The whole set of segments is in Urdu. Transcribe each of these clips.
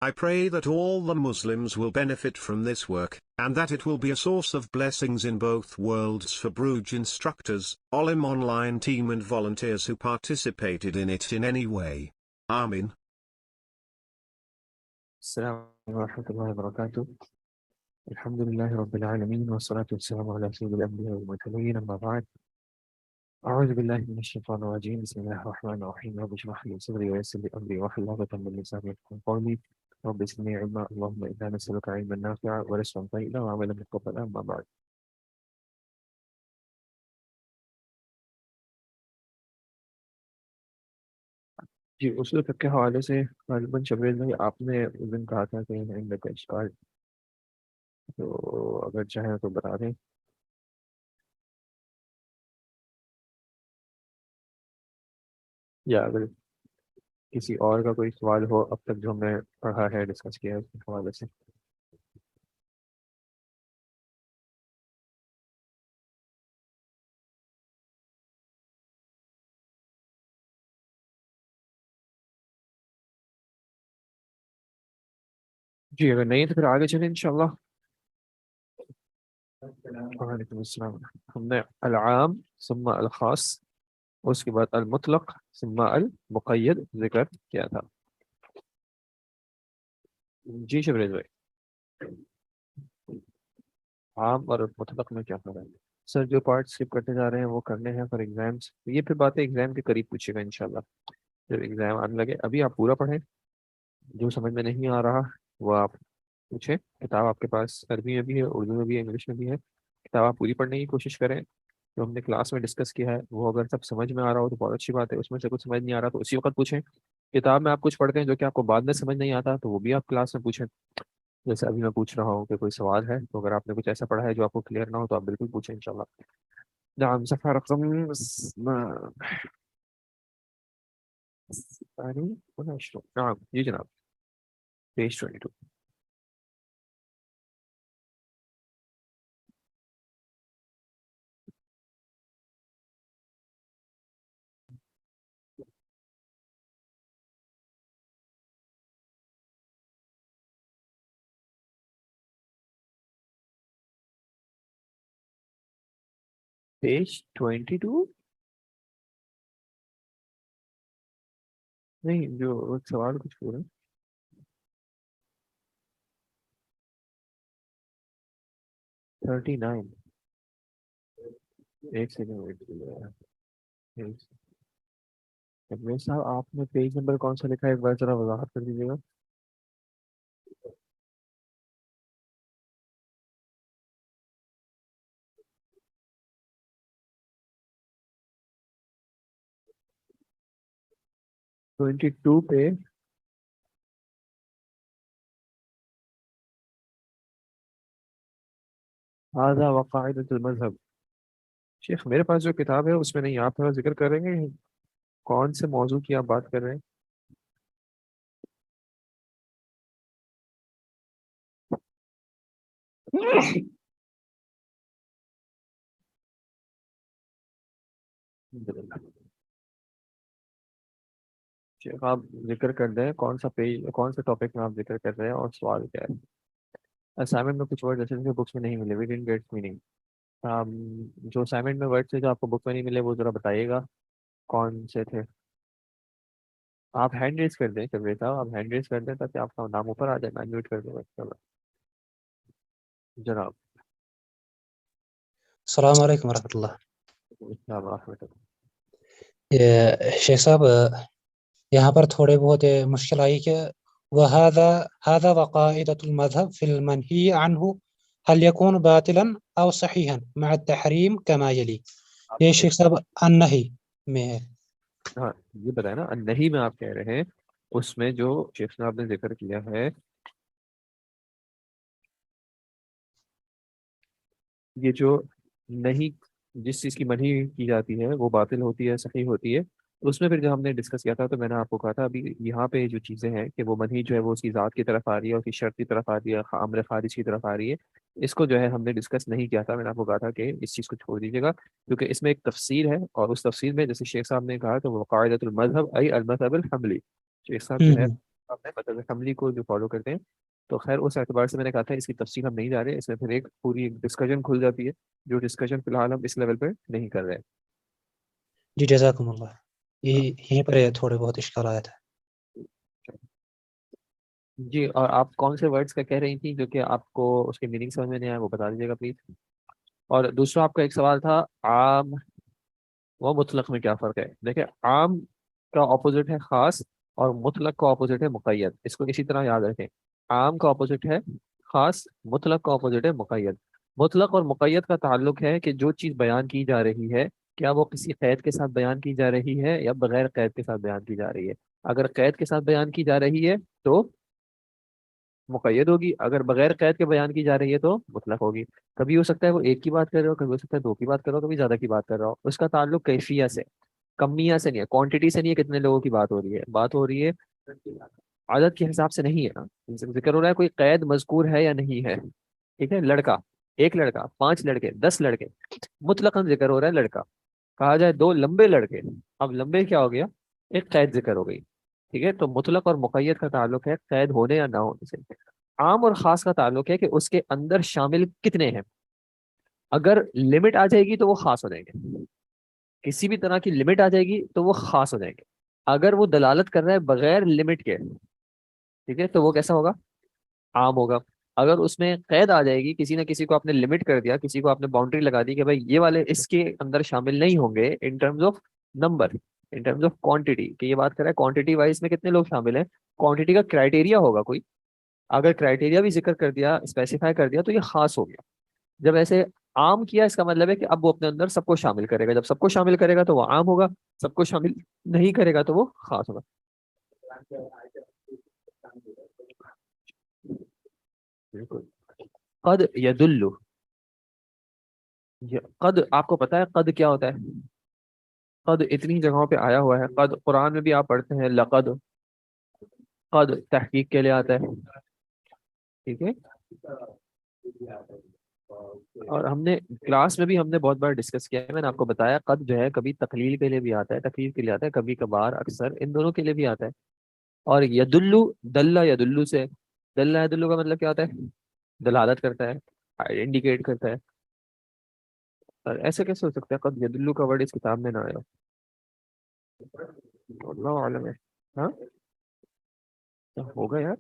I pray that all the Muslims will benefit from this work, and that it will be a source of blessings in both worlds for Bruges instructors, Olim online team and volunteers who participated in it in any way. Amin. السلام عليكم ورحمة الله وبركاته. الحمد لله رب العالمين والصلاة والسلام على سيد الأنبياء والمرسلين، أما بعد. أعوذ بالله من الشيطان الرجيم. بسم الله الرحمن الرحيم. رب اشرح لي صدري ويسر لي أمري واحلل عقدة من لساني يفقهوا قولي. رب زدني علما. اللهم إنا نسألك علما نافعا ورزقا طيبا وعملا متقبلا. أما بعد. جی اصول فقہ کے حوالے سے غالباً شبیر بھائی آپ نے اس دن کہا تھا کہ ان کا اشکال، تو اگر چاہیں تو بتا دیں. یا اگر کسی اور کا کوئی سوال ہو اب تک جو ہم نے پڑھا ہے ڈسکس کیا ہے اس کے حوالے سے. جی اگر نہیں تو پھر آگے چلیں انشاءاللہ. وعلیکم السلام. ہم نے العام ثم الخاص اس کے بعد المطلق ثم المقید ذکر کیا تھا. جی شبریز بھائی، عام اور مطلق میں کیا فرق ہے؟ سر جو پارٹ اسکپ کرتے جا رہے ہیں وہ کرنے ہیں فار ایگزامس. یہ پھر باتیں ایگزام کے قریب پوچھے گا انشاءاللہ جب ایگزام آنے لگے. ابھی آپ پورا پڑھیں، جو سمجھ میں نہیں آ رہا وہ آپ پوچھیں. کتاب آپ کے پاس عربی میں بھی ہے، اردو میں بھی ہے، انگلش میں بھی ہے. کتاب آپ پوری پڑھنے کی کوشش کریں. جو ہم نے کلاس میں ڈسکس کیا ہے وہ اگر سب سمجھ میں آ رہا ہو تو بہت اچھی بات ہے. اس میں سے کچھ سمجھ نہیں آ رہا تو اسی وقت پوچھیں. کتاب میں آپ کچھ پڑھتے ہیں جو کہ آپ کو بعد میں سمجھ نہیں آتا تو وہ بھی آپ کلاس میں پوچھیں. جیسے ابھی میں پوچھ رہا ہوں کہ کوئی سوال ہے تو اگر آپ نے کچھ ایسا پڑھا ہے جو آپ کو کلیئر نہ ہو تو آپ بالکل پوچھیں انشاءاللہ. نعم صفحہ رقم نعم جی جناب پیج 22. پیج 22 نہیں، جو سوال کچھ پورا 39. ایک سیکنڈ ویٹ کیجیے صاحب. آپ نے پیج نمبر کون سا لکھا ہے ایک بار ذرا وضاحت کر دیجیے گا. ٹوینٹی ٹو پہ هذا وقاعدة المذهب. شیخ میرے پاس جو کتاب ہے اس میں نہیں. آپ تھوڑا ذکر کریں گے کون سے موضوع کی آپ بات کر رہے ہیں؟ شیخ آپ ذکر کر دیں کون سا پیج کون سے ٹاپک میں آپ ذکر کر رہے ہیں اور سوال کیا ہے. اسائنمنٹ میں کچھ ورڈ جیسے بکس میں نہیں ملے وی ڈنٹ گیٹ میننگ. جو اسائنمنٹ میں ورڈ تھے جو آپ کو بک میں نہیں ملے وہ ذرا بتائیے گا کون سے تھے. آپ ہینڈ ریز کر دیں شبیر صاحب، آپ ہینڈ ریز کر دیں تاکہ آپ کا نام اوپر آ جائے. میں میوٹ کر دوں گا جناب. السلام علیکم ورحمۃ اللہ. السلام ورحمۃ اللہ. شیخ صاحب یہاں پر تھوڑے بہت مشکل آئی کہ هذا وقاعدة المذهب في المنهي عنه هل يكون باطلا او صحيحا مع التحريم كما يلي. یہ شیخ صاحب النہی میں ہے. ہاں یہ بتائیں نا نہیں میں آپ کہہ رہے ہیں اس میں جو شیخ صاحب نے ذکر کیا ہے یہ جو نہیں جس چیز کی منہی کی جاتی ہے وہ باطل ہوتی ہے صحیح ہوتی ہے. اس میں پھر جب ہم نے ڈسکس کیا تھا تو میں نے آپ کو کہا تھا ابھی یہاں پہ جو چیزیں ہیں کہ وہ منہی جو ہے وہ اس کی ذات کی طرف آ رہی ہے، اس کی شرط کی طرف آ رہی ہے، امر خارج کی طرف آ رہی ہے. اس کو جو ہے ہم نے ڈسکس نہیں کیا تھا. میں نے آپ کو کہا تھا کہ اس چیز کو چھوڑ دیجیے گا کیونکہ اس میں ایک تفسیر ہے اور اس تفسیر میں جیسے شیخ صاحب نے کہا کہ وہ قاعدۃ المذہب ای المذہب الحملی. شیخ صاحب جو ہے مطلب اسمبلی کو جو فالو کرتے ہیں. تو خیر اس اعتبار سے میں نے کہا تھا اس کی تفصیل ہم نہیں جا رہے, اس میں پھر ایک پوری ڈسکشن کھل جاتی ہے, جو ڈسکشن فی الحال ہم اس لیول پہ نہیں کر رہے. جی جزاکم اللہ. یہیں پر تھوڑے بہت اشکالات ہیں. جی, اور آپ کون سے ورڈز کا کہہ رہی تھی جو کہ آپ کو اس کے میننگ سمجھ میں نہیں آیا, وہ بتا دیجیے گا پلیز. اور دوسرا آپ کا ایک سوال تھا عام و مطلق میں کیا فرق ہے. دیکھیں عام کا اپوزٹ ہے خاص, اور مطلق کا اپوزٹ ہے مقید. اس کو اسی طرح یاد رکھیں, عام کا اپوزٹ ہے خاص, مطلق کا اپوزٹ ہے مقید. مطلق اور مقید کا تعلق ہے کہ جو چیز بیان کی جا رہی ہے کیا وہ کسی قید کے ساتھ بیان کی جا رہی ہے یا بغیر قید کے ساتھ بیان کی جا رہی ہے. اگر قید کے ساتھ بیان کی جا رہی ہے تو مقید ہوگی, اگر بغیر قید کے بیان کی جا رہی ہے تو مطلق ہوگی. کبھی ہو سکتا ہے وہ ایک کی بات کر رہے ہو, کبھی ہو سکتا ہے دو کی بات کر رہا ہو, کبھی زیادہ کی بات کر رہا ہو. اس کا تعلق کیفیہ سے, کمیہ سے نہیں ہے, کوانٹٹی سے نہیں ہے, کتنے لوگوں کی بات ہو رہی ہے. بات ہو رہی ہے عدد کے حساب سے نہیں ہے نا, ذکر ہو رہا ہے کوئی قید مذکور ہے یا نہیں ہے. ٹھیک ہے, لڑکا, ایک لڑکا, 5 لڑکے, 10 لڑکے, مطلقاً ذکر ہو رہا ہے لڑکا. کہا جائے 2 لمبے لڑکے, اب لمبے کیا ہو گیا, ایک قید ذکر ہو گئی. ٹھیک ہے, تو مطلق اور مقید کا تعلق ہے قید ہونے یا نہ ہونے سے. عام اور خاص کا تعلق ہے کہ اس کے اندر شامل کتنے ہیں. اگر لمٹ آ جائے گی تو وہ خاص ہو جائیں گے, کسی بھی طرح کی لمٹ آ جائے گی تو وہ خاص ہو جائیں گے. اگر وہ دلالت کر رہا ہے بغیر لمٹ کے, ٹھیک ہے, تو وہ کیسا ہوگا, عام ہوگا. اگر اس میں قید آ جائے گی, کسی نہ کسی کو آپ نے لمٹ کر دیا, کسی کو آپ نے باؤنڈری لگا دی کہ بھائی یہ والے اس کے اندر شامل نہیں ہوں گے in terms of number, in terms of quantity, کہ یہ بات کر رہا ہے کوانٹٹی وائز میں کتنے لوگ شامل ہیں. کوانٹٹی کا کرائٹیریا ہوگا کوئی, اگر کرائٹیریا بھی ذکر کر دیا, اسپیسیفائی کر دیا, تو یہ خاص ہو گیا. جب ایسے عام کیا, اس کا مطلب ہے کہ اب وہ اپنے اندر سب کو شامل کرے گا. جب سب کو شامل کرے گا تو وہ عام ہوگا, سب کو شامل نہیں کرے گا تو وہ خاص ہوگا. بالکل. قد یدل, قد آپ کو پتا ہے قد کیا ہوتا ہے. قد اتنی جگہوں پہ آیا ہوا ہے. قد قرآن میں بھی آپ پڑھتے ہیں لقد, قد تحقیق کے لیے آتا ہے. ٹھیک ہے, اور ہم نے کلاس میں بھی ہم نے بہت بار ڈسکس کیا ہے, میں نے آپ کو بتایا قد جو ہے کبھی تقلیل کے لیے بھی آتا ہے, تقلیل کے لیے آتا ہے, کبھی کبھار اکثر ان دونوں کے لیے بھی آتا ہے. اور یدلو, دلہ یدلو سے, دلہ یدلو کا مطلب کیا ہوتا ہے, دلالت کرتا ہے, انڈیکیٹ کرتا ہے. اور ایسے کیسے ہو سکتا ہے قد یدلو کا ورڈ اس کتاب میں نہ آیا, اللہ عالم ہے. ہاں ہوگا یار.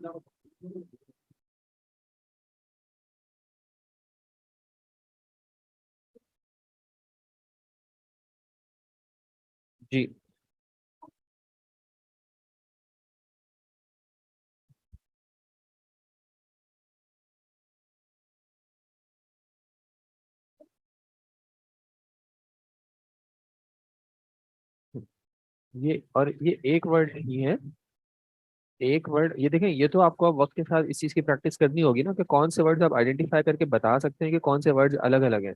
جی یہ ایک ورڈ نہیں ہے, ایک ورڈ. یہ دیکھیں, یہ تو آپ کو اب وقت کے ساتھ اس چیز کی پریکٹس کرنی ہوگی نا, کہ کون سے ورڈ آپ آئیڈینٹیفائی کر کے بتا سکتے ہیں کہ کون سے ورڈ الگ الگ ہیں.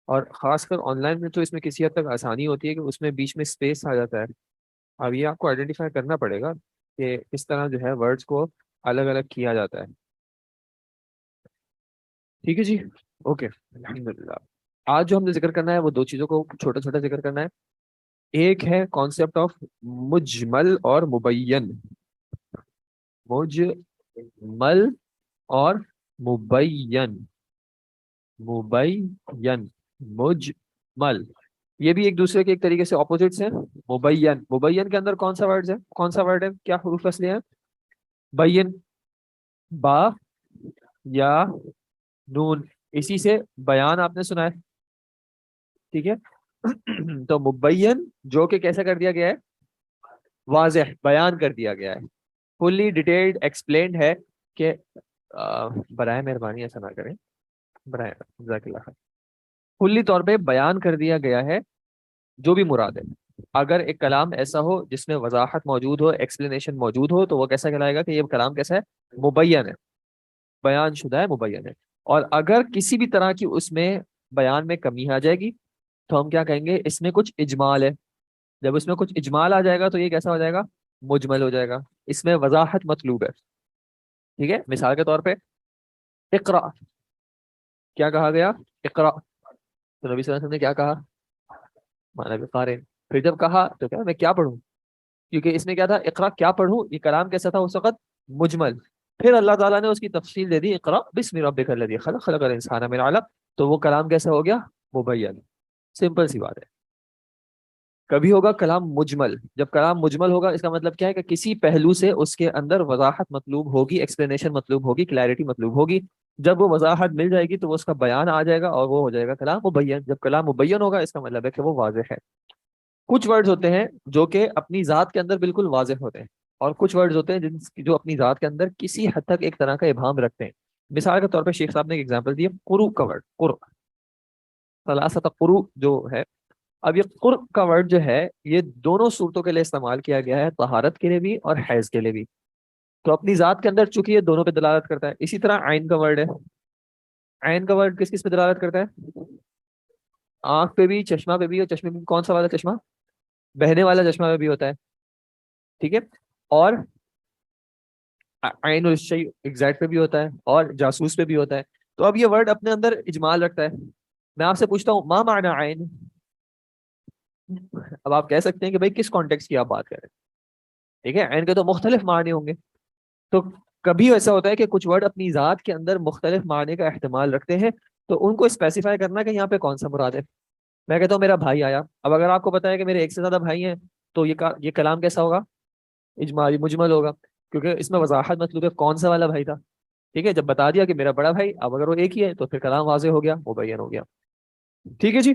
اور خاص کر آن لائن میں تو اس میں کسی حد تک آسانی ہوتی ہے کہ اس میں بیچ میں اسپیس آ جاتا ہے. اب یہ آپ کو آئیڈینٹیفائی کرنا پڑے گا کہ کس طرح جو ہے ورڈز کو الگ الگ کیا جاتا ہے. ٹھیک ہے جی, اوکے, الحمد للہ. آج جو ہم نے ذکر کرنا ہے وہ 2 چیزوں کو چھوٹا چھوٹا ذکر کرنا ہے. ایک ہے کانسیپٹ آف مجمل اور مبین. مجمل اور مبین, مبین, مجمل, یہ بھی ایک دوسرے کے ایک طریقے سے اپوزٹس ہیں. مبین, مبین کے اندر کون سا ورڈ ہے, کون سا ورڈ ہے, کیا حروف اصلی ہیں. بین, با یا نون, اسی سے بیان آپ نے سنا ہے. ٹھیک ہے, تو مبین جو کہ کیسا کر دیا گیا ہے, واضح, بیان کر دیا گیا ہے, فلی ڈیٹیلڈ ایکسپلینڈ ہے. کہ برائے مہربانی ایسا نہ کریں, برائے جزاک اللہ خیر, کلی طور پہ بیان کر دیا گیا ہے جو بھی مراد ہے. اگر ایک کلام ایسا ہو جس میں وضاحت موجود ہو, ایکسپلینیشن موجود ہو, تو وہ کیسا کہلائے گا کہ یہ کلام کیسا ہے, مبین ہے, بیان شدہ ہے, مبین ہے. اور اگر کسی بھی طرح کی اس میں بیان میں کمی آ جائے گی تو ہم کیا کہیں گے, اس میں کچھ اجمال ہے. جب اس میں کچھ اجمال آ جائے گا تو یہ کیسا ہو جائے گا, مجمل ہو جائے گا, اس میں وضاحت مطلوب ہے. ٹھیک ہے, مثال کے طور پہ اقرا, کیا کہا گیا, اقرا, تو نبی صلی اللہ علیہ وسلم نے کیا کہا, مانا بقارئ. پھر جب کہا تو کیا میں کیا پڑھوں, کیونکہ اس میں کیا تھا, اقرا کیا پڑھوں, یہ کلام کیسا تھا اس وقت, مجمل. پھر اللہ تعالیٰ نے اس کی تفصیل دے دی, اقرا بسم ربک الذی خلق خلق الانسان من علق, تو وہ کلام کیسا ہو گیا؟ مبین. سمپل سی بات ہے. کبھی ہوگا کلام مجمل. جب کلام مجمل ہوگا اس کا مطلب کیا ہے کہ کسی پہلو سے اس کے اندر وضاحت مطلوب ہوگی, ایکسپلینیشن مطلوب ہوگی, کلیئرٹی مطلوب ہوگی. جب وہ وضاحت مل جائے گی تو وہ اس کا بیان آ جائے گا اور وہ ہو جائے گا کلام مبین. جب کلام مبین ہوگا اس کا مطلب ہے کہ وہ واضح ہے. کچھ ورڈز ہوتے ہیں جو کہ اپنی ذات کے اندر بالکل واضح ہوتے ہیں, اور کچھ ورڈز ہوتے ہیں جو اپنی ذات کے اندر کسی حد تک ایک طرح کا ابہام رکھتے ہیں. مثال کے طور پہ شیخ صاحب نے ایک ایگزامپل دی, قرو کا ورڈ, قر, ثلاثۃ قرو جو ہے. اب یہ قر کا ورڈ جو ہے یہ دونوں صورتوں کے لیے استعمال کیا گیا ہے, طہارت کے لیے بھی اور حیض کے لیے بھی. تو اپنی ذات کے اندر چونکہ یہ دونوں پہ دلالت کرتا ہے. اسی طرح عین کا ورڈ ہے. عین کا ورڈ کس کس پہ دلالت کرتا ہے؟ آنکھ پہ بھی, چشمہ پہ بھی, اور چشمے میں کون سا والا چشمہ؟ بہنے والا چشمہ پہ بھی ہوتا ہے. ٹھیک ہے. اور عین الشیء ایگزیکٹ پہ بھی ہوتا ہے, اور جاسوس پہ بھی ہوتا ہے. تو اب یہ ورڈ اپنے اندر اجمال رکھتا ہے. میں آپ سے پوچھتا ہوں ما معنی عین؟ اب آپ کہہ سکتے ہیں کہ بھائی کس کانٹیکس کی آپ بات کر رہے ہیں. ٹھیک ہے, عین کے تو مختلف معنی ہوں گے. تو کبھی ایسا ہوتا ہے کہ کچھ ورڈ اپنی ذات کے اندر مختلف معنی کا احتمال رکھتے ہیں, تو ان کو اسپیسیفائی کرنا کہ یہاں پہ کون سا مراد ہے. میں کہتا ہوں میرا بھائی آیا. اب اگر آپ کو پتا ہے کہ میرے ایک سے زیادہ بھائی ہیں تو یہ کلام کیسا ہوگا؟ اجمالی, مجمل ہوگا, کیونکہ اس میں وضاحت مطلوب ہے کون سا والا بھائی تھا. ٹھیک ہے, جب بتا دیا کہ میرا بڑا بھائی, اب اگر وہ ایک ہی ہے تو پھر کلام واضح ہو گیا, مبین ہو گیا. ٹھیک ہے جی.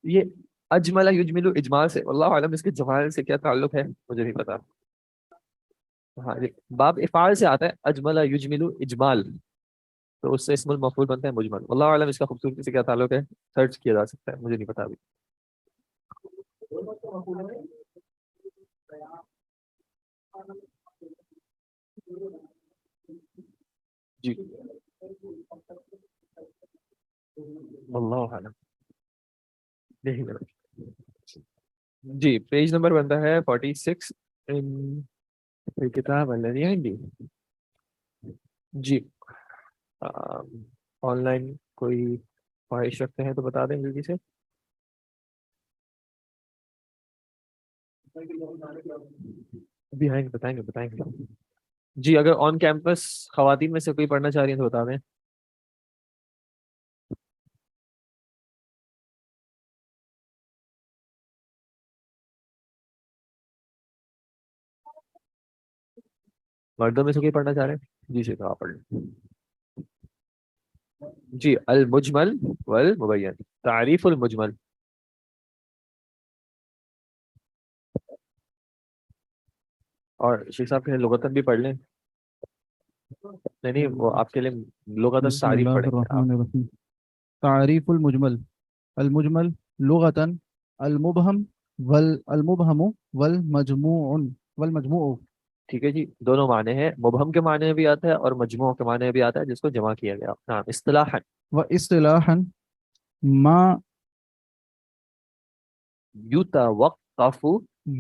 یہ اجمل یجمل اجمال سے, واللہ عالم اس کے جمال سے کیا تعلق ہے مجھے نہیں پتا. ہاں جی, باب افعال سے آتا ہے اجمل یجمل اجمال, تو اس سے اسم المفعول بنتا ہے مجمل. واللہ عالم اس کا خوبصورتی سے کیا تعلق ہے, سرچ کیا جا سکتا ہے, مجھے نہیں پتا ابھی. جی واللہ عالم نہیں میرا. جی پیج نمبر بنتا ہے 46 ان کتاب الذی عندی. جی آن لائن کوئی خواہش رکھتے ہیں تو بتا دیں جلدی سے. ابھی آئیں گے, بتائیں گے. جی اگر آن کیمپس خواتین میں سے کوئی پڑھنا چاہ رہی ہیں تو بتا دیں. مردوں میں سے کوئی پڑھنا چاہ رہے ہیں؟ جی شیخ آپ پڑھ لیں. جی المجمل والمبین, تعریف المجمل. اور شیخ صاحب کے لغتن بھی پڑھ لیں. نہیں وہ آپ کے لیے لغتن بسم تعریف اللہ پڑھیں گے آپ. الرحمن الرحیم. تعریف المجمل. المجمل لغتاً المبہم والمبہم والمجموع. ٹھیک ہے جی, دونوں معنی ہیں, مبہم کے معنی میں بھی آتا ہے اور مجموع کے معنی میں بھی آتا ہے, جس کو جمع کیا گیا. نعم اصطلاحا واصطلاحاً ما یتوقف.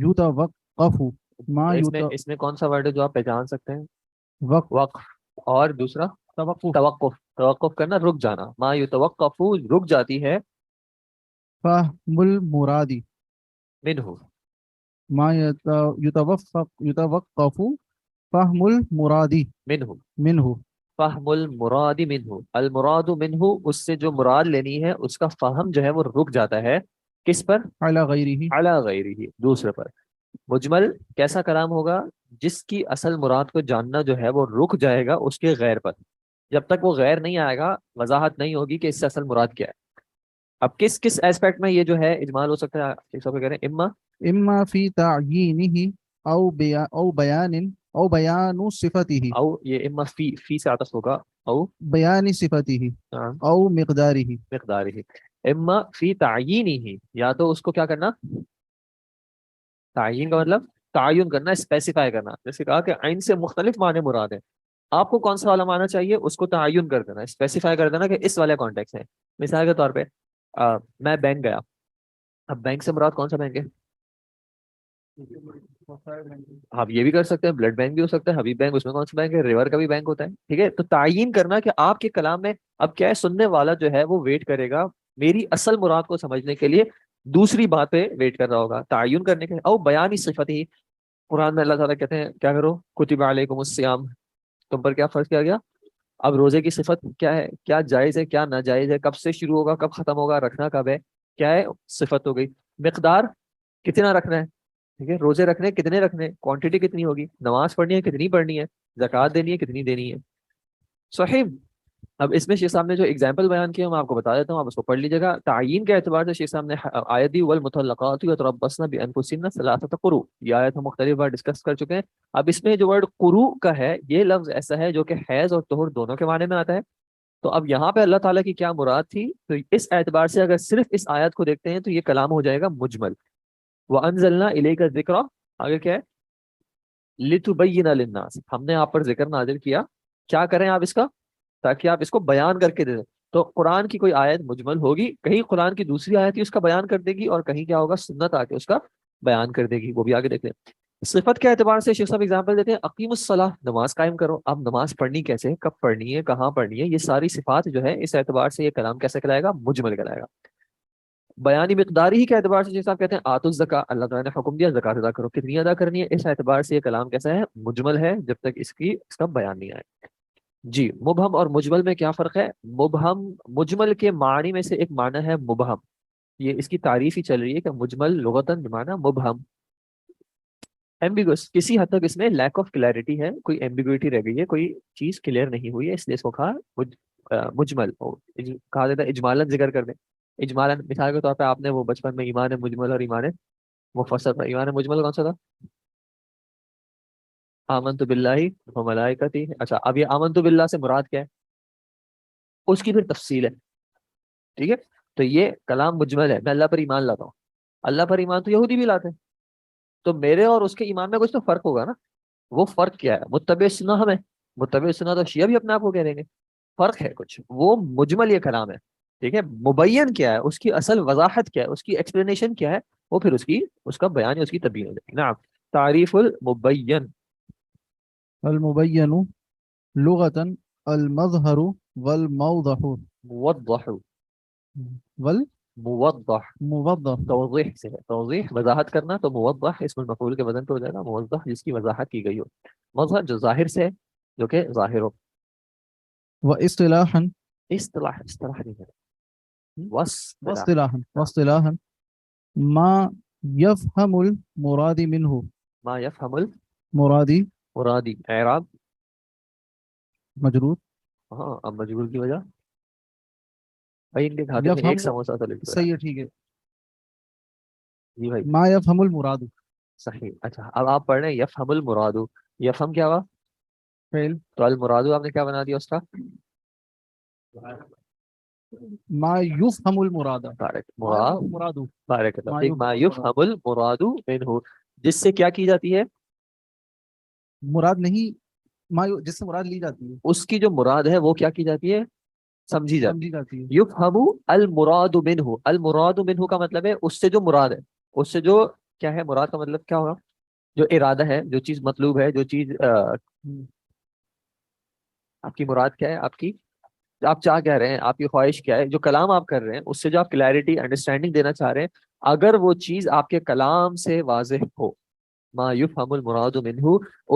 یتوقف ما اس میں کون سا ورڈ ہے جو آپ پہچان سکتے ہیں؟ وقف وقف. اور دوسرا توقف توقف. توقف کرنا, رک جانا. ما یتوقف رک جاتی ہے. فهم المراد. منہ. ما يتوقف فهم المراد منہ. منه. فہم المراد منہ. المراد منہ, اس سے جو مراد لینی ہے اس کا فہم جو ہے وہ رک جاتا ہے. کس پر؟ على غیره. علی غیرہ, دوسرے پر. مجمل کیسا کلام ہوگا؟ جس کی اصل مراد کو جاننا جو ہے وہ رک جائے گا اس کے غیر پر. جب تک وہ غیر نہیں آئے گا وضاحت نہیں ہوگی کہ اس سے اصل مراد کیا ہے. اب کس کس ایسپیکٹ میں یہ جو ہے اجمال ہو سکتا ہے؟ ایک سب کہہ رہے ہیں اما اما فی تعیینه او بیان صفته. او, یہ اما فی سے عطف ہوگا, او بیان صفته او مقداره. مقدار ہی. اما فی تعیین ہی, یا تو اس کو کیا کرنا, تعیین کا مطلب تعین کرنا, اسپیسیفائی کرنا. جیسے کہا کہ عین سے مختلف معنی مراد ہیں, آپ کو کون سا والا معنی چاہیے اس کو تعین کر دینا, اسپیسیفائی کر دینا کہ اس والے کانٹیکس ہے. مثال کے طور پہ میں بینک گیا. اب بینک سے مراد کون سا بینک ہے؟ آپ یہ بھی کر سکتے ہیں، بلڈ بینک بھی ہو سکتا ہے، حبیب بینک، اس میں کون سا بینک ہے، ریور کا بھی بینک ہوتا ہے. ٹھیک ہے، تو تعین کرنا کہ آپ کے کلام میں اب کیا ہے، سننے والا جو ہے وہ ویٹ کرے گا میری اصل مراد کو سمجھنے کے لیے، دوسری بات پہ ویٹ کر رہا ہوگا تعین کرنے کے لیے. او بیانی صفت ہی، قرآن میں اللہ تعالیٰ کہتے ہیں کیا کرو، کتب علیکم الصیام، تم پر کیا فرض کیا گیا. اب روزے کی صفت کیا ہے، کیا جائز ہے کیا ناجائز ہے، کب سے شروع ہوگا کب ختم ہوگا، رکھنا کب ہے، کیا ہے صفت ہو گئی. مقدار کتنا رکھنا ہے، ٹھیک ہے، روزے رکھنے کتنے رکھنے، کوانٹٹی کتنی ہوگی، نماز پڑھنی ہے کتنی پڑھنی ہے، زکوٰۃ دینی ہے کتنی دینی ہے. صحیح. اب اس میں شیخ صاحب نے جو اگزامپل بیان کیا میں آپ کو بتا دیتا ہوں، آپ اس کو پڑھ لیجیے گا. تعین کے اعتبار سے شیخ صاحب نے آیت دی والمطلقات یتربصن بانفسهن ثلاثه قروء، یہ آیت ہم مختلف بار ڈسکس کر چکے ہیں. اب اس میں جو ورڈ قروء کا ہے، یہ لفظ ایسا ہے جو کہ حیض اور طہور دونوں کے معنی میں آتا ہے. تو اب یہاں پہ اللہ تعالیٰ کی کیا مراد تھی، تو اس اعتبار سے اگر صرف اس آیت کو دیکھتے ہیں تو یہ کلام ہو جائے گا مجمل. وَأَنزَلْنَا إِلَيْكَ الذِّكْرَ، آگے کیا ہے، لِتُبَيِّنَ لِلنَّاسِ، ہم نے آپ پر ذکر نازل کیا، کیا کریں آپ اس کا، تاکہ آپ اس کو بیان کر کے دے دیں. تو قرآن کی کوئی آیت مجمل ہوگی، کہیں قرآن کی دوسری آیت ہی اس کا بیان کر دے گی، اور کہیں کیا ہوگا سنت آ کے اس کا بیان کر دے گی. وہ بھی آگے دیکھ لیں. صفت کے اعتبار سے شیخ صاحب اگزامپل دیتے ہیں، اقیم الصلاح، نماز قائم کرو. اب نماز پڑھنی کیسے ہے، کب پڑھنی ہے، کہاں پڑھنی ہے، یہ ساری صفات جو ہے اس اعتبار سے یہ کلام کیسے کہلائے گا، مجمل کہلائے گا. بیانی مقداری ہی کے اعتبار سے شیخ صاحب کہتے ہیں آت الزکا، اللہ تعالیٰ نے حکم دیا زکات ادا کرو، کتنی ادا کرنی ہے، اس اعتبار سے یہ کلام کیسا ہے، مجمل ہے، جب تک اس کا بیان نہیں آئے. جی، مبہم اور مجمل میں کیا فرق ہے. مبہم، مجمل کے معنی میں سے ایک معنی ہے مبہم، یہ اس کی تعریف ہی چل رہی ہے کہ مجمل لغتاً بمعنی مبہم، ایمبیگوس، کسی حد تک اس میں لیک آف کلیئرٹی ہے، کوئی ایمبیگوٹی رہ گئی ہے، کوئی چیز کلیئر نہیں ہوئی ہے، اس لیے اس کو کہا مجمل. کہا جاتا ہے اجمالاً ذکر کر دیں. اجمالاً مثال کے طور پہ آپ نے وہ بچپن میں ایمان مجمل اور ایمان مفصل پر، ایمان مجمل کون سا تھا، آمنت باللہ و ملائکتی. اچھا، اب یہ آمنت باللہ سے مراد کیا ہے، اس کی پھر تفصیل ہے. ٹھیک ہے، تو یہ کلام مجمل ہے، میں اللہ پر ایمان لاتا ہوں. اللہ پر ایمان تو یہودی بھی لاتے ہیں، تو میرے اور اس کے ایمان میں کچھ تو فرق ہوگا نا. وہ فرق کیا ہے، متبع سنہ ہمیں، متبع سنہ تو شیعہ بھی اپنے آپ کو کہہ دیں گے، فرق ہے کچھ، وہ مجمل یہ کلام ہے. ٹھیک ہے، مبین کیا ہے، اس کی اصل وضاحت کیا ہے، اس کی ایکسپلینیشن کیا ہے، وہ پھر اس کا بیان یا اس کی تبیین ہو جائے گی. نعم، تعریف المبین. المبين لغة المظهر والموضح موضح، موضح، والموضح. توضیح سے ہے، توضیح وضاحت کرنا، تو موضح اسم المفعول کے وزن پہ ہو جائے گا، موضح جس کی وضاحت کی گئی ہو، مظہر جو ظاہر سے ہے، جو کہ ظاہر ہو. واصطلاحا اصطلاح نہیں ہے، واصطلاح. واصطلاحا ما يفهم المراد منه. ما يفهم مرادی المرادی، اعراب. مجرور. ہاں، اب مجبور کی وجہ بھائی ان کے کھاتے میں ایک يفهم سموسہ تو لکھ دو. صحیح ہے، ٹھیک ہے. جی بھائی ما يفهم المراد صحیح. اچھا، اب آپ پڑھ رہے ہیں یفہم المراد، یفہم کیا ہوا، فعل. تو المراد آپ نے کیا بنا دیا اس کا، ما يفهم المراد بارک ما مراد، يفهم المراد بارک اللہ ما فیک. ما يفهم المراد. یفہم المراد منہ، جس سے کیا کی جاتی ہے، مراد نہیں، جس سے مراد لی جاتی ہے، اس کی جو مراد ہے وہ کیا کی جاتی ہے، سمجھی جاتی سمجھی جاتی ہے. ہے. یفہم المراد منہ، المراد منہ کا مطلب ہے اس سے جو مراد ہے، اس سے جو کیا ہے، مراد کا مطلب کیا ہوگا، جو ارادہ ہے، جو چیز مطلوب ہے، جو چیز آپ کی مراد کیا ہے، آپ چاہ کیا رہے ہیں، آپ کی خواہش کیا ہے، جو کلام آپ کر رہے ہیں اس سے جو آپ کلیئرٹی انڈرسٹینڈنگ دینا چاہ رہے ہیں، اگر وہ چیز آپ کے کلام سے واضح ہو، ما یفہم المراد منہ،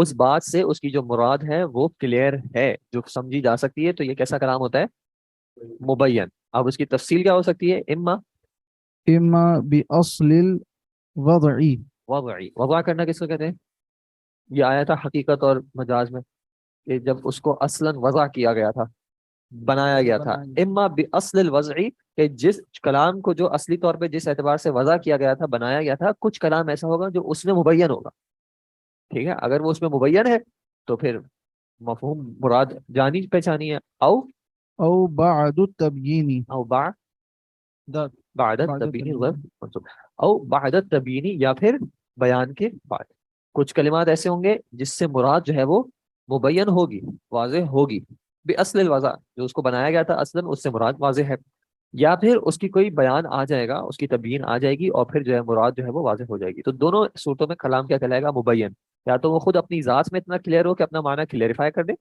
اس بات سے اس کی جو مراد ہے وہ کلیئر ہے، جو سمجھی جا سکتی ہے، تو یہ کیسا کلام ہوتا ہے، مبین. اب اس کی تفصیل کیا ہو سکتی ہے، اما اما باصل الوضعی. وضعی، وضع کرنا کس کو کہتے ہیں، یہ آیا تھا حقیقت اور مجاز میں کہ جب اس کو اصلا وضع کیا گیا تھا، بنایا گیا تھا. اما باصل الوضعی، کہ جس کلام کو جو اصلی طور پہ جس اعتبار سے وضع کیا گیا تھا، بنایا گیا تھا، کچھ کلام ایسا ہوگا جو اس میں مبین ہوگا. ٹھیک ہے، اگر وہ اس میں مبین ہے تو پھر مفہوم مراد جانی پہچانی ہے. او بعد التبیین. او بعد بعد التبیین، التبیین. منصوب. او بعد التبیین، یا پھر بیان کے بعد. کچھ کلمات ایسے ہوں گے جس سے مراد جو ہے وہ مبین ہوگی، واضح ہوگی، باصل الوضع، جو اس کو بنایا گیا تھا اصلا اس سے مراد واضح ہے. یا پھر اس کی کوئی بیان آ جائے گا، اس کی تبیین آ جائے گی، اور پھر جو ہے مراد جو ہے وہ واضح ہو جائے گی. تو دونوں صورتوں میں کلام کیا کہلائے گا؟ مبین. یا تو وہ خود اپنی ذات میں اتنا کلیئر ہو کہ اپنا معنی کلیئرفائی کر دے،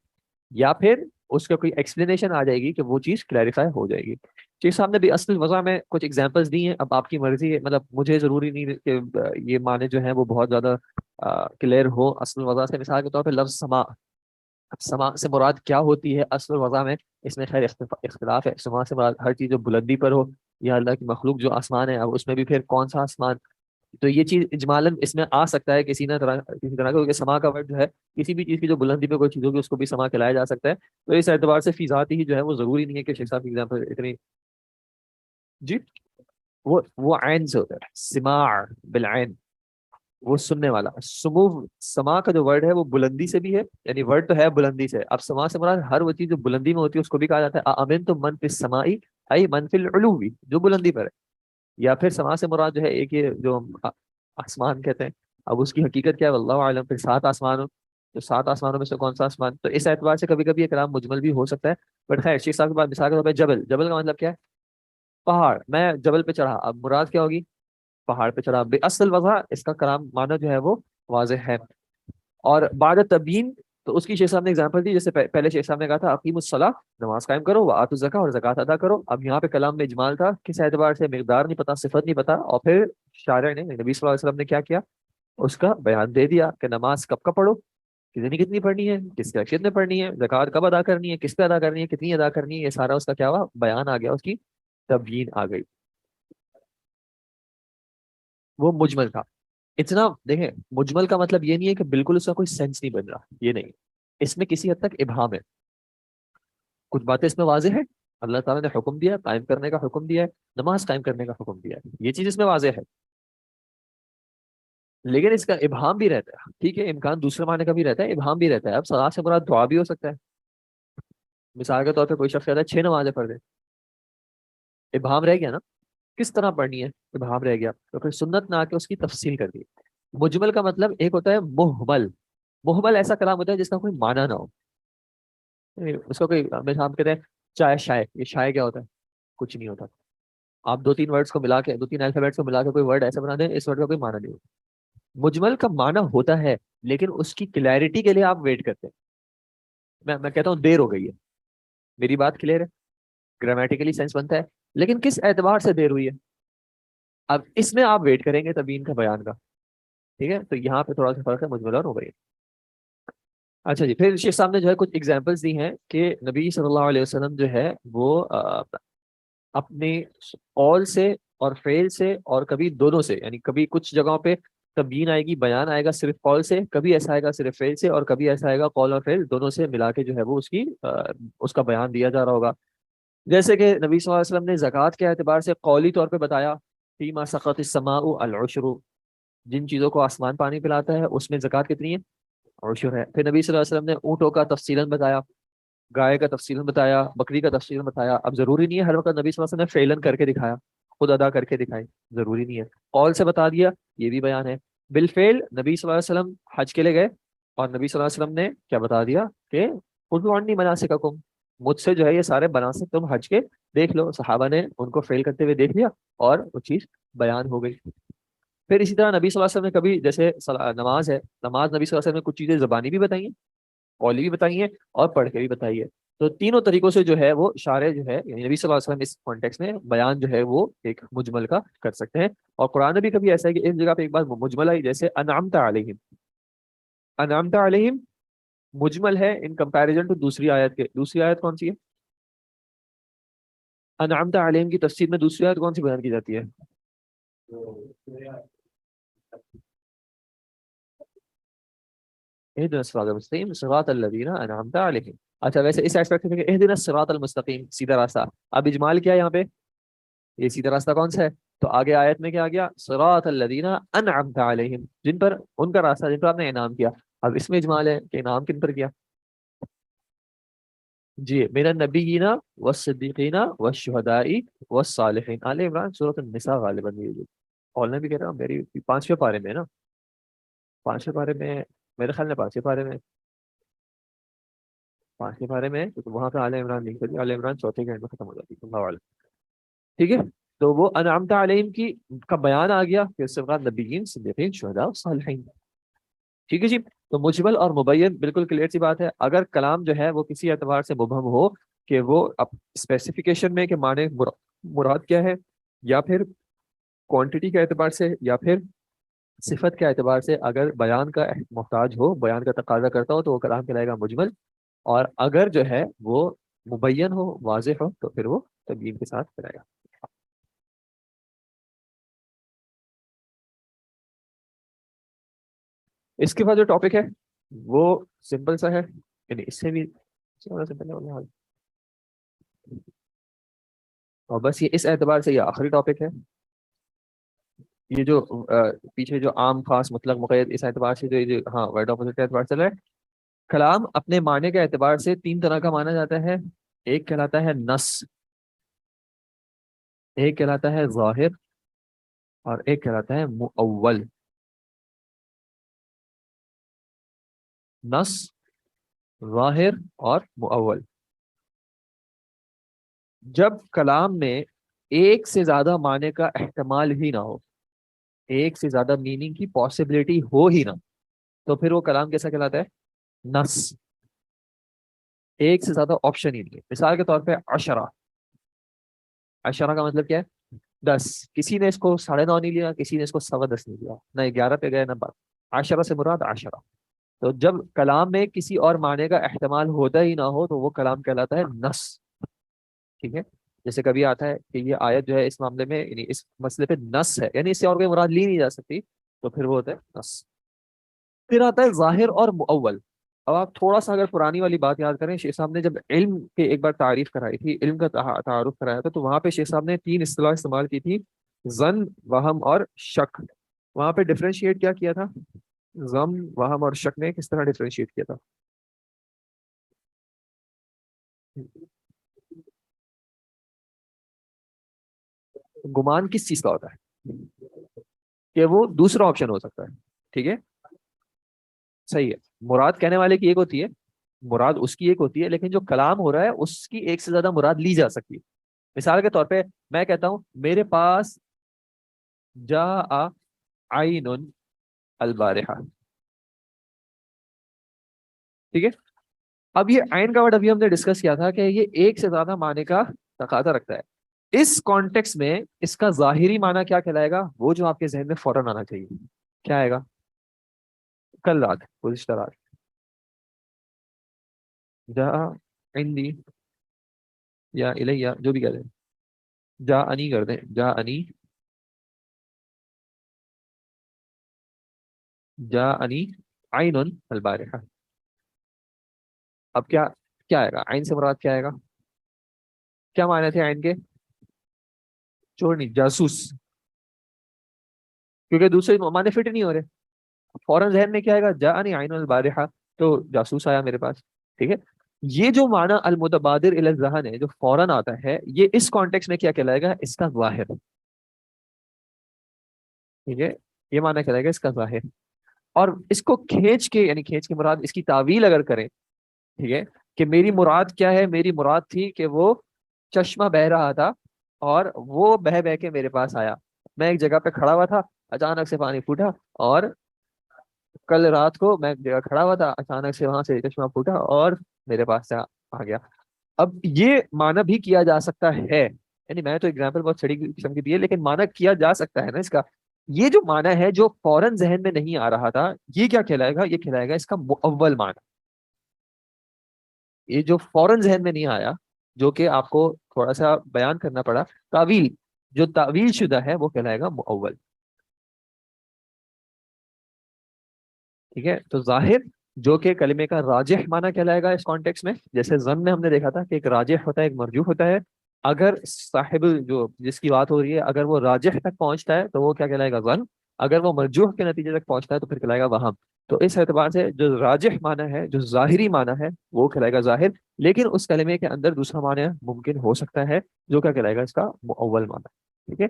یا پھر اس کا کوئی ایکسپلینیشن آ جائے گی کہ وہ چیز کلیئرفائی ہو جائے گی. شیخ صاحب نے بھی اصل وضع میں کچھ ایگزامپلس دی ہیں. اب آپ کی مرضی ہے، مطلب مجھے ضروری نہیں کہ یہ معنی جو ہیں وہ بہت زیادہ کلیئر ہو اصل وضع سے. مثال کے طور پہ لفظ سما، اب سما سے مراد کیا ہوتی ہے اصل وضع میں، اس میں خیر اختلاف ہے. سما سے مراد ہر چیز جو بلندی پر ہو، یا اللہ کی مخلوق جو آسمان ہے، اب اس میں بھی پھر کون سا آسمان. تو یہ چیز اجمالاً اس میں آ سکتا ہے کسی طرح کا، کیونکہ سما کا ورڈ جو ہے کسی بھی چیز کی جو بلندی پہ کوئی چیز ہوگی اس کو بھی سما کہلایا جا سکتا ہے. تو اس اعتبار سے فی ذات ہی جو ہے وہ ضروری نہیں ہے کہ شیخ صاحب کی ایگزامپل اتنی. جی وہ عین سے ہوتا ہے، سماع بالعین، وہ سننے والا. سمو، سما کا جو ورڈ ہے وہ بلندی سے بھی ہے، یعنی ورڈ تو ہے بلندی سے. اب سما سے مراد ہر وہ چیز جو بلندی میں ہوتی ہے اس کو بھی کہا جاتا ہے امن تو من فی السمائی ای من فی العلو، جو بلندی پر ہے. یا پھر سما سے مراد جو ہے ایک یہ جو آسمان کہتے ہیں، اب اس کی حقیقت کیا ہے واللہ عالم. پھر 7 آسمان ہو تو 7 آسمانوں میں سے کون سا آسمان. تو اس اعتبار سے کبھی کبھی یہ کلام مجمل بھی ہو سکتا ہے. بٹ خیر شیخ صاحب کے بعد مثال کے طور پہ جبل، جبل کا مطلب کیا ہے؟ پہاڑ. میں جبل پہ چڑھا، اب مراد کیا ہوگی؟ پہاڑ پہ چڑھا. بے اصل وضع اس کا کلام معنی جو ہے وہ واضح ہے. اور بعد تبیین تو اس کی شیخ صاحب نے اگزامپل دی، جیسے پہلے شیخ صاحب نے کہا تھا اقیم الصلاۃ، نماز قائم کرو، وآتوا الزکاۃ، اور زکات ادا کرو. اب یہاں پہ کلام میں اجمال تھا، کس اعتبار سے؟ مقدار نہیں پتا، صفت نہیں پتا، اور پھر شارع نے، نبی صلی اللہ علیہ وسلم نے کیا کیا؟ اس کا بیان دے دیا کہ نماز کب کب پڑھو، کتنی کتنی پڑھنی ہے، کس کا کتنے پڑھنی ہے، زکات کب ادا کرنی ہے، کس پہ ادا کرنی ہے، کتنی ادا کرنی ہے. یہ سارا اس کا کیا ہوا؟ بیان آ گیا، اس کی تبیین آ گئی. وہ مجمل تھا. اتنا دیکھیں، مجمل کا مطلب یہ نہیں ہے کہ بالکل اس کا کوئی سینس نہیں بن رہا، یہ نہیں. اس میں کسی حد تک ابہام ہے، کچھ باتیں اس میں واضح ہے. اللہ تعالیٰ نے حکم دیا، قائم کرنے کا حکم دیا ہے، نماز قائم کرنے کا حکم دیا ہے، یہ چیز اس میں واضح ہے. لیکن اس کا ابہام بھی رہتا ہے. ٹھیک ہے، امکان دوسرے معنی کا بھی رہتا ہے، ابہام بھی رہتا ہے. اب صلاۃ سے مراد دعا بھی ہو سکتا ہے. مثال کے طور پہ کوئی شخص کہتا ہے 6 نمازیں پڑھ دے، ابہام رہ گیا نا، کس طرح پڑھنی ہے، ابہام رہ گیا. تو پھر سنت نے آ کے اس کی تفصیل کر دی. مجمل کا مطلب ایک ہوتا ہے محمل. محمل ایسا کلام ہوتا ہے جس کا کوئی معنی نہ ہو، اس کا کوئی، ہم کہتے ہیں چائے شائے، یہ شائے کیا ہوتا ہے؟ کچھ نہیں ہوتا. آپ 2-3 ورڈز کو ملا کے، 2-3 الفابیٹس کو ملا کے کوئی ورڈ ایسا بنا دیں، اس ورڈ کا کوئی معنی نہیں ہوتا. مجمل کا معنی ہوتا ہے، لیکن اس کی کلیئرٹی کے لیے آپ ویٹ کرتے ہیں. میں کہتا ہوں دیر ہو گئی ہے، میری بات کلیئر ہے، گرامیٹیکلی سینس بنتا ہے، لیکن کس اعتبار سے دیر ہوئی ہے، اب اس میں آپ ویٹ کریں گے تبیین کا، بیان کا. ٹھیک ہے، تو یہاں پہ تھوڑا سا فرق ہے مجمل اور مبین. اچھا جی، پھر شیخ صاحب نے جو ہے کچھ ایگزامپلس دی ہیں کہ نبی صلی اللہ علیہ وسلم جو ہے وہ اپنے قول سے اور فعل سے، اور کبھی دونوں سے، یعنی کبھی کچھ جگہوں پہ تبیین آئے گی، بیان آئے گا صرف قول سے، کبھی ایسا آئے گا صرف فعل سے، اور کبھی ایسا آئے گا قول اور فعل دونوں سے ملا کے جو ہے وہ اس کا بیان دیا جا رہا ہوگا. جیسے کہ نبی صلی اللہ علیہ وسلم نے زکوٰۃ کے اعتبار سے قولی طور پہ بتایا، فیما سقط السماء العشر، جن چیزوں کو آسمان پانی پلاتا ہے اس میں زکوٰۃ کتنی ہے؟ عشر ہے. پھر نبی صلی اللہ علیہ وسلم نے اونٹوں کا تفصیلاً بتایا، گائے کا تفصیلاً بتایا، بکری کا تفصیلاً بتایا. اب ضروری نہیں ہے ہر وقت نبی صلی اللہ علیہ وسلم نے فعلاً کر کے دکھایا، خود ادا کر کے دکھائی، ضروری نہیں ہے. قول سے بتا دیا، یہ بھی بیان ہے. بالفعل نبی صلی اللہ علیہ وسلم حج کے لیے گئے، اور نبی صلی اللہ علیہ وسلم نے کیا بتا دیا کہ خذوا عنی مناسککم، مجھ سے جو ہے یہ سارے مناسک تم حج کے دیکھ لو. صحابہ نے ان کو فعل کرتے ہوئے دیکھ لیا، اور وہ چیز بیان ہو گئی. پھر اسی طرح نبی صلی اللہ علیہ وسلم نے کبھی، جیسے نماز ہے، نماز نبی صلی اللہ علیہ وسلم نے کچھ چیزیں زبانی بھی بتائی ہیں، قولی بھی بتائی ہیں، اور پڑھ کے بھی بتائی ہے. تو تینوں طریقوں سے جو ہے وہ شارع جو ہے، یعنی نبی صلی اللہ علیہ وسلم اس کانٹیکس میں بیان جو ہے وہ ایک مجمل کا کر سکتے ہیں. اور قرآن میں بھی کبھی ایسا ہے کہ ایک جگہ پہ ایک بات مجمل آئی، جیسے انعمت علیہم. انعمت علیہم مجمل ہے ان کمپیریزن ٹو دوسری آیت کے. دوسری آیت کون سی ہے؟ انعمت علیہم کی تفسیر میں دوسری آیت کون سی بیان کی جاتی ہے؟ اهدنا الصراط المستقیم صراط الذین انعمت علیہم. اچھا، ویسے اس ایسپیکٹ میں اهدنا الصراط المستقیم، سیدھا راستہ. اب اجمال کیا ہے یہاں پہ؟ یہ سیدھا راستہ کون سا ہے؟ تو آگے آیت میں کیا آ گیا؟ صراط الذین انعمت علیہم، جن پر، ان کا راستہ جن پر آپ نے انعام کیا. اب اس میں اجمال ہے کہ انعام کن پر کیا؟ جی، من النبیین والصدیقین والشہداء والصالحین. آل عمران سورۃ النساء غالباً یہ جو اور میں بھی کہہ رہا ہوں، میری 5ویں پارے میں ہے نا، 5ویں پارے میں، میرے خیال میں 5ویں پارے میں، 5ویں پارے میں تو وہاں پہ آل عمران نہیں کرتی، آل عمران چوتھے کے اینڈ میں ختم ہو جاتی ہے. اللہ اعلم. ٹھیک ہے. تو وہ انعمت علیہم کی کا بیان آ گیا، پھر اس کے بعد نبیین، صدیقین، شہداء، صالحین. ٹھیک ہے جی. تو مجمل اور مبین بالکل کلیئر سی بات ہے. اگر کلام جو ہے وہ کسی اعتبار سے مبہم ہو کہ وہ اسپیسیفیکیشن میں کہ معنی مراد کیا ہے، یا پھر کوانٹٹی کے اعتبار سے، یا پھر صفت کے اعتبار سے اگر بیان کا محتاج ہو، بیان کا تقاضا کرتا ہو، تو وہ کلام کہلائے گا مجمل. اور اگر جو ہے وہ مبین ہو، واضح ہو، تو پھر وہ تبیین کے ساتھ کرائے گا. اس کے بعد جو ٹاپک ہے وہ سمپل سا ہے، یعنی اس سے بھی سمپل ہے، اور بس یہ اس اعتبار سے یہ آخری ٹاپک ہے. یہ جو پیچھے جو عام خاص مطلق مقید اس اعتبار سے جو ہاں ورڈ اپوزٹ کے اعتبار سے ہے. کلام اپنے معنی کے اعتبار سے تین طرح کا مانا جاتا ہے. ایک کہلاتا ہے نص، ایک کہلاتا ہے ظاہر، اور ایک کہلاتا ہے مؤول. نص، ظاہر اور مؤول. جب کلام میں ایک سے زیادہ معنی کا احتمال ہی نہ ہو، ایک سے زیادہ میننگ کی پاسبلٹی ہو ہی نہ، تو پھر وہ کلام کیسا کہلاتا ہے؟ نص. ایک سے زیادہ آپشن ہی نہیں ہے. مثال کے طور پہ عشرہ، عشرہ کا مطلب کیا ہے؟ 10. کسی نے اس کو 9.5 نہیں لیا، کسی نے اس کو 10.15 نہیں لیا، نہ 11 پہ گئے نہ 12. عشرہ سے مراد عشرہ. تو جب کلام میں کسی اور معنی کا احتمال ہوتا ہی نہ ہو تو وہ کلام کہلاتا ہے نص. ٹھیک ہے. جیسے کبھی آتا ہے کہ یہ آیت جو ہے اس معاملے میں، یعنی اس مسئلے پہ نص ہے، یعنی اس سے اور کوئی مراد لی نہیں جا سکتی، تو پھر وہ ہوتا ہے نص. پھر آتا ہے ظاہر اور مؤول. اب آپ تھوڑا سا اگر پرانی والی بات یاد کریں، شیخ صاحب نے جب علم کے ایک بار تعریف کرائی تھی، علم کا تعارف کرایا تھا، تو وہاں پہ شیخ صاحب نے 3 اصطلاح استعمال کی تھی: ظن، وہم اور شک. وہاں پہ ڈفرینشیٹ کیا کیا تھا؟ ظن، وہم اور شک میں کس طرح ڈفرینشیٹ کیا تھا؟ گمان کس چیز کا ہوتا ہے؟ کہ وہ دوسرا آپشن ہو سکتا ہے. ٹھیک ہے، صحیح ہے. مراد کہنے والے کی ایک ہوتی ہے، مراد اس کی ایک ہوتی ہے، لیکن جو کلام ہو رہا ہے اس کی ایک سے زیادہ مراد لی جا سکتی ہے. مثال کے طور پہ میں کہتا ہوں میرے پاس جاء عین البارحہ. ٹھیک ہے. اب یہ عین کا ورڈ ابھی ہم نے ڈسکس کیا تھا کہ یہ ایک سے زیادہ معنی کا تقاضا رکھتا ہے. اس کانٹیکس میں اس کا ظاہری معنی کیا کہلائے گا؟ وہ جو آپ کے ذہن میں فوراً آنا چاہیے. کیا آئے گا؟ کل رات، گزشتہ رات. جاء عندی یا الیہ، جو بھی کہہ دیں. جا انی کر دیں، جا انی، جا انی عین البارحہ. اب کیا کیا آئے گا؟ عین سے مراد کیا آئے گا؟ کیا معنی تھے عین کے؟ چور نہیں، جاسوس. کیونکہ دوسرے معنی فٹ نہیں ہو رہے. فوراً ذہن میں کیا آئے گا؟ جا انی عین البارحہ، تو جاسوس آیا میرے پاس. ٹھیک ہے. یہ جو معنی المتبادر الی الذہن ہے، جو فوراً آتا ہے، یہ اس کانٹیکس میں کیا کہلائے گا؟ اس کا ظاہر. ٹھیک ہے. یہ معنی کہلائے گا اس کا ظاہر. اور اس کو کھینچ کے، یعنی کھینچ کے مراد اس کی تعویل اگر کریں، ٹھیک ہے، کہ میری مراد کیا ہے؟ میری مراد تھی کہ وہ چشمہ بہ رہا تھا اور وہ بہ بہ کے میرے پاس آیا. میں ایک جگہ پہ کھڑا ہوا تھا، اچانک سے پانی پھوٹا، اور کل رات کو میں ایک جگہ کھڑا ہوا تھا، اچانک سے وہاں سے چشمہ پھوٹا اور میرے پاس سے آ گیا. اب یہ معنی بھی کیا جا سکتا ہے، یعنی میں تو اگزامپل بہت چھڑی قسم کی دی ہے، لیکن معنی کیا جا سکتا ہے نا اس کا. یہ جو معنی ہے جو فوراً ذہن میں نہیں آ رہا تھا، یہ کیا کہلائے گا؟ یہ کہلائے گا اس کا مؤول معنی. یہ جو فوراً ذہن میں نہیں آیا، جو کہ آپ کو تھوڑا سا بیان کرنا پڑا، تعویل، جو تعویل شدہ ہے، وہ کہلائے گا مؤول. ٹھیک ہے. تو ظاہر جو کہ کلمے کا راجح معنی کہلائے گا اس کانٹیکس میں. جیسے ظن میں ہم نے دیکھا تھا کہ ایک راجح ہوتا ہے، ایک مرجوح ہوتا ہے. اگر صاحب جو جس کی بات ہو رہی ہے اگر وہ راجح تک پہنچتا ہے تو وہ کیا کہلائے گا؟ ظن. اگر وہ مرجوح کے نتیجے تک پہنچتا ہے تو پھر کہلائے گا وہم. تو اس اعتبار سے جو راجح معنی ہے، جو ظاہری معنی ہے، وہ کہلائے گا ظاہر. لیکن اس کلمے کے اندر دوسرا معنی ممکن ہو سکتا ہے، جو کیا کہلائے گا؟ اس کا مؤول معنی. ٹھیک ہے.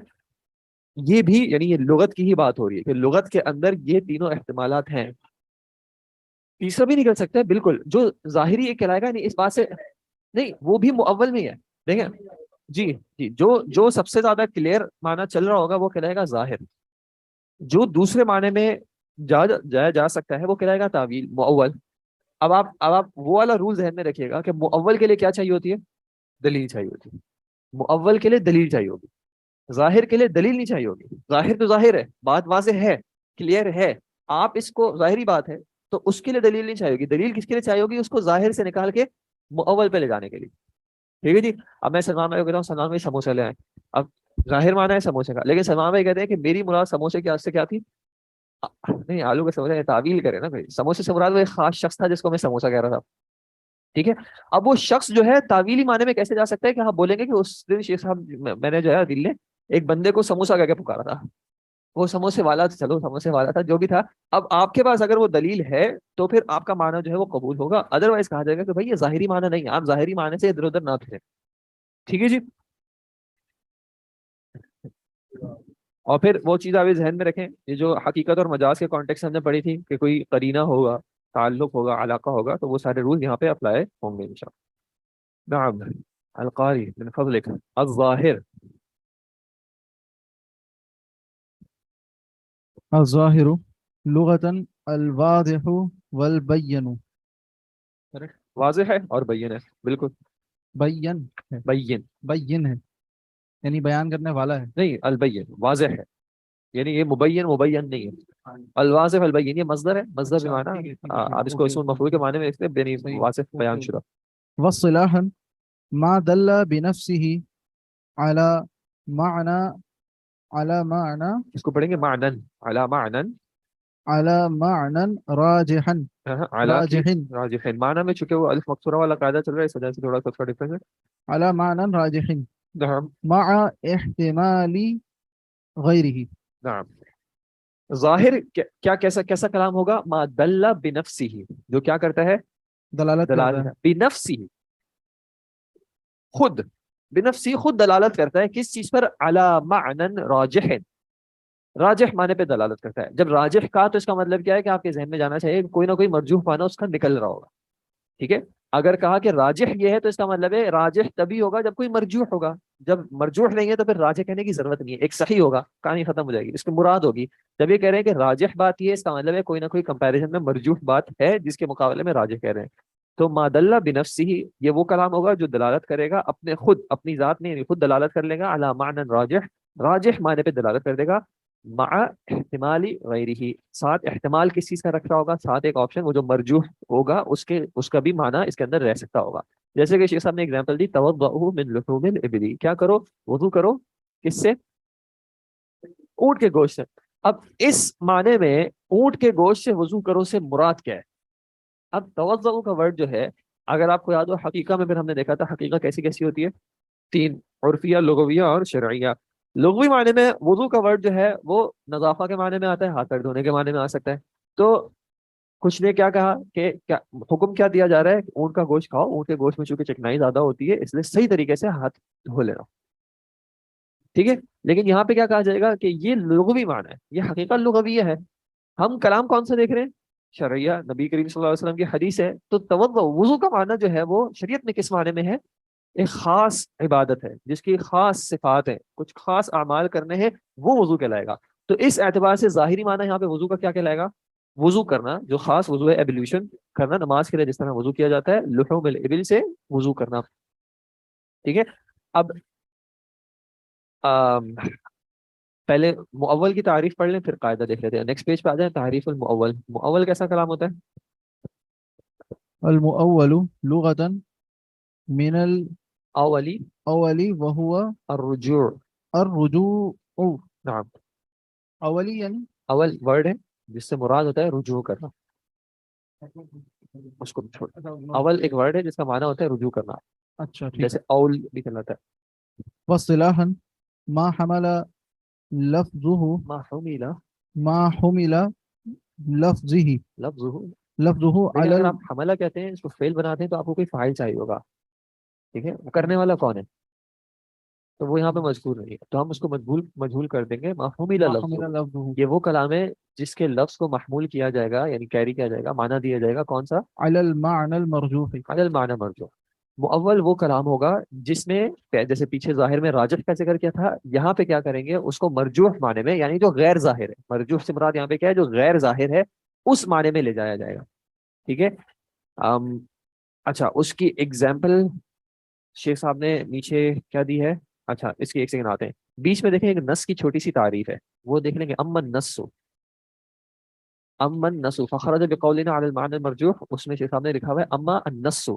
یہ بھی یعنی یہ لغت کی ہی بات ہو رہی ہے کہ لغت کے اندر یہ تینوں احتمالات ہیں. تیسرا بھی نکل سکتا ہے بالکل، جو ظاہری یہ کہلائے گا. نہیں، اس بات سے نہیں، وہ بھی مؤول میں ہی ہے. دیکھیں جی جی، جو سب سے زیادہ کلیئر معنی چل رہا ہوگا وہ کہلائے گا ظاہر، جو دوسرے معنی میں جایا جا سکتا ہے وہ کہلائے گا تعویل مؤول۔ اب آپ وہ والا رول ذہن میں رکھیے گا کہ مؤول کے لیے کیا چاہیے ہوتی ہے؟ دلیل چاہیے ہوتی ہے، مؤول کے لیے دلیل چاہیے ہوگی، ظاہر کے لیے دلیل نہیں چاہیے ہوگی۔ ظاہر تو ظاہر ہے، بات واضح ہے، کلیئر ہے، آپ اس کو ظاہری بات ہے تو اس کے لیے دلیل نہیں چاہیے ہوگی۔ دلیل کس کے لیے چاہیے ہوگی؟ اس کو ظاہر سے نکال کے مؤول پہ لے جانے کے لیے، ٹھیک ہے جی۔ اب میں سلمان بھائی کو کہتا ہوں سلمان بھائی سموسے لے آئیں، اب ظاہر مانا ہے سموسے کا، لیکن سلمان بھائی کہتے ہیں کہ میری مراد سموسے کی سے کیا تھی؟ نہیں، آلو کا سموسہ، تعویل کرے نا بھائی، سموسے سے مراد وہ ایک خاص شخص تھا جس کو میں سموسہ کہہ رہا تھا، ٹھیک ہے۔ اب وہ شخص جو ہے تعویلی معنی میں کیسے جا سکتا ہے کہ ہم بولیں گے کہ اس دن شیخ صاحب میں نے جو ہے دل نے ایک بندے کو سموسہ کہہ کے پکارا تھا، وہ سموسے والا تھا، چلو سموسے والا تھا جو بھی تھا۔ اب آپ کے پاس اگر وہ دلیل ہے تو پھر آپ کا معنی جو ہے وہ قبول ہوگا، ادروائز کہا جائے گا کہ بھائی یہ ظاہری معنی نہیں ہے، آپ ظاہری معنی سے ادھر ادھر نہ پھریں، ٹھیک ہے جی۔ اور پھر وہ چیز آپ ذہن میں رکھیں، یہ جو حقیقت اور مجاز کے کانٹیکس ہم نے پڑھی تھی کہ کوئی قرینہ ہوگا، تعلق ہوگا، علاقہ ہوگا، تو وہ سارے رول یہاں پہ اپلائی ہوں گے انشاءاللہ۔ نعم القاری من فضلک الظاہر۔ الظاہر لغة الواضح والبین، واضح ہے اور بین ہے، بالکل بین ہے، بین بین ہے یعنی بیان کرنے والا ہے، نہیں، البین واضح ہے، یعنی یہ مبین نہیں ہے، الواضح البین یہ مصدر ہے، مصدر اچھا، بمعنی ٹھیک ہے، ٹھیک ہے، ٹھیک ہے، آپ اس کو اوکے، اسم اوکے، مفعول کے اوکے، معنی میں دیکھتے ہیں، یعنی صحیح، واضح اوکے، بیان اوکے۔ شدہ۔ واصطلاحا ما دل بنفسه على معنى، على معنى، اس کو پڑھیں گے معنن، علی معنن، على معنى راجحا، علی کی راجح، راجح معنی میں، چونکہ وہ الف مقصورہ والا قاعدہ چل رہا ہے اس وجہ سے تھوڑا سا ڈفرنس ہے۔ على معنى راجح نعم مع احتمال غیره، نعم، ظاہر کیسا کلام ہوگا؟ ما دل بنفسہ، جو کیا کرتا ہے؟ دلالت کرتا دلالت ہے، بنفسہ، خود، بنفسی خود دلالت کرتا ہے کس چیز پر؟ علی معنن راجح، راجح معنی پہ دلالت کرتا ہے۔ جب راجح کا تو اس کا مطلب کیا ہے کہ آپ کے ذہن میں جانا چاہیے کوئی نہ کوئی مرجوح معنی اس کا نکل رہا ہوگا، ٹھیک ہے۔ اگر کہا کہ راجح یہ ہے تو اس کا مطلب ہے راجح تبھی ہوگا جب کوئی مرجوح ہوگا، جب مرجوح نہیں ہے تو پھر راجح کہنے کی ضرورت نہیں ہے، ایک صحیح ہوگا، کہانی ختم ہو جائے گی، اس کی مراد ہوگی۔ جب یہ کہہ رہے ہیں کہ راجح بات یہ ہے، اس کا مطلب ہے کوئی نہ کوئی کمپیریزن میں مرجوح بات ہے جس کے مقابلے میں راجح کہہ رہے ہیں۔ تو ما دل بنفسہ یہ وہ کلام ہوگا جو دلالت کرے گا اپنے خود، اپنی ذات نہیں، یعنی خود دلالت کر لے گا علی معنی راجح، راجح معنی پہ دلالت کر دے گا، مع احتمال غیرہ، ساتھ احتمال کس چیز کا رکھ رہا ہوگا؟ ساتھ ایک آپشن، وہ جو مرجوح ہوگا اس کا بھی معنی اس کے اندر رہ سکتا ہوگا۔ جیسے کہ شیخ صاحب نے اگزامپل دی، توضؤ من لحوم الابل، کیا کرو؟ وضو کرو، کس سے؟ اونٹ کے گوشت سے۔ اب اس معنی میں اونٹ کے گوشت سے وضو کرو سے مراد کیا ہے؟ اب توضؤ کا ورڈ جو ہے، اگر آپ کو یاد ہو حقیقہ میں پھر ہم نے دیکھا تھا حقیقہ کیسی کیسی ہوتی ہے، تین، عرفیہ، لغویہ اور شرعیہ۔ لغوی معنی میں وضو کا ورڈ جو ہے وہ نظافہ کے معنی میں آتا ہے، ہاتھ پیر دھونے کے معنی میں آ سکتا ہے۔ تو کچھ نے کیا کہا کہ حکم کیا دیا جا رہا ہے کہ اونٹ کا گوشت کھاؤ، اونٹ کے گوشت میں چونکہ چکنائی زیادہ ہوتی ہے اس لیے صحیح طریقے سے ہاتھ دھو لینا، ٹھیک ہے۔ لیکن یہاں پہ کیا کہا جائے گا کہ یہ لغوی معنی ہے، یہ حقیقت لغویہ ہے، ہم کلام کون سا دیکھ رہے ہیں؟ شرعیہ، نبی کریم صلی اللہ علیہ وسلم کی حدیث ہے۔ تو توضؤ، وضو کا معنی جو ہے وہ شریعت میں کس معنی میں ہے؟ ایک خاص عبادت ہے جس کی خاص صفات ہیں، کچھ خاص اعمال کرنے ہیں، وہ وضو کہلائے گا۔ تو اس اعتبار سے ظاہری معنی یہاں پہ وضو کا کیا کہلائے گا؟ وضو کرنا، جو خاص وضو ہے، ایبلیوشن کرنا، نماز کے لیے جس طرح وضو کیا جاتا ہے لحوم الابل سے وضو کرنا، ٹھیک ہے۔ اب پہلے مؤول کی تعریف پڑھ لیں پھر قاعدہ دیکھ لیتے ہیں، نیکسٹ پیج پہ آ جائیں۔ تعریف المؤول، مؤول کیسا کلام ہوتا ہے؟ المؤول لغة من اولی الاول وهو الرجوع، الرجوع، نعم، اولی یعنی اول ورڈ ہے جس سے مراد ہوتا ہے رجوع کرنا، اس کو چھوڑ، اول ایک ورڈ ہے جس کا معنی ہوتا ہے رجوع کرنا، اچھا ٹھیک جیسے اول بھی کہلاتا ہے۔ واصطلاحا ما حمل لفظه، ما حمل ما حمل لفظه، لفظه، لفظه لیکن على اگر آپ حملہ کہتے ہیں اس کو فعل بناتے ہیں تو آپ کو کوئی فاعل چاہیے ہوگا، ٹھیک ہے، وہ کرنے والا کون ہے؟ تو وہ یہاں پہ مذکور نہیں ہے، تو ہم اس کو مجھول کر دیں گے، ما حمل ما لفظه، حمل لفظه یہ وہ کلام ہے جس کے لفظ کو محمول کیا جائے گا، یعنی کیری کیا جائے گا، معنی دیا جائے گا کون سا؟ على المعنى المرجوح، علی المعنی مرجوع، مؤول وہ کلام ہوگا جس میں جیسے پیچھے ظاہر میں راجح کا ذکر کیا تھا، یہاں پہ کیا کریں گے، اس کو مرجوح معنی میں، یعنی جو غیر ظاہر ہے، مرجوح سے مراد یہاں پہ کیا ہے، جو غیر ظاہر ہے اس معنی میں لے جایا جائے گا. ٹھیک ہے. اچھا اس کی ایگزامپل شیخ صاحب نے نیچے کیا دی ہے. اچھا اس کی ایک سیکنڈ آتے ہیں، بیچ میں دیکھیں ایک نص کی چھوٹی سی تعریف ہے، وہ دیکھ لیں گے. امن نسو، امن نسو فخرج بقولنا علی المعنى المرجوح، اس میں شیخ صاحب نے لکھا ہوا ہے اما النسو.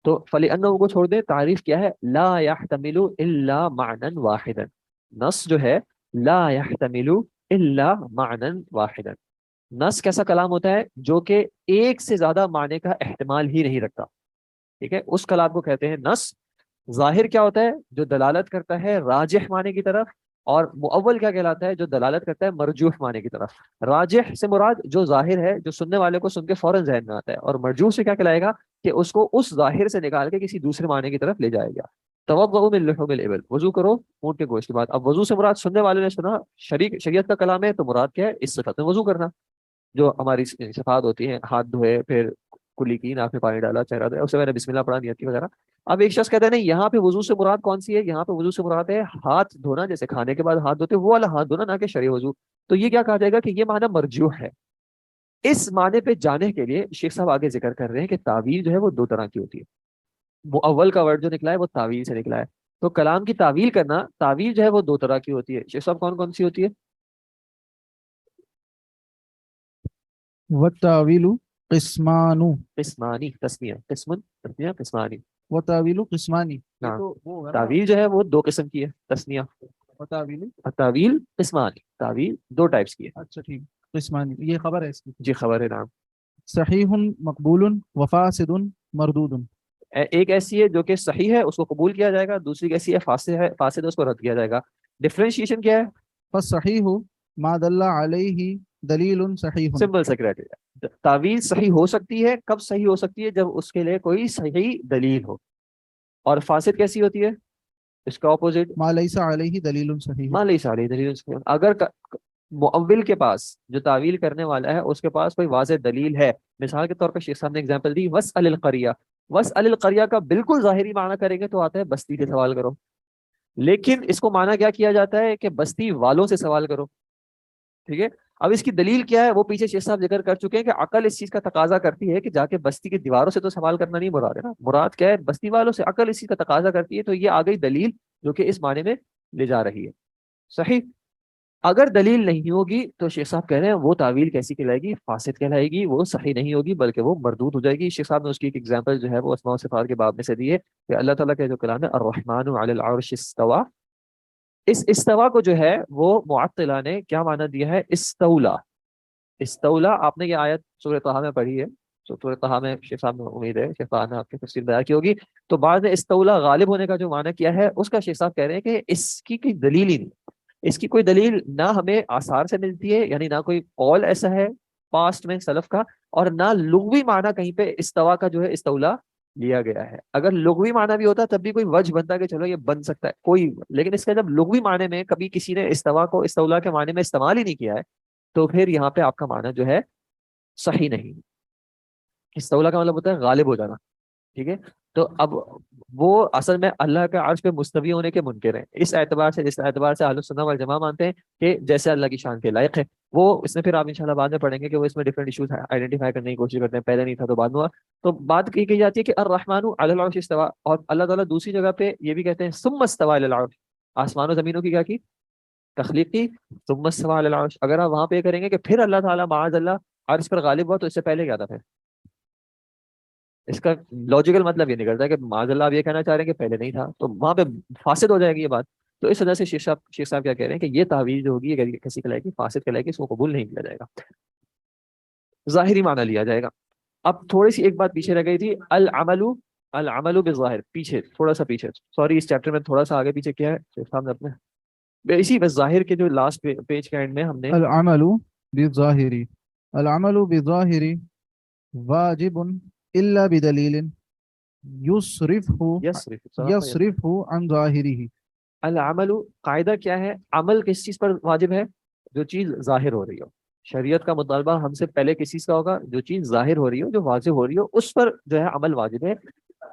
تو فَلِأَنَّهُ کو چھوڑ دیں، تعریف کیا ہے، لا يحتمل الا معنى واحدا. نص جو ہے لا يحتمل الا معنى واحدا. نص کیسا کلام ہوتا ہے جو کہ ایک سے زیادہ معنی کا احتمال ہی نہیں رکھتا. ٹھیک ہے، اس کلام کو کہتے ہیں نص. ظاہر کیا ہوتا ہے، جو دلالت کرتا ہے راجح معنی کی طرف، اور مؤول کیا کہلاتا ہے، جو دلالت کرتا ہے مرجوح معنی کی طرف. راجح سے مراد جو ظاہر ہے، جو سننے والے کو سن کے فوراً ذہن میں آتا ہے، اور مرجوح سے کیا کہلائے گا کہ اس کو اس ظاہر سے نکال کے کسی دوسرے معنی کی طرف لے جائے گا. توضؤ من لحوم الابل، وضو کرو اونٹ کے گوشت کی بات. اب وضو سے مراد سننے والے نے سنا شریعت کا کلام ہے، تو مراد کیا ہے، اس صفت میں وضو کرنا، جو ہماری صفات ہوتی ہیں، ہاتھ دھوئے، پھر کلی کی، ناک میں پانی ڈالا، چہرہ دھویا، اس سے میں نے بسم اللہ پڑھا، نیت کی وغیرہ. اب ایک شخص کہتا ہے نہیں، یہاں پہ وضو سے مراد کون سی ہے، یہاں پہ وضو سے مراد ہے ہاتھ دھونا، جیسے کھانے کے بعد ہاتھ دھوتے وہ والا ہاتھ دھونا، نہ کہ شرعی وضو. تو یہ کیا کہا جائے گا کہ یہ معنی مرجوح ہے. اس معنی پہ جانے کے لیے شیخ صاحب آگے ذکر کر رہے ہیں کہ تعویل جو ہے وہ دو طرح کی ہوتی ہے. مؤول کا ورڈ جو نکلا ہے وہ تعویل سے نکلا ہے. تو کلام کی تعویل کرنا، تعویل جو ہے وہ دو طرح کی ہوتی ہے. شیخ صاحب کون کون سی ہوتی ہے؟ والتاویل قسمان، قسمانی، تسمیہ، قسم تسمیہ، قسمانی. وتاویل قسمانی، یہ ہاں. تو وہ ہوگا نا. تعویل جو ہے وہ دو قسم کی ہے، تسمیہ. وتاویل، تعویل قسمانی، تعویل دو ٹائپس کی ہے. اچھا ٹھیک، قسمانی یہ خبر ہے اس کی. جی خبر ہے. نام صحیح مقبول وفاسد مردود. ایک ایسی ہے جو کہ صحیح ہے، اس کو قبول کیا جائے گا، دوسری ایسی ہے فاسد ہے، فاسد ہے، اس کو رد کیا جائے گا. ڈفرینشیشن کیا ہے؟ فالصحیح ما دل علیہ دلیل صحیح. Simple secretary. تعویل صحیح ہو سکتی ہے، کب صحیح ہو سکتی ہے، جب اس کے لیے کوئی صحیح دلیل ہو. اور فاسد کیسی ہوتی ہے، اس کا اپوزٹ، ما لیس علیہ دلیل صحیح. ما لیس علیہ دلیل صحیح. اگر مؤول کے پاس، جو تعویل کرنے والا ہے، اس کے پاس کوئی واضح دلیل ہے. مثال کے طور پر شیخ صاحب نے اگزامپل دی، واسأل القریہ. واسأل القریہ کا بالکل ظاہری معنی کریں گے تو آتا ہے بستی سے سوال کرو، لیکن اس کو معنی کیا کیا جاتا ہے کہ بستی والوں سے سوال کرو. ٹھیک ہے. اب اس کی دلیل کیا ہے، وہ پیچھے شیخ صاحب ذکر کر چکے ہیں کہ عقل اس چیز کا تقاضا کرتی ہے کہ جا کے بستی کی دیواروں سے تو سوال کرنا نہیں مراد ہے نا، مراد کیا ہے، بستی والوں سے. عقل اس چیز کا تقاضا کرتی ہے، تو یہ آ گئی دلیل جو کہ اس معنی میں لے جا رہی ہے. صحیح. اگر دلیل نہیں ہوگی تو شیخ صاحب کہہ رہے ہیں وہ تعویل کیسی کہلائے گی، فاسد کہلائے گی، وہ صحیح نہیں ہوگی بلکہ وہ مردود ہو جائے گی. شیخ صاحب نے اس کی ایک ایگزامپل جو ہے وہ اسماء و صفات کے باب میں سے دی ہے کہ اللہ تعالیٰ کا جو کلام ہے الرحمن علی العرش استوى، اس استوا کو جو ہے وہ معطلہ نے کیا معنی دیا ہے، استولا. استولا آپ نے یہ آیت سورہ طہ میں پڑھی ہے، سورہ طہ میں شیخ صاحب نے، امید ہے شیخ صاحب نے آپ کی تفسیر بیان کی ہوگی. تو بعد میں استولا غالب ہونے کا جو معنی کیا ہے، اس کا شیخ صاحب کہہ رہے ہیں کہ اس کی کوئی دلیل ہی نہیں. اس کی کوئی دلیل نہ ہمیں آثار سے ملتی ہے، یعنی نہ کوئی قول ایسا ہے پاسٹ میں سلف کا، اور نہ لغوی معنی کہیں پہ استوا کا جو ہے استولا لیا گیا ہے. اگر لغوی معنی بھی ہوتا تب بھی کوئی وجہ بنتا کہ چلو یہ بن سکتا ہے کوئی، لیکن اس کا جب لغوی معنی میں کبھی کسی نے استوا کو استولا کے معنی میں استعمال ہی نہیں کیا ہے، تو پھر یہاں پہ آپ کا معنی جو ہے صحیح نہیں. استولا کا مطلب ہوتا ہے غالب ہو جانا. ٹھیک ہے. تو اب وہ اصل میں اللہ کے عرش پہ مستوی ہونے کے منکر ہیں. اس اعتبار سے، جس اعتبار سے اہل السنہ والجماعہ مانتے ہیں کہ جیسے اللہ کی شان کے لائق ہے، وہ اس میں پھر آپ انشاءاللہ بعد میں پڑھیں گے کہ وہ اس میں ڈفرینٹ ایشوز آئیڈینٹیفائی کرنے کی کوشش کرتے ہیں، پہلے نہیں تھا تو بعد میں ہوا. تو بات کی کہی جاتی ہے کہ الرحمن علی العرش استوى، اور اللہ تعالیٰ دوسری جگہ پہ یہ بھی کہتے ہیں ثم استوى علی العرش، آسمان و زمینوں کی کیا کی تخلیق کی، ثم استوى علی العرش. اگر آپ وہاں پہ کریں گے کہ پھر اللہ تعالیٰ معاذ اللہ عرش پر غالب ہوا، تو اس سے پہلے کیا تھا؟ پھر اس کا لاجیکل مطلب یہ نکلتا ہے کہ معاذ اللہ آپ یہ کہنا چاہ رہے ہیں کہ پہلے نہیں تھا، تو وہاں پہ فاسد ہو جائے گی یہ بات. تو اس وجہ سے شیخ صاحب کیا کہہ رہے ہیں کہ یہ تعویل جو ہوگی اگر یہ کسی کہلائے گی فاسد کہلائے گی، اس کو قبول نہیں کیا جائے گا، ظاہری معنی لیا جائے گا. اب تھوڑی سی ایک بات پیچھے رہ گئی تھی، العمل بالظاہر. پیچھے تھوڑا سا پیچھے، سوری اس چیپٹر میں تھوڑا سا آگے پیچھے کیا ہے شیخ صاحب نے اپنے اسی بس ظاہر کے جو لاسٹ پیج کے اینڈ میں ہم نے العمل بالظاہر، العمل بالظاہر واجب الا بدلیل یصرفہ عن ظاہرہ. العمل قاعدہ کیا ہے، عمل کس چیز پر واجب ہے؟ جو چیز ظاہر ہو رہی ہو. شریعت کا مطالبہ ہم سے پہلے کس چیز کا ہوگا؟ جو چیز ظاہر ہو رہی ہو، جو واضح ہو رہی ہو، اس پر جو ہے عمل واجب ہے.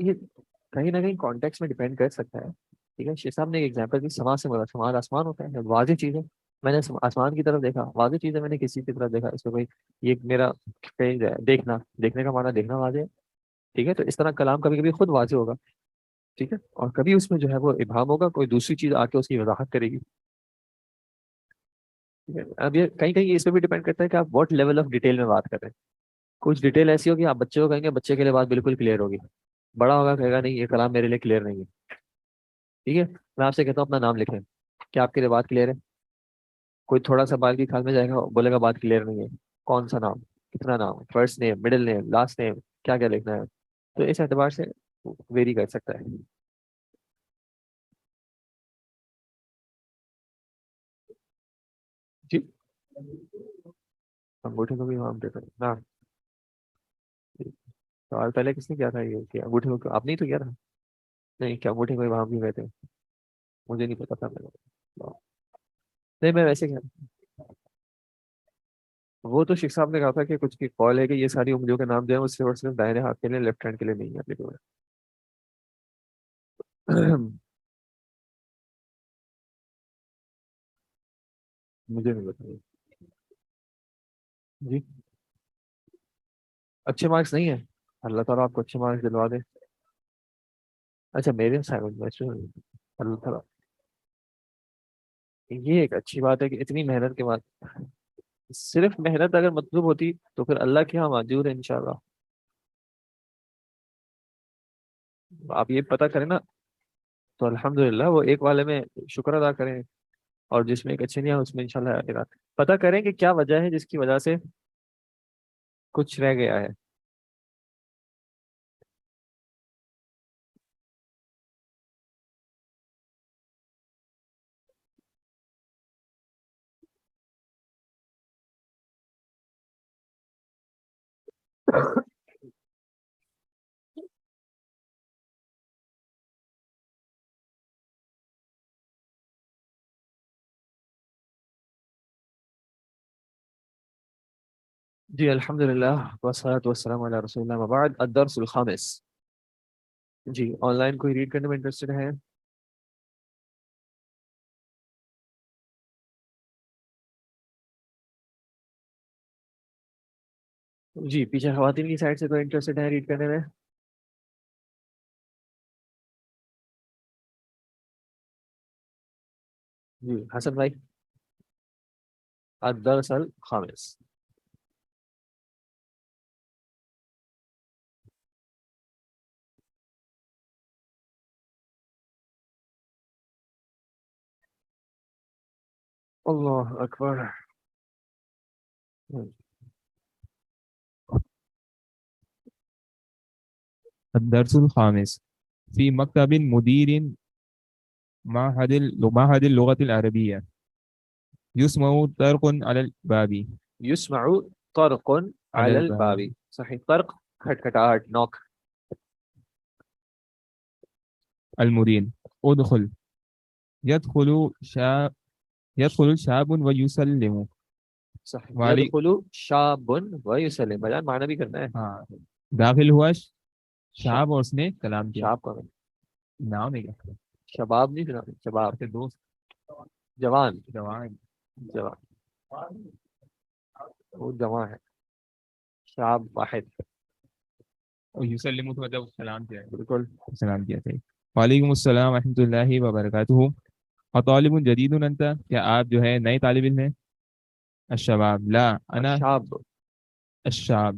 یہ کہیں نہ کہیں کانٹیکس میں ڈیپینڈ کر سکتا ہے. ٹھیک ہے, شیخ صاحب نے ایک ایگزامپل دی سما سے مراد, سما آسمان ہوتا ہے, واضح چیز ہے. میں نے آسمان کی طرف دیکھا, واضح چیز ہے. میں نے کسی کی طرف دیکھا, اس میں کوئی یہ میرا فیل ہے. دیکھنا, دیکھنے کا معنی دیکھنا واضح ہے. ٹھیک ہے, تو اس طرح کلام کبھی کبھی خود واضح ہوگا. ٹھیک ہے, اور کبھی اس میں جو ہے وہ ابہام ہوگا, کوئی دوسری چیز آ کے اس کی وضاحت کرے گی. ٹھیک ہے, اب یہ کہیں کہیں اس پہ بھی ڈیپینڈ کرتا ہے کہ آپ واٹ لیول آف ڈیٹیل میں بات کر رہے ہیں. کچھ ڈیٹیل ایسی ہوگی آپ بچے کو کہیں گے, بچے کے لیے بات بالکل کلیئر ہوگی. بڑا ہوگا کہے گا نہیں یہ کلام میرے لیے کلیئر نہیں ہے. ٹھیک ہے, میں آپ سے کہتا ہوں اپنا نام لکھیں, کیا آپ کے لیے بات کلیئر ہے؟ کوئی تھوڑا سا بال کی کھال میں جائے گا, بولے گا بات کلیئر نہیں ہے. کون سا نام, کتنا نام, first name, middle name, last name, کیا کیا لکھنا ہے. تو اس اعتبار سے ویری کر سکتا ہے. جی, انگوٹھے کو بھی وہاں دیتے ہیں نا. سوال پہلے کس نے کیا تھا یہ کہ انگوٹھے کو آپ نہیں تو کیا تھا؟ نہیں, کیا انگوٹھے کو وہاں بھی کہتے ہیں؟ مجھے نہیں پتا تھا. نہیں, میں ویسے کہہ رہا ہوں. وہ تو شیخ صاحب نے کہا تھا کہ کچھ کی کال ہے کہ یہ ساری انگلیوں کے نام جو ہے وہ صرف دائیں ہاتھ کے لیے, لیفٹ ہینڈ کے لیے نہیں ہے. مجھے نہیں پتا جی. اچھے مارکس نہیں ہے, اللہ تعالیٰ آپ کو اچھے مارکس دلوا دے. اچھا میرے سائنس میں اللہ تعالیٰ, یہ ایک اچھی بات ہے کہ اتنی محنت کے بعد, صرف محنت اگر مطلوب ہوتی تو پھر اللہ کے یہاں معجور ہے انشاءاللہ. آپ یہ پتہ کریں نا, تو الحمدللہ وہ ایک والے میں شکر ادا کریں, اور جس میں ایک اچھے نہیں ہے اس میں انشاءاللہ پتہ کریں کہ کیا وجہ ہے جس کی وجہ سے کچھ رہ گیا ہے. جی الحمدللہ والصلاۃ والسلام علی رسول اللہ, وبعد. الدرس الخامس. جی, آن لائن کوئی ریڈ کرنے میں انٹرسٹڈ ہے؟ جی, پیچھے خواتین کی سائڈ سے کوئی انٹرسٹڈ ہے ریڈ کرنے میں؟ جی حسن بھائی, الدرس الخامس. اللہ اکبر. الدرس الخامس في مكتب مدير معهد اللغة العربية يسمع طرق على الباب. يسمع طرق على الباب. صحیح, طرق کھٹکھٹاہٹ, نوک. المدير ادخل. يدخل شاب ويسلم. صحیح, وعلي يدخل شاب ويسلم. بیان معنی بھی کرنا ہے. ہاں, داخل ہوا شاب اور اس نے کلام کیا. شاب کا نام نہیں کیا, شباب نہیں سنا, شباب کے دوست جوان, جوان. جوان, وہ جوان ہے. شاب واحد. اور یسلم تو مطلب سلام کیا ہے. بالکل. سلام کیا تھا. وعلیکم السلام ورحمۃ اللہ وبرکاتہ. اور طالب جدید انت, کیا آپ جو ہے نئے طالب علم ہیں؟ الشباب لا انا شاب. الشاب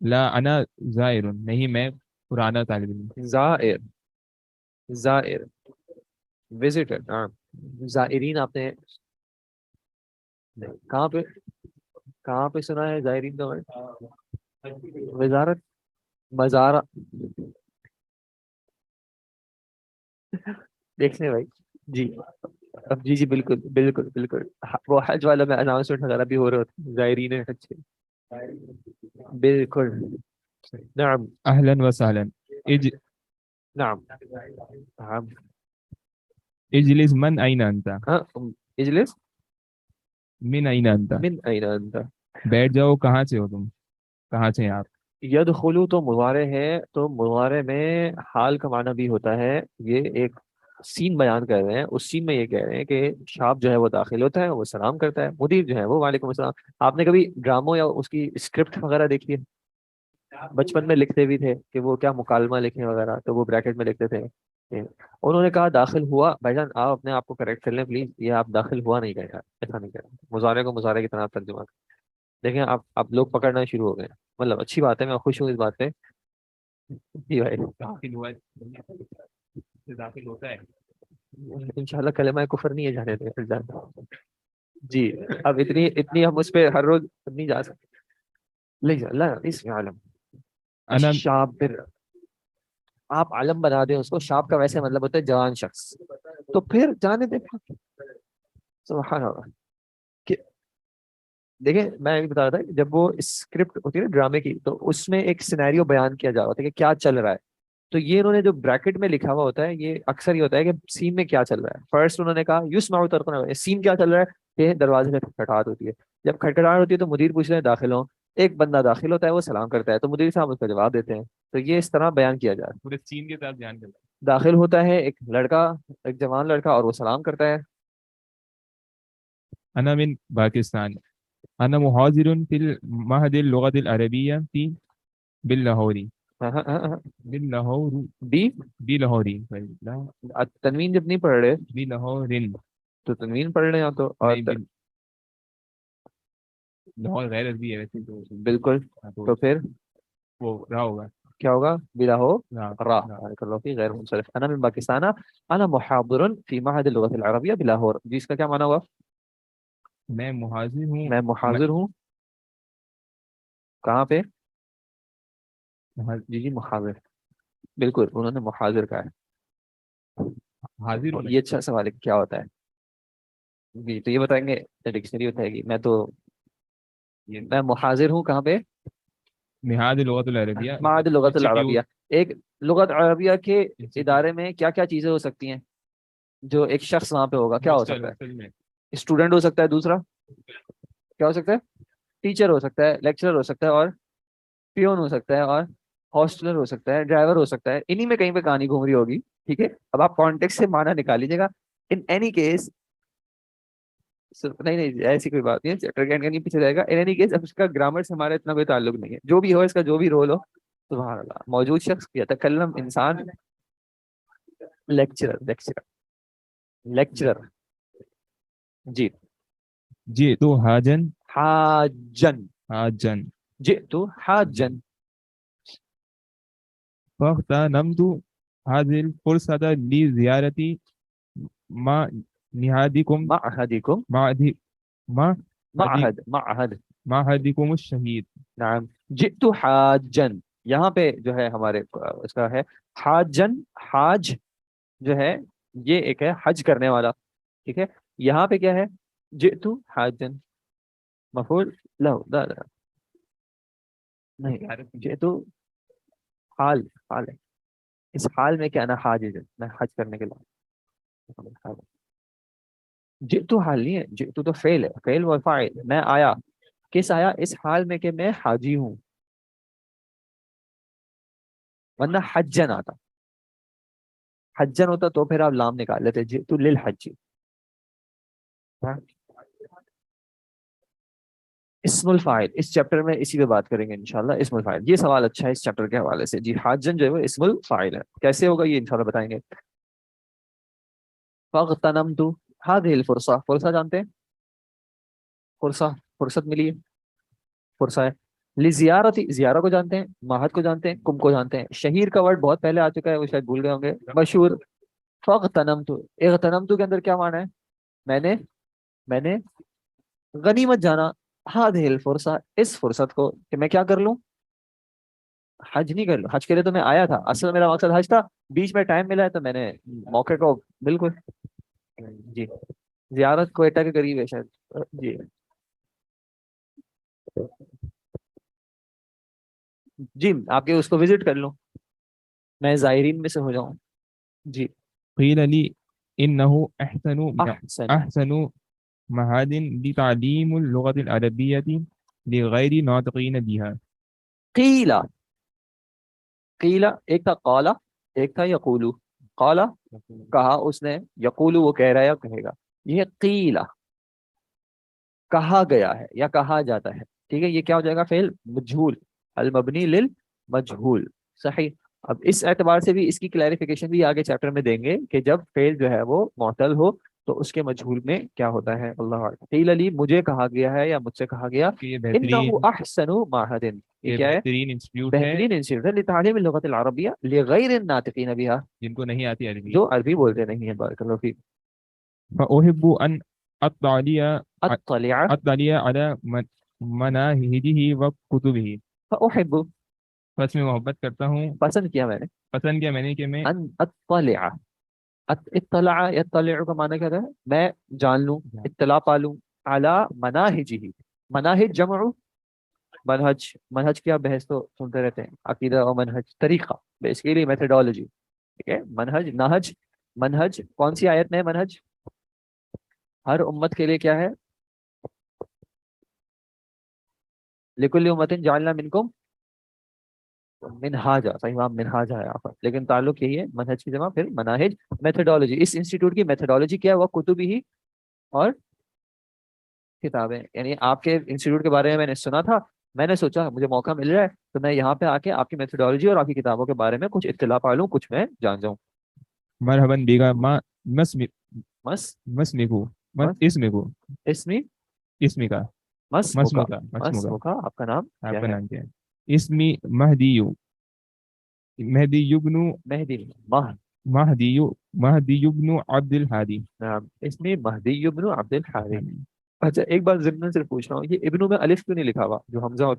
لا انا زائر, نہیں میں پرانا طالب علم. زائر, زائر, وزٹر. ہاں, زائرین آپ نے کہاں پہ سنا ہے زائرین کا ورڈ؟ وزارت, مزارہ. دیکھنے بھائی. جی اب جی بالکل بالکل بالکل, وہ حج والا میں اناؤنسمنٹ وغیرہ بھی ہو رہے ہوتے, زائرین حج کے. بالکل. نعم اہلا وسہلا. نعم. ہاں, اجلس. من این انت. اجلس. من این انت. من این انت. بیٹھ جاؤ. کہاں سے ہو تم, کہاں سے ہیں آپ؟ یدخلو تو مضارع ہے، تو مضارع میں حال کا معنی بھی ہوتا ہے. یہ ایک سین بیان کر رہے ہیں، اس سین میں یہ کہہ رہے ہیں کہ شاب جو ہے وہ داخل ہوتا ہے، وہ سلام کرتا ہے، مدیر جو ہے وہ وعلیکم السلام. آپ نے کبھی ڈراموں یا اس کی اسکرپٹ وغیرہ دیکھی ہے؟ بچپن میں لکھتے بھی تھے کہ وہ کیا مکالمہ لکھیں وغیرہ، تو وہ بریکٹ میں لکھتے تھے. انہوں نے کہا داخل ہوا. بھائی جان آپ اپنے آپ کو کریکٹ کر لیں پلیز، یہ آپ داخل ہوا نہیں کہہ رہا، ایسا نہیں کہہ رہا. مضارع کو مضارع کی طرح آپ ترجمہ کریں. دیکھیں آپ لوگ پکڑنا شروع ہو گئے. مطلب اچھی بات ہے، میں خوش ہوں اس بات پہ. جی بھائی داخل ہوا سے داخل ہوتا ہے. انشاءاللہ کلمہ کفر نہیں ہے، جانے دیں پھر جانا. جی اب اتنی ہم اس پہ ہر روز نہیں جا سکتے. نہیں جا لا اس میں عالم انا شاب، پھر آپ عالم بنا دیں اس کو. شاب کا ویسے مطلب ہوتا ہے جوان شخص، تو پھر جانے دیں. سبحان اللہ. کہ دیکھیں میں بھی بتا رہا تھا کہ جب وہ اسکرپٹ ہوتی ہے نا ڈرامے کی، تو اس میں ایک سینیریو بیان کیا جا رہا تھا کہ کیا چل رہا ہے. تو یہ انہوں نے جو بریکٹ میں لکھا ہوا ہوتا ہے، یہ اکثر یہ ہوتا ہے کہ سین میں کیا چل رہا ہے. فرسٹ انہوں نے کہا یسمع ترقنا، سین کیا چل رہا ہے کہ دروازے میں کھٹکھٹاہٹ ہوتی ہے. جب کھٹکھٹاہٹ ہوتی ہے تو مدیر پوچھ رہے ہیں داخل ہوں. ایک بندہ داخل ہوتا ہے، وہ سلام کرتا ہے، تو مدیر صاحب اس کا جواب دیتے ہیں. تو یہ اس طرح بیان کیا جا رہا ہے. پورے سین کے ساتھ بیان کرتا داخل ہوتا ہے ایک لڑکا، ایک جوان لڑکا، اور وہ سلام کرتا ہے. ہے. انا من پاکستان. انا محاضر فی المعهد اللغة العربية باللاہوری. ہاں ہاں ہاں ہاں. باللاہور بی بلاہوری تنوین جب نہیں پڑھ رہے بلاہورن. تو تنوین پڑھ رہے ہیں تو، اور نہیں لاہور غیر عربی ہے ویسے تو. بالکل. تو پھر وہ رہا ہوگا. کیا ہوگا؟ بلا ہو ہاں راہ. بارک اللہ فیک. غیر منصرف. انا من پاکستان انا محاضر فی معهد اللغة العربية بلاہور. جی اس کا کیا معنی ہوا؟ میں محاضر ہوں. میں محاضر ہوں کہاں پہ؟ جی محاضر، بالکل انہوں نے محاضر کہا ہے. حاضر ہوں. یہ اچھا سوال ہے کیا ہوتا ہے. جی تو یہ بتائیں گے ڈکشنری بتائے گی. میں محاضر ہوں کہاں پہ؟ معهد اللغة العربية. معهد اللغت العربیہ. ایک لغت عربیہ کے ادارے میں کیا کیا چیزیں ہو سکتی ہیں جو ایک شخص وہاں پہ ہوگا؟ کیا ہو سکتا ہے؟ اسٹوڈنٹ ہو سکتا ہے. دوسرا کیا ہو سکتا ہے؟ ٹیچر ہو سکتا ہے، لیکچرر ہو سکتا ہے، اور پیون ہو سکتا ہے، اور ہاسٹلر ہو سکتا ہے، ڈرائیور ہو سکتا ہے. انہی میں کہیں پہ کہانی گھوم رہی ہوگی. ٹھیک ہے، اب آپ کانٹیکس سے معنی نکال لیجیے گا. ان اینی کیس نہیں ایسی کوئی بات نہیں ہے، چیپٹر کے نہیں پیچھے جائے گا. ان اینی کیس اب اس کا گرامر سے ہمارا اتنا کوئی تعلق نہیں ہے. جو بھی ہو، اس کا جو بھی رول ہو، سبحان اللہ. موجود شخص یتکلم انسان، لیکچرر. جی جی تو حاجن. حاجن. حاجن. جئت حاجن. فاغتنمت هذه الفرصة لزيارة معهدكم معهدكم. معهد معهدكم الشهيد. نعم. جئت حاجن. یہاں پہ جو ہے ہمارے اس کا ہے حاجن. حاج جو ہے یہ ایک ہے حج کرنے والا. ٹھیک ہے، یہاں پہ کیا ہے؟ جئت حاجن مفعول لہو. لا نہیں، جئت حال ہے. اس حال میں کیا نا حاج، میں حج کرنے کے لیے. جئت حال نہیں ہے، جئت تو فعل ہے، فعل و فاعل. میں آیا، کس آیا؟ اس حال میں کہ میں حاجی ہوں. ورنہ حجن آتا، حجن ہوتا تو پھر آپ لام نکال لیتے. جئت للحج. اسم الفاعل اس چیپٹر میں اسی پہ بات کریں گے انشاءاللہ. اسم الفاعل، یہ سوال اچھا ہے اس چیپٹر کے حوالے سے. جی حاجن جو ہے وہ اسم الفاعل ہے. کیسے ہوگا یہ انشاءاللہ بتائیں گے. فاغتنمت هذه الفرصة. فرصہ جانتے ہیں؟ فرصت ملی ہے، فرصہ ہے. لزیارتی، زیارہ کو جانتے ہیں، معہد کو جانتے ہیں، کم کو جانتے ہیں. شہیر کا ورڈ بہت پہلے آ چکا ہے، وہ شاید بھول گئے ہوں گے. مشہور. فاغتنمت، اغتنمت کے اندر کیا معنی ہے؟ میں نے غنیمت جانا. هذه الفرصة، اس فرصت کو کہ میں کیا کر لوں؟ حج نہیں کر لوں. حج کے لیے تو میں آیا تھا، اصل میرا مقصد حج تھا. بیچ میں ٹائم ملا ہے تو میں نے موقع کو بالکل. جی زیارت کوئٹہ کے قریب ہے شاید. جی جی آپ کے اس کو وزٹ کر لوں، میں زائرین میں سے ہو جاؤں. جی قيل لي إنه احسن. أحسن معهد لتعليم اللغة العربية لغير ناطقين بها. قیلا قیلا ایک تھا قالا ایک تھا یقولو قالا کہا اس نے یقولو وہ کہہ رہا ہے یا کہے گا یہ قیلا کہا گیا ہے یا کہا جاتا ہے ٹھیک ہے یہ کیا ہو جائے گا فعل مجہول المبنی للمجہول صحیح اب اس اعتبار سے بھی اس کی کلیریفیکیشن بھی آگے چیپٹر میں دیں گے کہ جب فعل جو ہے وہ معتل ہو تو اس کے مجہول میں کیا ہوتا ہے اللہ اعلم قیل لی مجھے کہا گیا ہے یا مجھ سے کہا گیا کہ یہ انہ بہترین احسن معہد یہ یہ کیا ہے بہترین انسٹیٹیوٹ ہے بہترین انسٹیٹیوٹ ہے لتعلیم اللغت العربیہ لغیر الناطقین بها جن کو نہیں آتی عربی. جو عربی بولتے نہیں ہیں بارک اللہ فیک فأحب أن أطلع اطلع على مناهجه وكتبه. فاحب بس میں محبت کرتا ہوں پسند کیا میں نے پسند کیا میں نے کہ میں ان اطلع اطلع یطلع کا معنی کیا ہے میں جان لوں اطلاع پا لوں اعلی مناہجہ مناہج جمع منہج منہج کی آپ بحث تو سنتے رہتے ہیں عقیدہ اور منہج طریقہ بیسیکلی میتھڈالوجی ٹھیک ہے منہج نہج منہج کون سی آیت میں ہے منہج ہر امت کے لیے کیا ہے لکل امت جعلنا منکم منہاجا صحیح وہاں منہاجا ہے یہاں پر لیکن تعلق یہی ہے منہج کی جمع پھر مناہج میتھڈالوجی اس انسٹیٹیوٹ کی میتھڈالوجی کیا ہے وہ کتبی ہی اور کتابیں یعنی آپ کے انسٹیٹیوٹ کے بارے میں نے سنا تھا میں نے سوچا مجھے موقع مل رہا ہے تو میں یہاں پہ آ کے آپ کی میتھڈالوجی اور آپ کی کتابوں کے بارے میں کچھ اطلاع پا لوں کچھ میں جان جاؤں مرحبا بیگا ما مس مسمکو مس اسمکو اسمی اسمی کا مس مسموکا مس مسموکا آپ کا نام آپ کیا کا ہے نام کیا ہے اسمی مہدیو مہدی ابن مہدی مہ مہدی ابن عبد الحادی. نام اسمی مہدی ابن عبد الحاری اچھا ایک بات ضمن صرف پوچھ رہا ہوں یہ ابنوں میں الف کیوں نہیں لکھا ہوا جو حمزہ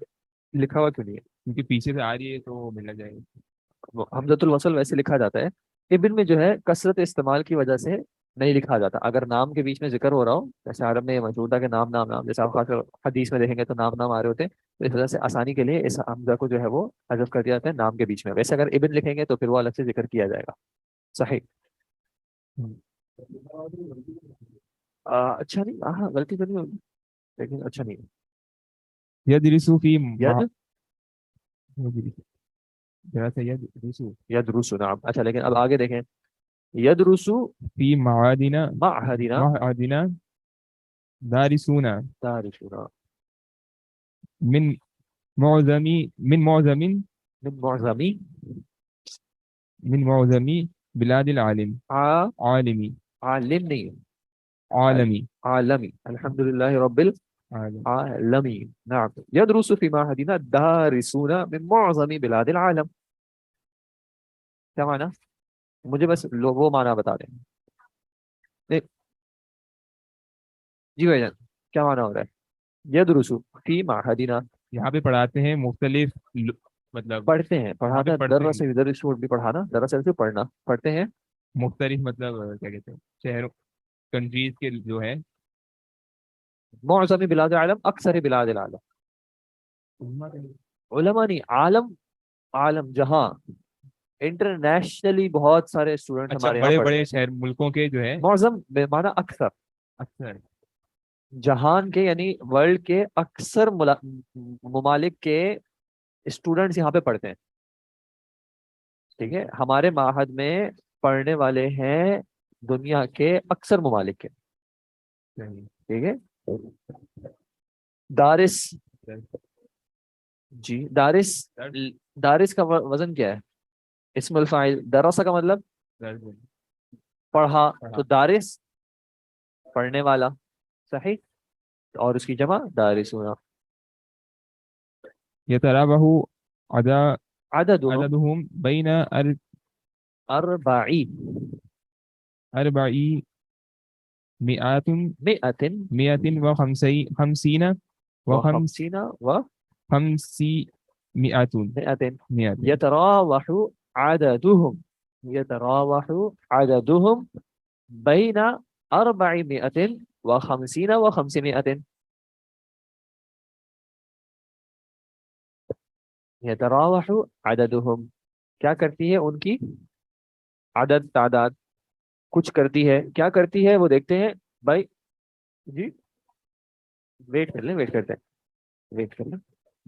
لکھا ہوا کیوں نہیں ہے کیونکہ پیچھے سے آ رہی ہے تو ملنا جائے گا. حمزۃ الوصل ویسے لکھا جاتا ہے ابن میں جو ہے کثرت استعمال کی وجہ سے نہیں لکھا جاتا اگر نام کے بیچ میں ذکر ہو رہا ہو جیسے عرب میں یہ مشہور تھا کہ نام نام نام جیسے آپ خاص کر حدیث میں دیکھیں گے تو نام نام آ رہے ہوتے ہیں تو اس وجہ سے آسانی کے لیے اس حمزہ کو جو ہے وہ حذف کر دیا جاتا ہے نام کے بیچ میں ویسے اگر ابن لکھیں گے تو پھر وہ الگ سے ذکر کیا جائے گا صحیح اچھا نہیں ہاں غلطی تو نہیں ہوگی لیکن اچھا نہیں یدرسو فی ید ذرا سا یدرسو یدرسو نعم اچھا لیکن اب آگے دیکھیں یدرسو فی معادنا معہدنا معادنا دارسونا دارسونا من معظم من معظمی من معظم بلاد العالم عالمی عالم نہیں عالمی عالمی الحمدللہ رب عالم العالمین نعم يدرس في معهدنا دارسون من معظم بلاد العالم کیا معنی مجھے بس وہ معنی بتا دیں جی بھائی جان کیا معنی ہو رہا ہے يدرس في معهدنا یہاں پہ پڑھاتے ہیں مختلف مطلب پڑھتے ہیں پڑھانا پڑھتے درس ہیں یدرس بھی پڑھانا دراصل سے پڑھنا پڑھتے ہیں مختلف مطلب کیا کہتے ہیں شہروں کنٹریز کے جو ہے معظم بلاد العالم اکثر بلاد العالم علماء نہیں عالم عالم جہاں انٹرنیشنلی بہت سارے اسٹوڈنٹ اچھا ہمارے یہاں بڑے پڑھتے بڑے ہیں شہر ملکوں کے جو ہے معظم بے معنی اکثر اکثر جہان کے یعنی ورلڈ کے اکثر ممالک کے اسٹوڈنٹس یہاں پہ پڑھتے ہیں ٹھیک ہے ہمارے معہد میں پڑھنے والے ہیں دنیا کے اکثر ممالک کے ٹھیک ہے دارس جی دارس دارس کا وزن کیا ہے اسم الفاعل درسہ کا مطلب پڑھا تو دارس پڑھنے والا صحیح اور اس کی جمع دارسون یترابہ عددهم عددهم بین اربعی اربعی مئات مئة خمسین وخمسين خمسی مئات ومئة يتراوح عددهم بين 450 و500 يتراوح عددهم کیا کرتی ہے ان کی عدد تعداد کچھ کرتی ہے کیا کرتی ہے وہ دیکھتے ہیں بھائی جی ویٹ کر لیں ویٹ کرتے ہیں ویٹ کر لیں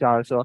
400,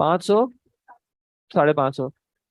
500 550।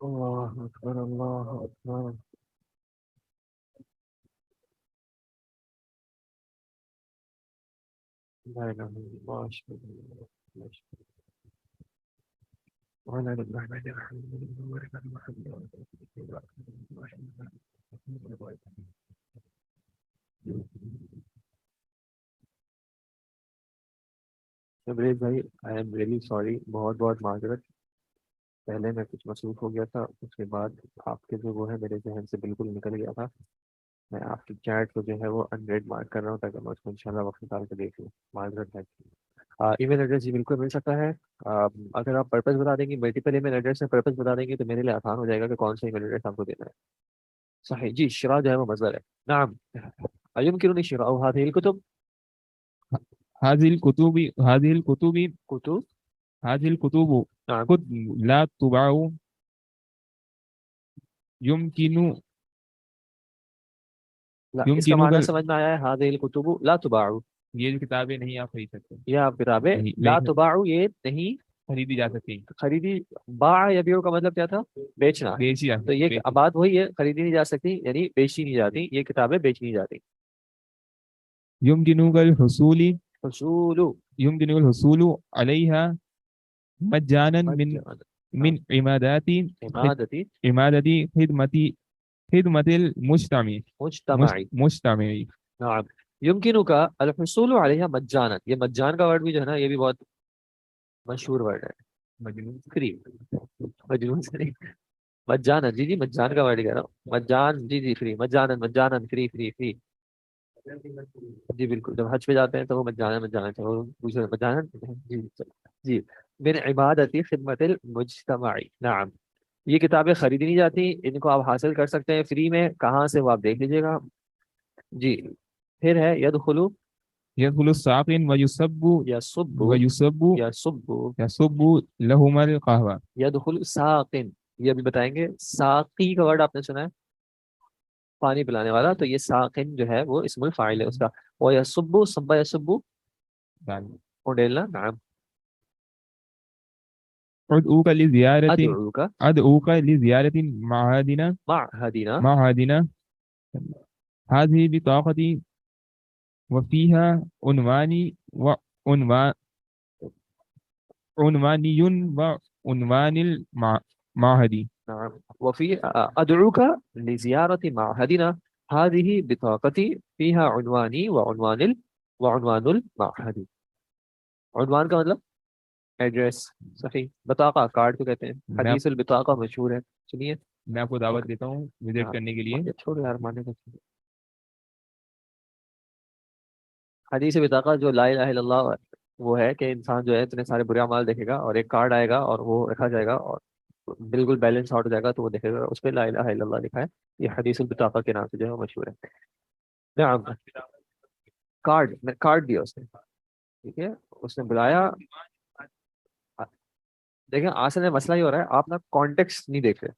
اللہ اکبر اللہ اکبر. لا الہ الا اللہ اشهد ان لا اله الا الله ولا اله الا الله. تبریز بھائی آئی ایم ریئلی سوری، بہت بہت معذرت. پہلے میں کچھ مصروف ہو گیا تھا، اس کے بعد آپ کے جو وہ ہے میرے ذہن سے بالکل نکل گیا تھا. میں آپ کی چیٹ کو جو ہے وہ 100 مارک کر رہا ہوں تاکہ میں اس کو انشاءاللہ وقت نکال کے دیکھ لوں. معذرت ہے. ای میل ایڈریس جی بالکل مل سکتا ہے. اگر آپ پرپز بتا دیں گے، ملٹیپل ای میل ایڈریس سے پرپز بتا دیں گے تو میرے لیے آسان ہو جائے گا کہ کون سا ای میل ایڈریس آپ کو دینا ہے. صحیح جی، شراء جو ہے وہ مصدر ہے. نعم ایمکننی شراء هذه الكتب. هذه الكتب هذه الكتب کتب. هذه الكتب نعم. كتب لا تباع يمكن لا، اس کا معنی سمجھ میں آیا ہے. هذه الكتب لا تباع، یہ جو کتابیں نہیں آپ خرید سکتے، یہ آپ کتابیں لا تباع یہ نہیں خریدی جا سکتی، خریدی. باع یبیع کا مطلب کیا تھا؟ بیچنا. بیچی جا تو یہ بات وہی ہے، خریدی نہیں جا سکتی یعنی بیچی نہیں جاتی، یہ کتابیں بیچی نہیں جاتی. يمكنك الحصول حصول يمكنك الحصول عليها مجانا من عمادتی عمادة خدمة المجتمع مجتمعی. نعم. یمکنو کا الحصول علیہ مجانا، یہ مجان کا ورڈ بھی جو ہے نا یہ بھی بہت مشہور ورڈ ہے. مجنون فری، مجنون سے نہیں، مجانا. جی جی مجان کا ورڈ کہہ رہا ہوں. مجان جی جی فری، مجانا مجانا فری فری فری. جی بالکل، جب حج پہ جاتے ہیں تو وہ مجانا دوسرے مجانا. جی جی من عبادتی خدمت المجتمعی. نعم. یہ کتابیں خریدی نہیں جاتی، ان کو آپ حاصل کر سکتے ہیں فری میں. کہاں سے وہ آپ دیکھ لیجیے گا. جی پھر ہے یدخلو يدخل الساقين ويصب یصب ويصب یصب يصب لهما القهوة. یدخل ساقن، یہ ابھی بتائیں گے. ساقی کا ورڈ آپ نے سنا ہے، پانی پلانے والا، تو یہ ساقن جو ہے وہ اسم الفاعل ہے اس کا. وہ یصب صب یصب اڈیلنا. نعم. أدعوك لزيارة ادعوک لزيارة معهدنا معهدنا هذه بطاقتي وفيها عنواني وعنوان عنواني وعنوان المعهد. نعم. وفي ادعوك لزيارة معهدنا هذه بطاقتي فيها عنواني وعنوان المعهد. عنوان کا مطلب ایڈریس. صحیح. بطاقہ کارڈ کو کہتے ہیں. حدیث البطاقہ مشہور ہے، سنیے. میں آپ کو دعوت دیتا ہوں وزٹ کرنے کے لیے. چھوڑو یار، مانے کا حدیث بطاقہ جو لا الہ الا اللہ وہ ہے کہ انسان جو ہے اتنے سارے برے اعمال دیکھے گا اور ایک کارڈ آئے گا اور وہ رکھا جائے گا اور بالکل بیلنس آؤٹ ہو جائے گا تو وہ دیکھے گا اس پہ لا الہ الا اللہ لکھا ہے. یہ حدیث البطاقہ کے نام سے جو ہے وہ مشہور ہے. نعم. کارڈ دیا اس نے، ٹھیک ہے، اس نے بلایا. دیکھیں اصل میں مسئلہ یہ ہو رہا ہے، آپ نا کانٹیکسٹ نہیں دیکھ رہے.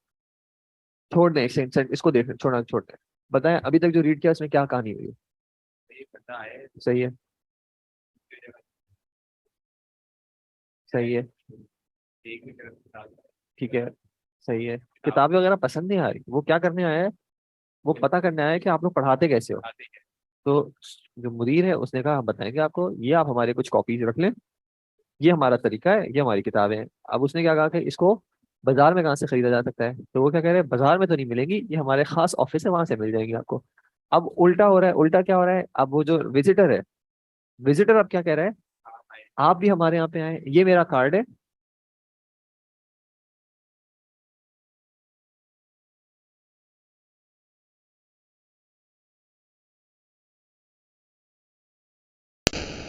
چھوڑ دیں اس کو دیکھ رہے، چھوڑ دیں. بتائیں ابھی تک جو ریڈ کیا اس میں کیا کہانی ہوئی ہے؟ صحیح ہے. صحیح ہے ٹھیک ہے صحیح ہے. کتابیں وغیرہ پسند نہیں آ رہی, وہ کیا کرنے آیا ہے, وہ پتہ کرنے آیا ہے کہ آپ لوگ پڑھاتے کیسے ہو. تو جو مدیر ہے اس نے کہا ہم بتائیں گے آپ کو, یہ آپ ہمارے کچھ کاپیز رکھ لیں, یہ ہمارا طریقہ ہے, یہ ہماری کتابیں ہیں. اب اس نے کیا کہا کہ اس کو بازار میں کہاں سے خریدا جا سکتا ہے, تو وہ کیا کہہ رہے ہیں بازار میں تو نہیں ملیں گی, یہ ہمارے خاص آفس ہے وہاں سے مل جائیں گی آپ کو. اب الٹا ہو رہا ہے, الٹا کیا ہو رہا ہے, اب وہ جو وزٹر ہے, وزٹر اب کیا کہہ رہا ہے, آپ بھی ہمارے یہاں پہ آئیں, یہ میرا کارڈ ہے.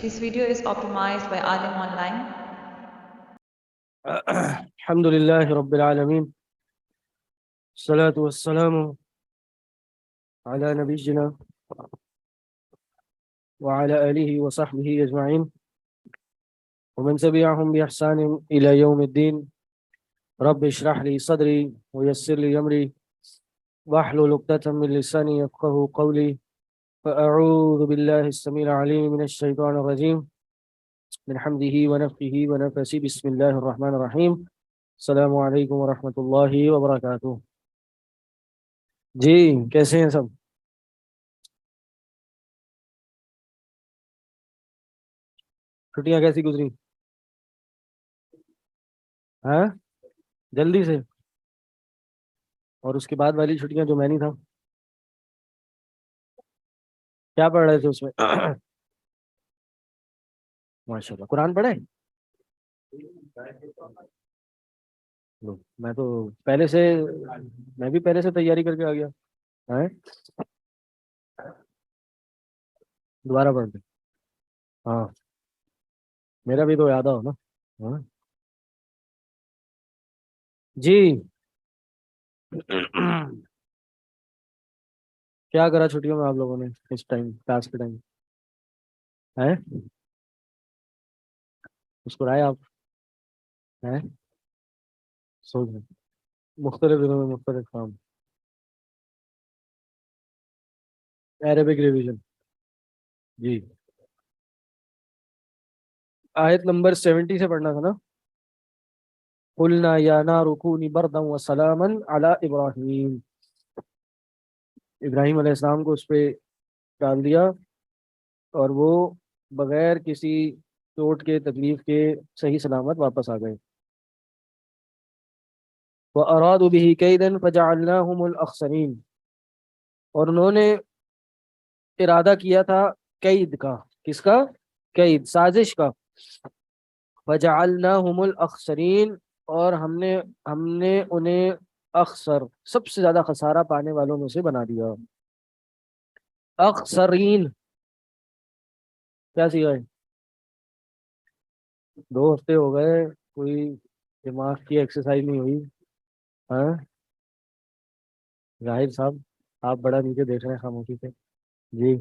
This video is optimized by Alim Online. الحمد لله رب العالمين الصلاة والسلام على نبينا وعلى آله وصحبه أجمعين ومن تبعهم بإحسان إلى يوم الدين. رب اشرح لي صدري ويسر لي أمري واحلل عقدة من لساني يفقهوا قولي. فأعوذ بالله السميع العليم من الشيطان الرجيم من حمده ونفخه ونفسه. بسم الله الرحمن الرحيم. السلام علیکم ورحمۃ اللہ وبرکاتہ. جی کیسے ہیں سب؟ چھٹیاں کیسی گزری؟ ہاں جلدی سے. اور اس کے بعد والی چھٹیاں جو میں نہیں تھا, کیا پڑھ رہے تھے اس میں؟ ماشاء اللہ قرآن پڑھے؟ میں تو پہلے سے, میں بھی پہلے سے تیاری کر کے آ گیا. ہیں دوبارہ پڑھتے. ہاں میرا بھی تو یاد ہو نا. ہاں جی کیا کرا چھٹیوں میں آپ لوگوں نے اس ٹائم, کلاس کے ٹائم ہے مسکرائے آپ ہیں؟ سوچ میں مختلف دنوں میں مختلف کام. عربک ریویژن جی, آیت نمبر 70 سے پڑھنا تھا نا. قلنا یا نار کونی بردا وسلاما علی ابراہیم. ابراہیم علیہ السلام کو اس پہ ڈال دیا اور وہ بغیر کسی چوٹ کے تکلیف کے صحیح سلامت واپس آ گئے. وَأَرَادُوا بِهِ كَيْدًا فَجَعَلْنَاهُمُ الْأَخْسَرِينَ, اور انہوں نے ارادہ کیا تھا قید کا. کس کا؟ قید, سازش کا. فَجَعَلْنَاهُمُ الْأَخْسَرِينَ, اور ہم نے انہیں اخسر, سب سے زیادہ خسارہ پانے والوں میں سے بنا دیا. اخسرین کیا سیکھا ہے؟ 2 ہفتے ہو گئے, کوئی دماغ کی ایکسرسائز نہیں ہوئی. ہاں ظاہر صاحب آپ بڑا نیچے دیکھ رہے ہیں خاموشی سے. جی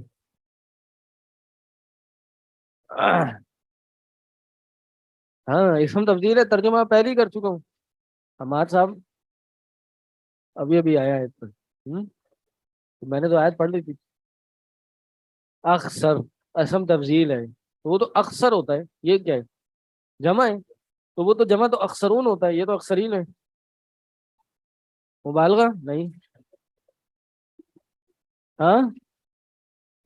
ہاں اسم تفضیل ہے, ترجمہ پہلے ہی کر چکا ہوں. حماد صاحب ابھی آیا ہے پر. میں نے تو آیت پڑھ لی تھی. اخسر اسم تفضیل ہے, تو وہ تو اکثر ہوتا ہے. یہ کیا ہے؟ جمع ہے, تو وہ تو جمع تو اکثرون ہوتا ہے, یہ تو اکثرین ہے. مبالغہ نہیں. ہاں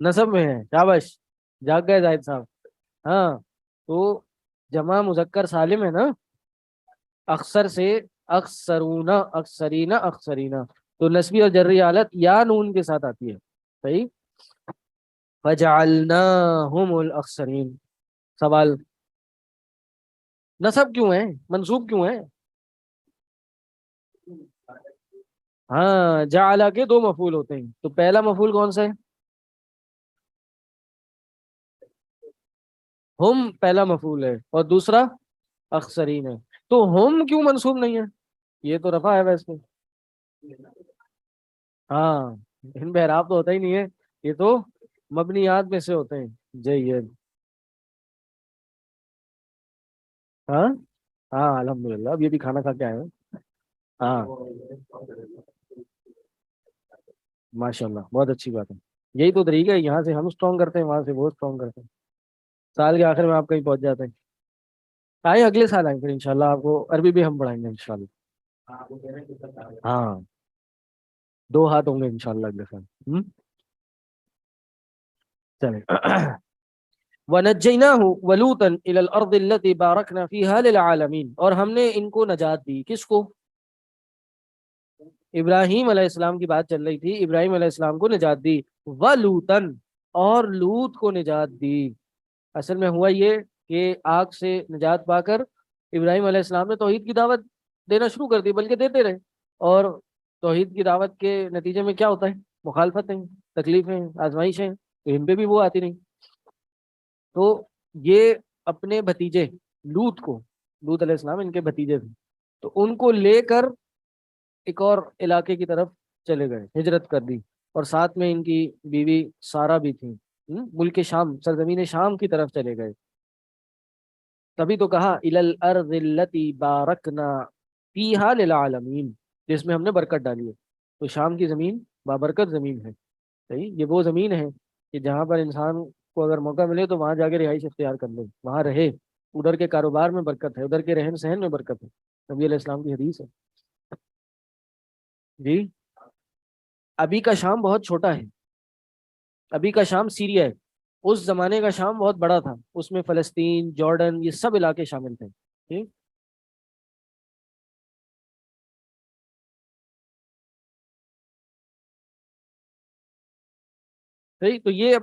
نصب میں ہے, شاباش جاگ گئے زاہد صاحب. ہاں تو جمع مذکر سالم ہے نا, اکثر سے اکثرون, اکثرین, اکثرینا, تو نسبی اور جری حالت یا نون کے ساتھ آتی ہے. صحیح. فجعلناہم الاخسرین. سوال نصب کیوں ہے, منصوب کیوں ہے؟ ہاں جعل کے 2 مفعول ہوتے ہیں, تو پہلا مفعول کون سا ہے؟ ہم پہلا مفعول ہے, اور دوسرا اخسرین ہے. تو ہم کیوں منصوب نہیں ہے؟ یہ تو رفع ہے ویسے. ہاں ان میں اعراب تو ہوتا ہی نہیں ہے, یہ تو مبنیات میں سے ہوتے ہیں. جید. ہاں ہاں الحمدللہ, اب یہ بھی کھانا کھا کے آئے ہیں. ہاں ماشاء اللہ بہت اچھی بات ہے. یہی تو طریقہ ہے, یہاں سے ہم اسٹرانگ کرتے ہیں, وہاں سے وہ اسٹرانگ کرتے ہیں. سال کے آخر میں آپ کہیں پہنچ جاتے ہیں. آئے اگلے سال آئیں پھر انشاءاللہ آپ کو عربی بھی ہم پڑھائیں گے انشاءاللہ. ہاں 2 ہاتھ ہوں گے انشاءاللہ اگلے سال. چلیں. وَنَجَّيْنَاهُ وَلُوطًا إِلَى الْأَرْضِ الَّتِي بَارَكْنَا فِيهَا لِلْعَالَمِينَ. اور ہم نے ان کو نجات دی. کس کو؟ ابراہیم علیہ السلام کی بات چل رہی تھی. ابراہیم علیہ السلام کو نجات دی. وَلُوطًا اور لوط کو نجات دی. اصل میں ہوا یہ کہ آگ سے نجات پا کر ابراہیم علیہ السلام نے توحید کی دعوت دینا شروع کر دی، بلکہ دیتے رہے. اور توحید کی دعوت کے نتیجے میں کیا ہوتا ہے؟ مخالفتیں، تکلیفیں، آزمائشیں. تو ان پہ بھی وہ آتی نہیں. تو یہ اپنے بھتیجے لوط علیہ السلام ان کے بھتیجے تھے، تو ان کو لے کر ایک اور علاقے کی طرف چلے گئے، ہجرت کر دی. اور ساتھ میں ان کی بیوی سارہ بھی تھی. ملک شام، سرزمین شام کی طرف چلے گئے. تبھی تو کہا الی الارض التي بارکنا فیہا للعالمین، جس میں ہم نے برکت ڈالی ہے. تو شام کی زمین بابرکت زمین ہے. صحیح، یہ وہ زمین ہے کہ جہاں پر انسان کو اگر موقع ملے تو وہاں جا کے رہائش اختیار کر لے، وہاں رہے. ادھر کے کاروبار میں برکت ہے، ادھر کے رہن سہن میں برکت ہے. نبی علیہ السلام کی حدیث ہے. جی ابھی کا شام بہت چھوٹا ہے. ابھی کا شام سیریا ہے. اس زمانے کا شام بہت بڑا تھا، اس میں فلسطین، جارڈن، یہ سب علاقے شامل تھے. ٹھیک. صحیح. تو یہ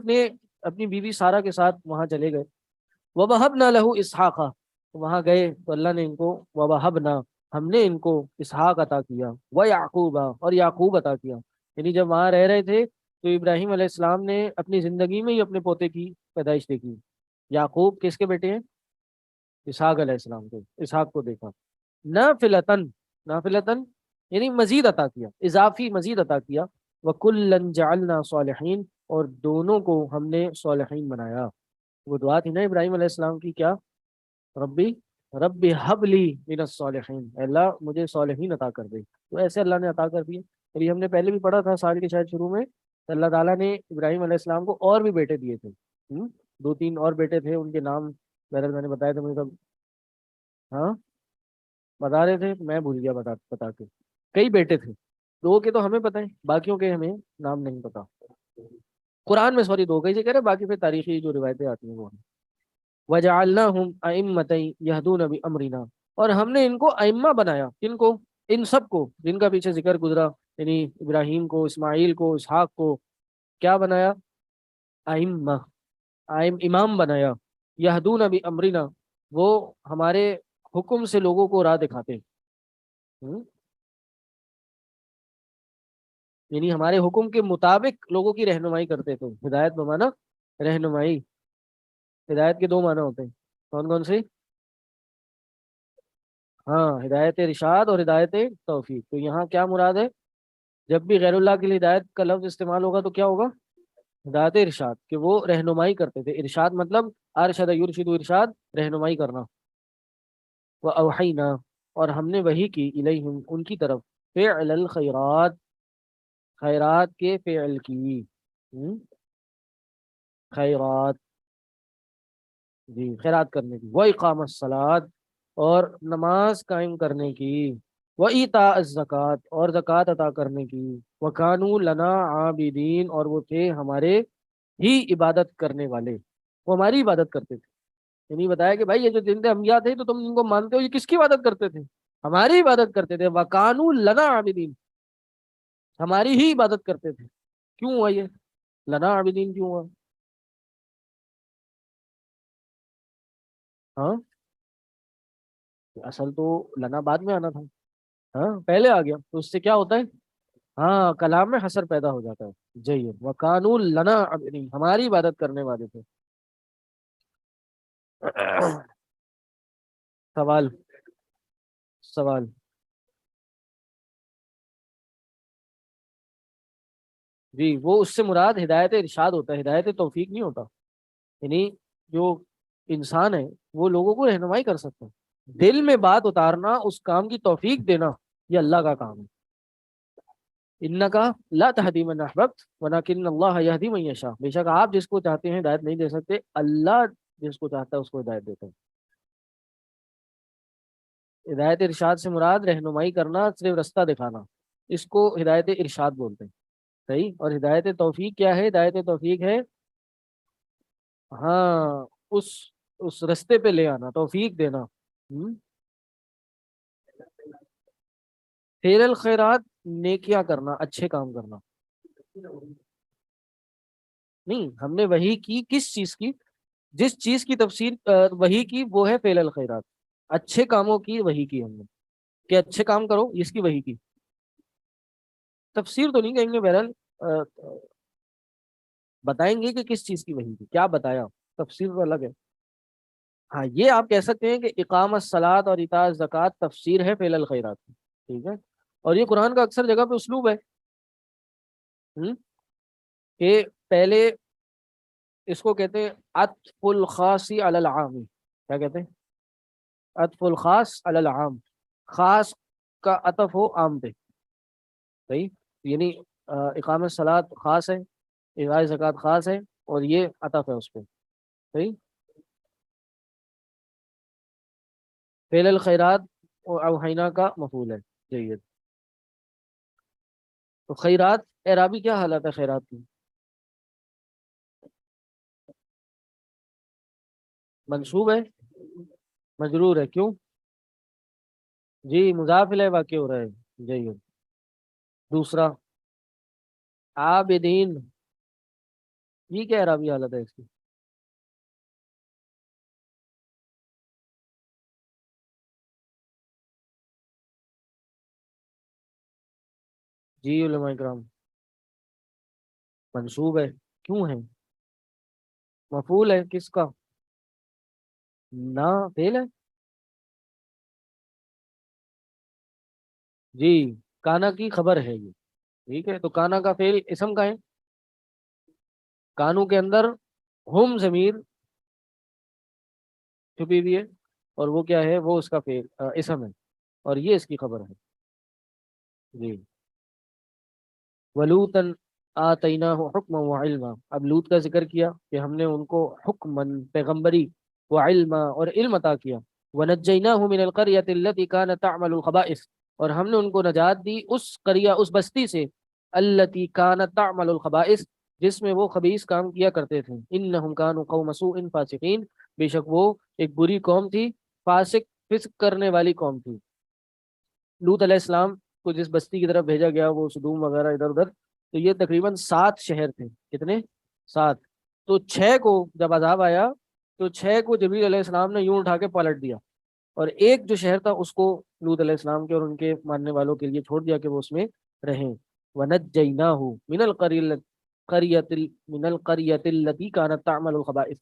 اپنی بیوی سارہ کے ساتھ وہاں چلے گئے. وَوَهَبْنَا لَهُ إِسْحَاقَ، وہاں گئے تو اللہ نے ان کو وَوَهَبْنَا، ہم نے ان کو اسحاق عطا کیا، وَيَعْقُوبَ اور یعقوب عطا کیا. یعنی جب وہاں رہ رہے تھے تو ابراہیم علیہ السلام نے اپنی زندگی میں ہی اپنے پوتے کی پیدائش دیکھی. یعقوب کس کے بیٹے ہیں؟ اسحاق علیہ السلام کے. اسحاق کو دیکھا. نافلتن یعنی مزید عطا کیا، اضافی مزید عطا کیا. وَكُلًّا جَعَلْنَا صَالِحِينَ اور دونوں کو ہم نے صالحین بنایا. وہ دعا تھی نا ابراہیم علیہ السلام کی، کیا؟ ربی حب لی من الصالحین، اے اللہ مجھے صالحین عطا کر دے. تو ایسے اللہ نے عطا کر دیے. اور یہ ہم نے پہلے بھی پڑھا تھا سال کے شاید شروع میں، تو اللہ تعالیٰ نے ابراہیم علیہ السلام کو اور بھی بیٹے دیے تھے. 2-3 اور بیٹے تھے، ان کے نام بہرحال میں نے بتایا تھا. مجھے ہاں بتا رہے تھے، میں بھول گیا بتا کے. کئی بیٹے تھے، 2 کے تو ہمیں پتہ ہے، باقیوں کے ہمیں نام نہیں پتا. قرآن میں 2 کہیں سے کہہ رہے، باقی پھر تاریخی جو روایتیں آتی ہیں وہ ہیں. وَجَعَلْنَاهُمْ أَئِمَّةً يَهْدُونَ بِأَمْرِنَا اور ہم نے ان کو ائمہ بنایا. کن کو؟ ان سب کو جن کا پیچھے ذکر گزرا، یعنی ابراہیم کو، اسماعیل کو، اسحاق کو. کیا بنایا؟ ائمہ، امام بنایا. یہدون بامرنا وہ ہمارے حکم سے لوگوں کو راہ دکھاتے. یعنی ہمارے حکم کے مطابق لوگوں کی رہنمائی کرتے تھے. ہدایت بمانا رہنمائی. ہدایت کے 2 معنی ہوتے ہیں. کون کون سے؟ ہاں، ہدایت ارشاد اور ہدایت توفیق. تو یہاں کیا مراد ہے؟ جب بھی غیر اللہ کے لیے ہدایت کا لفظ استعمال ہوگا تو کیا ہوگا؟ ہدایت ارشاد، کہ وہ رہنمائی کرتے تھے. ارشاد مطلب ارشد یرشد، ارشاد رہنمائی کرنا. وَأَوْحَيْنَا اور ہم نے وحی کی الیہم ان کی طرف، فعل الخیرات خیرات کے فعل کی. خیرات جی خیرات کرنے کی. وَإِقَامَ الصَّلَاةِ اور نماز قائم کرنے کی. وَإِيتَاءَ الزَّكَاةِ اور زکوٰۃ عطا کرنے کی. وَكَانُوا لَنَا عَابِدِينَ اور وہ تھے ہمارے ہی عبادت کرنے والے. وہ ہماری عبادت کرتے تھے. یعنی بتایا کہ بھائی یہ جو جن انبیاء تھے تو تم ان کو مانتے ہو، یہ کس کی عبادت کرتے تھے؟ ہماری عبادت کرتے تھے. وَكَانُوا لَنَا عَابِدِينَ ہماری ہی عبادت کرتے تھے. کیوں ہوا یہ لنا عابدین کیوں ہوا؟ ہاں اصل تو لنا بعد میں آنا تھا. ہاں پہلے آ گیا تو اس سے کیا ہوتا ہے؟ ہاں کلام میں حسر پیدا ہو جاتا ہے. جی وَكَانُوا لَنَا عَابِدِينَ ہماری عبادت کرنے والے تھے. سوال جی وہ اس سے مراد ہدایت ارشاد ہوتا ہے، ہدایت توفیق نہیں ہوتا. یعنی جو انسان ہے وہ لوگوں کو رہنمائی کر سکتا ہے. دل میں بات اتارنا، اس کام کی توفیق دینا، یہ اللہ کا کام ہے. اِنَّكَ لَا تَهْدِي مَنْ أَحْبَبْتَ وَلَكِنَّ اللَّهَ يَهْدِي مَن يَشَاءُ بے شک آپ جس کو چاہتے ہیں ہدایت نہیں دے سکتے، اللہ جس کو چاہتا ہے اس کو ہدایت دیتا ہے. ہدایت ارشاد سے مراد رہنمائی کرنا، صرف رستہ دکھانا، اس کو ہدایت ارشاد بولتے ہیں، صحیح. اور ہدایت توفیق کیا ہے؟ ہدایت توفیق ہے ہاں اس رستے پہ لے آنا، توفیق دینا. فعل الخیرات نیکیاں کرنا، اچھے کام کرنا. نہیں، ہم نے وحی کی کس چیز کی؟ جس چیز کی تفسیر وحی کی وہ ہے فعل الخیرات. اچھے کاموں کی وحی کی ہم نے کہ اچھے کام کرو، اس کی وحی کی. تفسیر تو نہیں کہیں گے، بہرحال بتائیں گے کہ کس چیز کی وحی کی، کیا بتایا، تفسیر تو الگ ہے. ہاں یہ آپ کہہ سکتے ہیں کہ اقامت الصلاۃ اور ایتاء الزکوٰۃ تفسیر ہے فعل الخیرات کی، ٹھیک ہے. اور یہ قرآن کا اکثر جگہ پہ اسلوب ہے کہ پہلے اس کو کہتے ہیں عطف الخاص علی العام. کیا کہتے ہیں؟ عطف الخاص علی العام، خاص کا عطف ہو عام پہ، صحیح. یعنی اقامت الصلاۃ خاص ہے، ایتاء زکوٰۃ خاص ہے، اور یہ عطف ہے اس پہ، صحیح. فعل الخیرات اور اوحینا کا مفعول ہے. جید. تو خیرات اعرابی کیا حالت ہے خیرات کی؟ منصوب ہے، مجرور ہے، کیوں؟ جی مضاف الیہ واقع ہو رہا ہے. جید. دوسرا عابدین، یہ کیا اعرابی حالت ہے اس کی؟ جی علماء کرام، منصوب ہے، کیوں ہے؟ مفعول ہے کس کا؟ نہ فعل ہے. جی کانا کی خبر ہے یہ، ٹھیک ہے. تو کانا کا فعل اسم کا ہے. کانو کے اندر ہم ضمیر چھپی ہوئی ہے، اور وہ کیا ہے؟ وہ اس کا فعل اسم ہے، اور یہ اس کی خبر ہے. جی. ولوطن آتیناہ حکما وعلما، اب لوط کا ذکر کیا کہ ہم نے ان کو حکمن پیغمبری، وعلما اور علم عطا کیا. ونجیناہ من القریۃ التی کانت تعمل الخبائث، اور ہم نے ان کو نجات دی اس قریہ، اس بستی سے، التی کانت تعمل الخبائث، جس میں وہ خبیث کام کیا کرتے تھے. انہم کانوا قوم سوء فاسقین، بے شک وہ ایک بری قوم تھی، فاسق فسق کرنے والی قوم تھی. لوط علیہ السلام کو جس بستی کی طرف بھیجا گیا، وہ سدوم وغیرہ ادھر ادھر، تو یہ تقریباً 7 شہر تھے. کتنے؟ 7. تو 6 کو جب عذاب آیا تو 6 کو جبریل علیہ السلام نے یوں اٹھا کے پلٹ دیا، اور ایک جو شہر تھا اس کو لوط علیہ السلام کے اور ان کے ماننے والوں کے لیے چھوڑ دیا کہ وہ اس میں رہیں. وَنَجَّيْنَاهُ مِنَ الْقَرْيَةِ الَّتِي كَانَتْ تَعْمَلُ الْخَبَائِثَ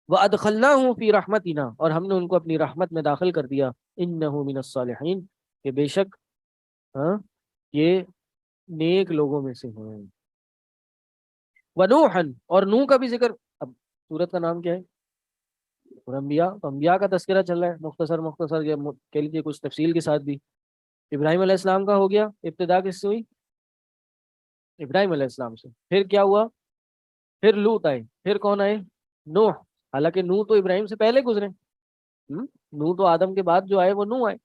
وَأَدْخَلْنَاهُ فِي رَحْمَتِنَا، اور ہم نے ان کو اپنی رحمت میں داخل کر دیا. إِنَّهُ مِنَ الصَّالِحِينَ، کہ بے شک یہ نیک لوگوں میں سے ہیں. ونوحن، اور نوح کا بھی ذکر. اب سورت کا نام کیا ہے؟ انبیاء. تو انبیاء کا تذکرہ چل رہا ہے، مختصر یا کہہ لیجیے کچھ تفصیل کے ساتھ بھی. ابراہیم علیہ السلام کا ہو گیا، ابتدا کس سے ہوئی؟ ابراہیم علیہ السلام سے. پھر کیا ہوا؟ پھر لوط آئے. پھر کون آئے؟ نوح. حالانکہ نوح تو ابراہیم سے پہلے گزرے. نوح تو آدم کے بعد جو آئے وہ نوح آئے،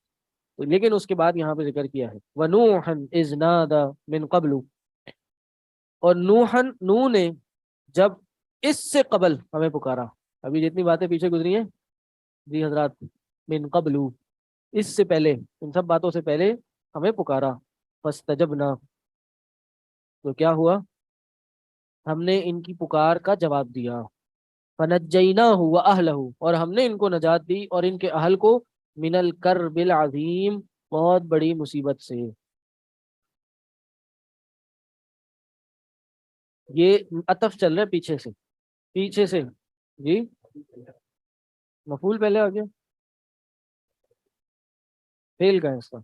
لیکن اس کے بعد یہاں پہ ذکر کیا ہے وَنُوحًا إِذْ نَادَى مِن قَبْلُ، اور نوح نے جب اس سے قبل ہمیں پکارا. ابھی جتنی باتیں پیچھے گزری ہیں جی حضرات، من قبل، اس سے پہلے، ان سب باتوں سے پہلے ہمیں پکارا. فاستجبنا، تو کیا ہوا؟ ہم نے ان کی پکار کا جواب دیا. فنجیناہ واہلہ، اور ہم نے ان کو نجات دی اور ان کے اہل کو، من الکرب العظیم، بہت بڑی مصیبت سے. یہ عطف چل رہا ہے پیچھے سے. جی مفعول پہلے آ گیا، فعل کا ہے اس کا.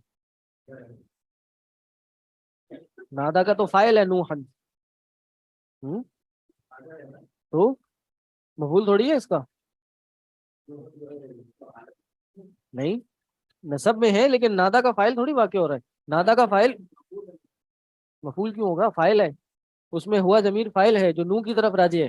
نادا کا تو فاعل ہے نوحن، تو مفعول تھوڑی ہے اس کا. نہیں، نسب میں ہے لیکن نادا کا فاعل تھوڑی واقع ہو رہا ہے. نادا کا فاعل مفعول کیوں ہوگا؟ فاعل ہے، اس میں ہوا ضمیر فاعل ہے جو نو کی طرف راجع ہے.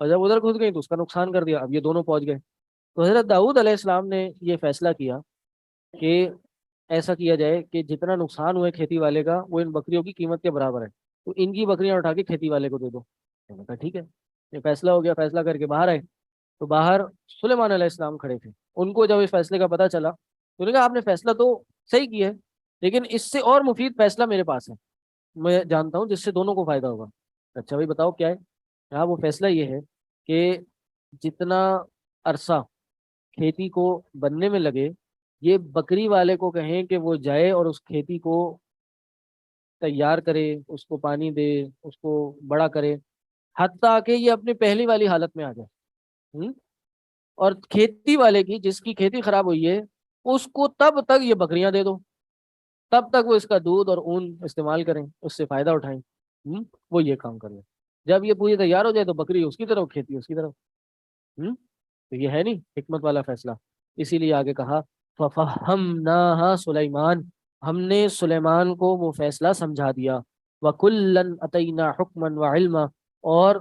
اور جب ادھر گھس گئی تو اس کا نقصان کر دیا، اب یہ دونوں پہنچ گئے۔ تو حضرت داؤد علیہ السلام نے یہ فیصلہ کیا کہ ایسا کیا جائے کہ جتنا نقصان ہوئے کھیتی والے کا وہ ان بکریوں کی قیمت کے برابر ہے، تو ان کی بکریاں اٹھا کے کھیتی والے کو دے دو۔ میں نے کہا ٹھیک ہے، یہ فیصلہ ہو گیا۔ فیصلہ کر کے باہر آئے تو باہر سلیمان علیہ السلام کھڑے تھے۔ ان کو جب اس فیصلے کا پتہ چلا تو انہوں نے کہا آپ نے فیصلہ تو صحیح کیا ہے، لیکن اس سے اور مفید فیصلہ میرے پاس ہے، میں جانتا ہوں جس سے دونوں کو فائدہ ہوگا۔ اچھا بھائی بتاؤ کیا ہے؟ کہا وہ فیصلہ یہ ہے کہ جتنا عرصہ کھیتی کو بننے میں لگے، یہ بکری والے کو کہیں کہ وہ جائے اور اس کھیتی کو تیار کرے، اس کو پانی دے، اس کو بڑا کرے، حتیٰ کہ یہ اپنی پہلی والی حالت میں آ جائے۔ اور کھیتی والے کی جس کی کھیتی خراب ہوئی ہے اس کو تب تک یہ بکریاں دے دو، تب تک وہ اس کا دودھ اور اون استعمال کریں، اس سے فائدہ اٹھائیں۔ وہ یہ کام کریں، جب یہ پوری تیار ہو جائے تو بکری اس کی طرف، کھیتی اس کی طرف۔ تو یہ ہے نہیں حکمت والا فیصلہ؟ اسی لیے آگے کہا فَفَهَّمْنَاهَا سُلَيْمَانَ، ہم نے سلیمان کو وہ فیصلہ سمجھا دیا۔ وَكُلًّا أَتَيْنَا حُكْمًا وَعِلْمًا، اور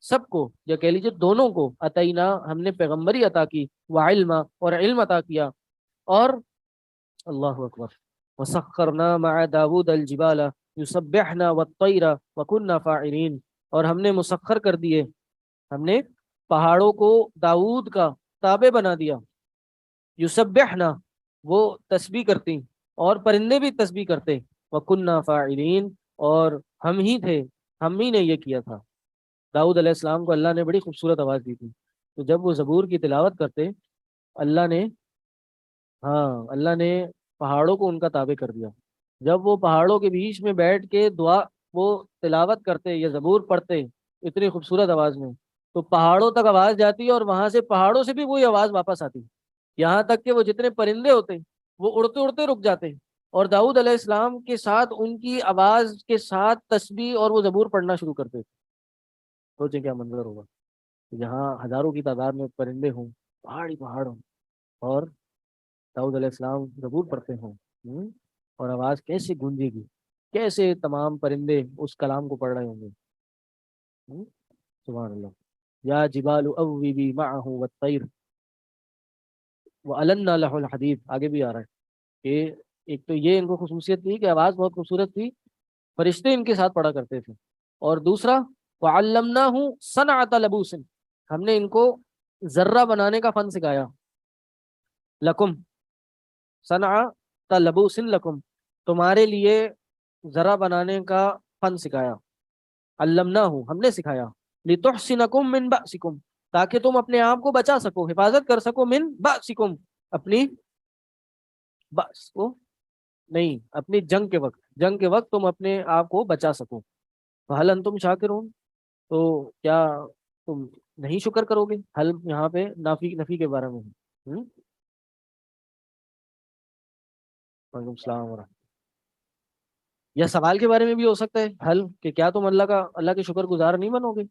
سب کو یا کہہ لیجیے دونوں کو، اتینا ہم نے پیغمبری عطا کی، وعلما اور علم عطا کیا، اور اللہ اکبر وسخرنا مع داود الجبال یسبحنا والطیر وکنا فاعلین، اور ہم نے مسخر کر دیے، ہم نے پہاڑوں کو داود کا تابع بنا دیا، یسبحنا وہ تسبیح کرتی اور پرندے بھی تسبیح کرتے، وکنا فاعلین اور ہم ہی تھے، ہم ہی نے یہ کیا تھا۔ داؤد علیہ السلام کو اللہ نے بڑی خوبصورت آواز دی تھی، تو جب وہ زبور کی تلاوت کرتے اللہ نے پہاڑوں کو ان کا تابع کر دیا۔ جب وہ پہاڑوں کے بیچ میں بیٹھ کے دعا وہ تلاوت کرتے یا زبور پڑھتے اتنی خوبصورت آواز میں، تو پہاڑوں تک آواز جاتی اور وہاں سے پہاڑوں سے بھی وہی آواز واپس آتی، یہاں تک کہ وہ جتنے پرندے ہوتے وہ اڑتے اڑتے رک جاتے، اور داؤد علیہ السلام کے ساتھ ان کی آواز کے ساتھ تسبیح اور وہ زبور پڑھنا شروع کرتے تھے۔ سوچیں کیا منظر ہوگا جہاں ہزاروں کی تعداد میں پرندے ہوں، پہاڑ ہی پہاڑ ہوں، اور داؤد علیہ السلام زبور پڑھتے ہوں، اور آواز کیسے گونجے گی، کیسے تمام پرندے اس کلام کو پڑھ رہے ہوں گے۔ سبحان اللہ۔ یا جبال اوبی معه والطیر وَأَلَنَّا لَهُ الْحَدِيدَ، آگے بھی آ رہا ہے کہ ایک تو یہ ان کو خصوصیت تھی کہ آواز بہت خوبصورت تھی، فرشتے ان کے ساتھ پڑھا کرتے تھے، اور دوسرا وَعَلَّمْنَاهُ صَنْعَةَ لَبُوسٍ، ہم نے ان کو ذرہ بنانے کا فن سکھایا، لکم صنعۃ لبوس لکم، تمہارے لیے ذرہ بنانے کا فن سکھایا، علمناہ ہم نے سکھایا، لتحصنکم من بأسکم، تاکہ تم اپنے آپ کو بچا سکو، حفاظت کر سکو، من بأسکم اپنی بأس کو نہیں، اپنی جنگ کے وقت تم اپنے آپ کو بچا سکو۔ فہل انتم شاکرون، تو کیا تم نہیں شکر کرو گے؟ حل یہاں پہ نفی کے بارے میں ہے۔ وعلیکم السلام ورحمۃ، یا سوال کے بارے میں بھی ہو سکتا ہے حل، کہ کیا تم اللہ کے شکر گزار نہیں بنو گے؟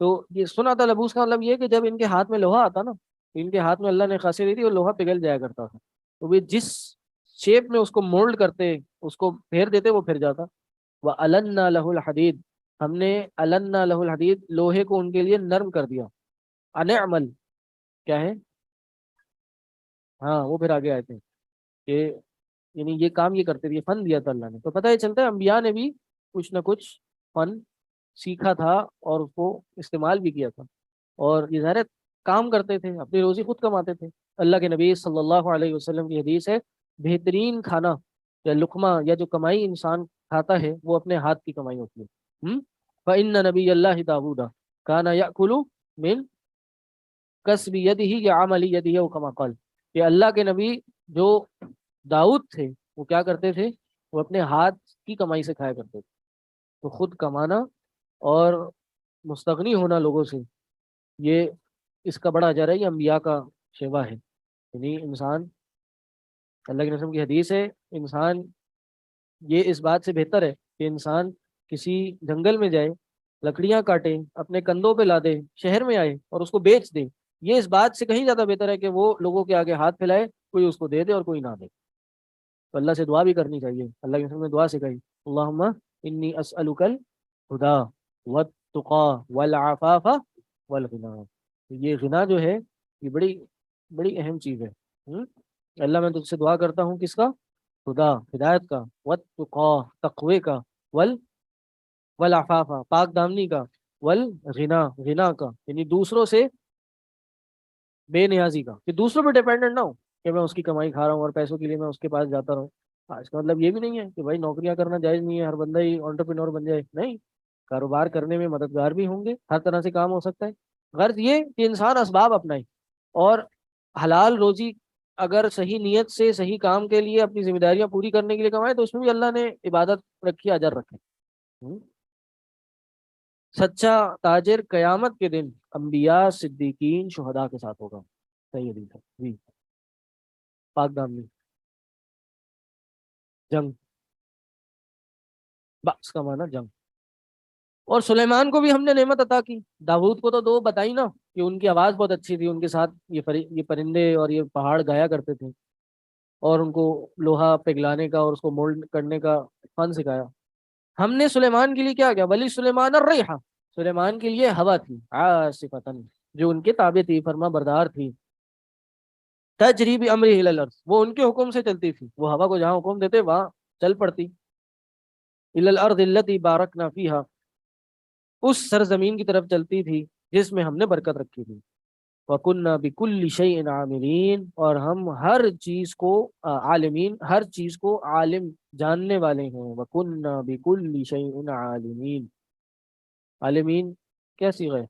تو یہ سنا تھا لبوس کا مطلب یہ کہ جب ان کے ہاتھ میں لوہا آتا نا، تو ان کے ہاتھ میں اللہ نے خاصی دی تھی اور لوہا پگھل جایا کرتا تھا، تو وہ جس شیپ میں اس کو مولڈ کرتے، اس کو پھیر دیتے، وہ پھر جاتا۔ وَأَلَنَّا لَهُ الْحَدِيدَ، ہم نے أَلَنَّا لَهُ الْحَدِيدَ لوہے کو ان کے لیے نرم کر دیا۔ اَنِعْمَلْ کیا ہے؟ وہ پھر آگے آئے تھے کہ یعنی یہ کام یہ کرتے تھے، یہ فن دیا تھا اللہ نے۔ تو پتہ یہ چلتا ہے انبیاء نے بھی کچھ نہ کچھ فن سیکھا تھا اور اس کو استعمال بھی کیا تھا، اور یہ ظاہر کام کرتے تھے، اپنی روزی خود کماتے تھے۔ اللہ کے نبی صلی اللہ علیہ وسلم کی حدیث ہے، بہترین کھانا یا لقمہ یا جو کمائی انسان کھاتا ہے وہ اپنے ہاتھ کی کمائی ہوتی ہے۔ فَإِنَّ نَبِيَّ اللَّهِ دَاوُودَ كَانَ يَأْكُلُ مِنْ کسب یدہ یا عمل یدہ او کما قال، کہ اللہ کے نبی جو داؤد تھے وہ کیا کرتے تھے؟ وہ اپنے ہاتھ کی کمائی سے کھایا کرتے تھے۔ تو خود کمانا اور مستغنی ہونا لوگوں سے، یہ اس کا بڑا اجر ہے، یہ انبیاء کا شیوا ہے۔ یعنی انسان، اللہ کے رسول کی حدیث ہے، انسان یہ اس بات سے بہتر ہے کہ انسان کسی جنگل میں جائے، لکڑیاں کاٹے، اپنے کندھوں پہ لا دے، شہر میں آئے اور اس کو بیچ دے، یہ اس بات سے کہیں زیادہ بہتر ہے کہ وہ لوگوں کے آگے ہاتھ پھیلائے، کوئی اس کو دے دے اور کوئی نہ دے۔ تو اللہ سے دعا بھی کرنی چاہیے، اللہ کے رسول نے دعا سکھائی، اللہم انی اسألک الہدی والتقی والعفاف والغنا. یہ غنا جو ہے یہ بڑی بڑی اہم چیز ہے. اللہ میں تجھ سے دعا کرتا ہوں کس کا؟ خدا، ہدایت کا، والتقا تقوی کا، والعفاف پاک دامنی کا، والغنا غنا کا یعنی دوسروں سے بے نیازی کا، کہ دوسروں پہ ڈیپینڈنٹ نہ ہو کہ میں اس کی کمائی کھا رہا ہوں اور پیسوں کے لیے میں اس کے پاس جاتا رہوں. اس کا مطلب یہ بھی نہیں ہے کہ بھائی نوکریاں کرنا جائز نہیں ہے، ہر بندہ ہی انٹرپرینور بن جائے. نہیں، کاروبار کرنے میں مددگار بھی ہوں گے، ہر طرح سے کام ہو سکتا ہے. غرض یہ کہ انسان اسباب اپنائے اور حلال روزی اگر صحیح نیت سے صحیح کام کے لیے اپنی ذمہ داریاں پوری کرنے کے لیے کمائے تو اس میں بھی اللہ نے عبادت رکھی، اجر رکھے. سچا تاجر قیامت کے دن انبیاء، صدیقین، شہداء کے ساتھ ہوگا. صحیح حدیث ہے جی. پاک دامنی، جنگ، بس کا معنی جنگ. اور سلیمان کو بھی ہم نے نعمت عطا کی. داؤد کو تو دو بتائی نا کہ ان کی آواز بہت اچھی تھی، ان کے ساتھ یہ پرندے اور یہ پہاڑ گایا کرتے تھے، اور ان کو لوہا پگھلانے کا اور اس کو مولڈ کرنے کا فن سکھایا. ہم نے سلیمان کے لیے کیا کیا؟ ولی سلیمان الریحہ، سلیمان کے لیے ہوا تھی عاصفتن جو ان کے تابع تھی، فرما بردار تھی. تجری بامرہ الی الارض، وہ ان کے حکم سے چلتی تھی، وہ ہوا کو جہاں حکم دیتے وہاں چل پڑتی. الی الارض التی بارکنا فیہا، اس سرزمین کی طرف چلتی تھی جس میں ہم نے برکت رکھی تھی. وَكُنَّا بِكُلِّ شَيْءٍ عَامِلِينَ، اور ہم ہر چیز کو عالمین، ہر چیز کو عالم جاننے والے ہیں. وَكُنَّا بِكُلِّ شَيْءٍ عَالِمِينَ. عالمین کیا صیغہ ہے؟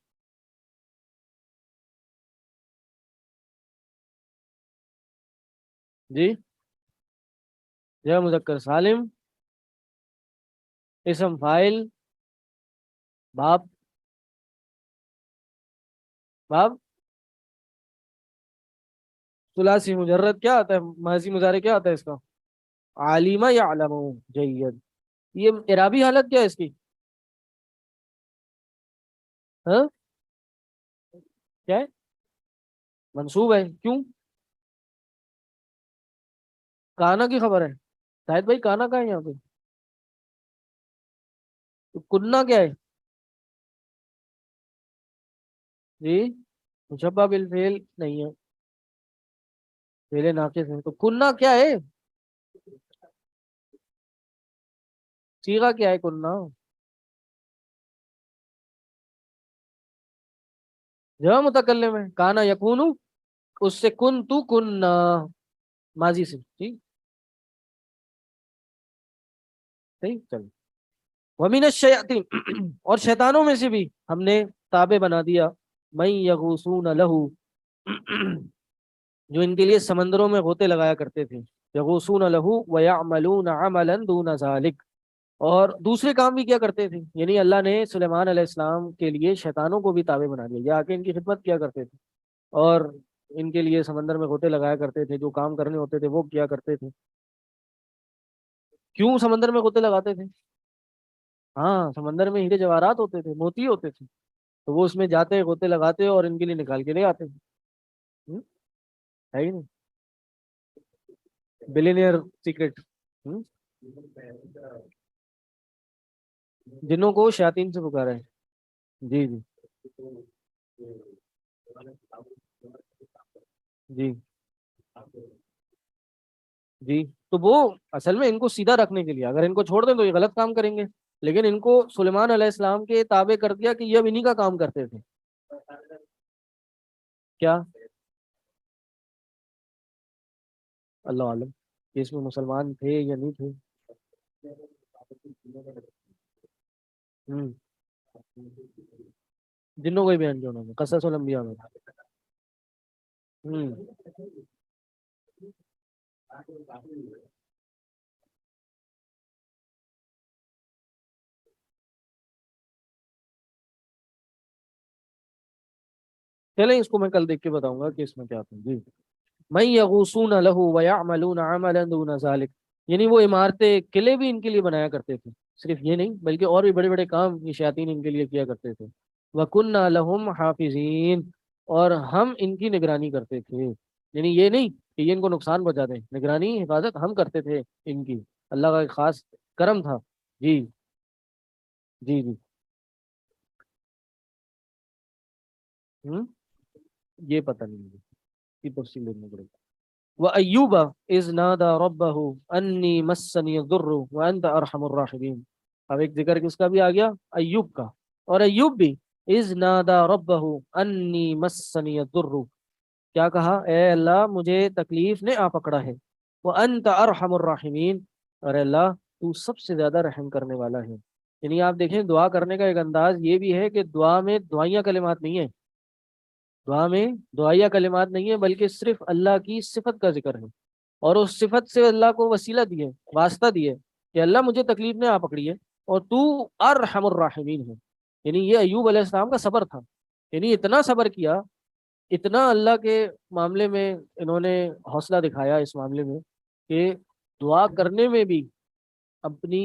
جی جمع مذکر سالم، اسم فاعل، باب ثلاثی مجرد کیا آتا ہے؟ ماضی مضارع کیا آتا ہے اس کا؟ عالمہ یعلم جید. یہ اعرابی حالت کیا ہے اس کی؟ ہاں کیا ہے؟ منصوب ہے. کیوں؟ کانا کی خبر ہے. شاہد بھائی کانا کا ہے یہاں پہ؟ تو کننا کیا ہے؟ جی مشبہ بالفعل نہیں ہے، فعل ناقص ہے. تو کننا کیا ہے؟ صیغہ کیا ہے کننا؟ جمع متکلم ہے. کانا یکون، اس سے کن تو کننا ماضی سے. ٹھیک صحیح. چلو. ومن الشیاطین، اور شیطانوں میں سے بھی ہم نے تابع بنا دیا، من یغوصون لہو، جو ان کے لیے سمندروں میں غوطے لگایا کرتے تھے. یغوصون لہو ویعملون عملا دون ذالک، اور دوسرے کام بھی کیا کرتے تھے. یعنی اللہ نے سلیمان علیہ السلام کے لیے شیطانوں کو بھی تابع بنا دیا، یہ آ کے ان کی خدمت کیا کرتے تھے اور ان کے لیے سمندر میں غوطے لگایا کرتے تھے، جو کام کرنے ہوتے تھے وہ کیا کرتے تھے. کیوں سمندر میں غوطے لگاتے تھے؟ ہاں سمندر میں ہیرے جواہرات ہوتے تھے، موتی ہوتے تھے، تو وہ اس میں جاتے غوطے لگاتے اور ان کے لیے نکال کے لے آتے تھے. ہے ہی نہیں بلینئر سیکرٹ. جنوں کو شیاطین سے پکارا ہے. جی جی جی جی. تو وہ اصل میں ان کو سیدھا رکھنے کے لیے، اگر ان کو چھوڑ دیں تو یہ غلط کام کریں گے، لیکن ان کو سلیمان علیہ السلام کے تابع کر دیا کہ یہ اب انہی کا کام کرتے تھے. کیا اللہ عالم کہ اس میں مسلمان تھے یا نہیں تھے. ہوں جنوں کو ہی بیان کیا انہوں نے قصص الانبیاء میں. ہوں چلیں اس کو میں کل دیکھ کے بتاؤں گا کہ اس میں کیا تھا. جی من یغوصون لہو ویعملون عملا دون ذالک، یعنی وہ عمارتیں قلعے بھی ان کے لیے بنایا کرتے تھے. صرف یہ نہیں بلکہ اور بھی بڑے بڑے کام یہ شیاطین ان کے لیے کیا کرتے تھے. وَكُنَّا لَهُمْ حَافِظِينَ، اور ہم ان کی نگرانی کرتے تھے. یعنی یہ نہیں کہ یہ ان کو نقصان پہنچا دیں، نگرانی حفاظت ہم کرتے تھے ان کی. اللہ کا ایک خاص کرم تھا. جی جی جی یہ پتہ نہیں ہے، کی تفصیل دیکھنا پڑے گا۔ وَأَيُّوبَ إِذْ نَادَى رَبَّهُ أَنِّي مَسَّنِيَ الضُّرُّ وَأَنْتَ أَرْحَمُ الرَّاحِمِينَ۔ اب ایک ذکر کس کا بھی آ گیا؟ ایوب کا۔ اور ایوب بھی اذ نادا ربہ انی مسنی الضر، کیا کہا؟ اے اللہ مجھے تکلیف نے آ پکڑا ہے، وانت ارحم الراحمین، اور اے اللہ تو سب سے زیادہ رحم کرنے والا ہے۔ یعنی آپ دیکھیں دعا کرنے کا ایک انداز یہ بھی ہے کہ دعا میں دعائیہ کلمات نہیں ہیں، دعا میں دعائیہ کلمات نہیں ہیں، بلکہ صرف اللہ کی صفت کا ذکر ہے، اور اس صفت سے اللہ کو وسیلہ دیے، واسطہ دیے کہ اللہ مجھے تکلیف نے آ پکڑی ہے اور تو ارحم الراحمین ہے۔ یعنی یہ ایوب علیہ السلام کا صبر تھا، یعنی اتنا صبر کیا، اتنا اللہ کے معاملے میں انہوں نے حوصلہ دکھایا اس معاملے میں کہ دعا کرنے میں بھی اپنی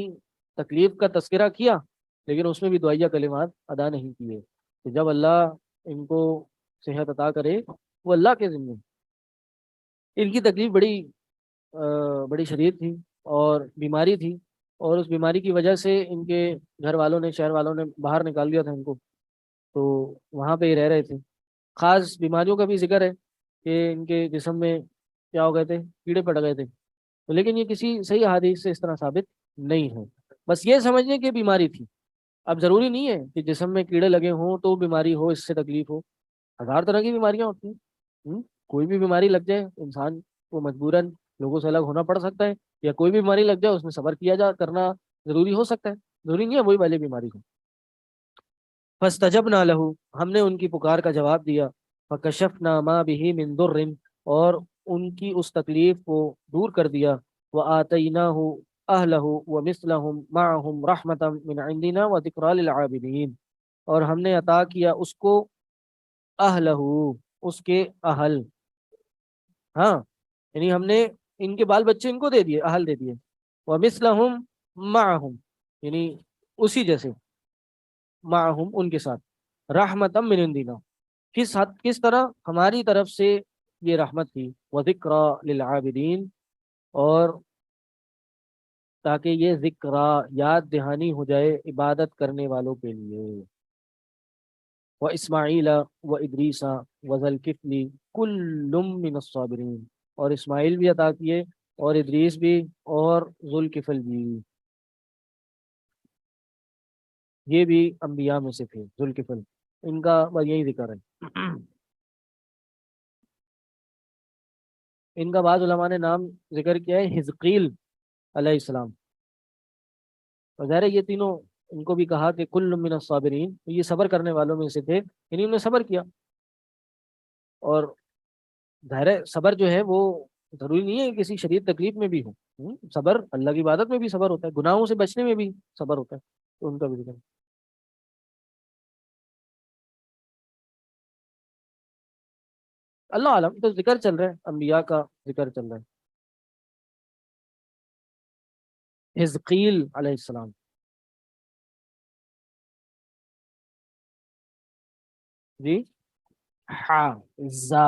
تکلیف کا تذکرہ کیا، لیکن اس میں بھی دعائیہ کلمات ادا نہیں کیے کہ جب اللہ ان کو صحت عطا کرے وہ اللہ کے ذمہ۔ ان کی تکلیف بڑی شدید تھی اور بیماری تھی، اور اس بیماری کی وجہ سے ان کے گھر والوں نے، شہر والوں نے باہر نکال دیا تھا ان کو، تو وہاں پہ ہی رہ رہے تھے۔ خاص بیماریوں کا بھی ذکر ہے کہ ان کے جسم میں کیا ہو گئے تھے، کیڑے پڑ گئے تھے، لیکن یہ کسی صحیح حدیث سے اس طرح ثابت نہیں ہے، بس یہ سمجھنے کہ بیماری تھی۔ اب ضروری نہیں ہے کہ جسم میں کیڑے لگے ہوں تو بیماری ہو، اس سے تکلیف ہو، ہزار طرح کی بیماریاں ہوتی ہیں، کوئی بھی بیماری لگ جائے انسان کو مجبوراً لوگوں سے الگ ہونا پڑ سکتا ہے، یا کوئی بھی بیماری لگ جائے اس میں صبر کیا جا کرنا ضروری ہو سکتا ہے، ضروری نہیں ہے وہی والی بیماری ہو۔ فاستجبنا له، ہم نے ان کی پکار کا جواب دیا، فکشفنا ما به من ضر، اور ان کی اس تکلیف کو دور کر دیا، وآتیناہ اہلہ ومثلہم معہم رحمتا من عندنا وذکرى للعابدین، اور ہم نے عطا کیا اس کو اہلہ، اس کے اہل، ہاں یعنی ہم نے ان کے بال بچے ان کو دے دیے، اہل دے دیے، ومثلہم معہم یعنی اسی جیسے، معہم ان کے ساتھ، رحمتا من عندنا، کس طرح؟ ہماری طرف سے یہ رحمت تھی، وذکرى للعابدین، اور تاکہ یہ ذکرہ یاد دہانی ہو جائے عبادت کرنے والوں کے لیے۔ وَإِسْمَاعِيلَ وَإِدْرِيسَ وَذَا الْكِفْلِ كُلٌّ مِّنَ الصَّابِرِينَ، اور اسماعیل بھی عطا کیے، اور ادریس بھی، اور ذوالکفل بھی، یہ بھی انبیاء میں سے تھے۔ ذوالکفل ان کا بس یہی ذکر ہے، ان کا بعض علماء نے نام ذکر کیا ہے حزقیل علیہ السلام، اور ظاہر ہے یہ تینوں ان کو بھی کہا کہ کل من الصابرین، یہ صبر کرنے والوں میں سے تھے، یعنی انہوں نے صبر کیا، اور ظاہر ہے صبر جو ہے وہ ضروری نہیں ہے کہ کسی شدید تکلیف میں بھی ہو، صبر اللہ کی عبادت میں بھی صبر ہوتا ہے، گناہوں سے بچنے میں بھی صبر ہوتا ہے، تو ان کا بھی ذکر ہے۔ اللہ عالم، تو ذکر چل رہا ہے، انبیاء کا ذکر چل رہا ہے۔ حزقیل علیہ السلام، جی ہاں زا،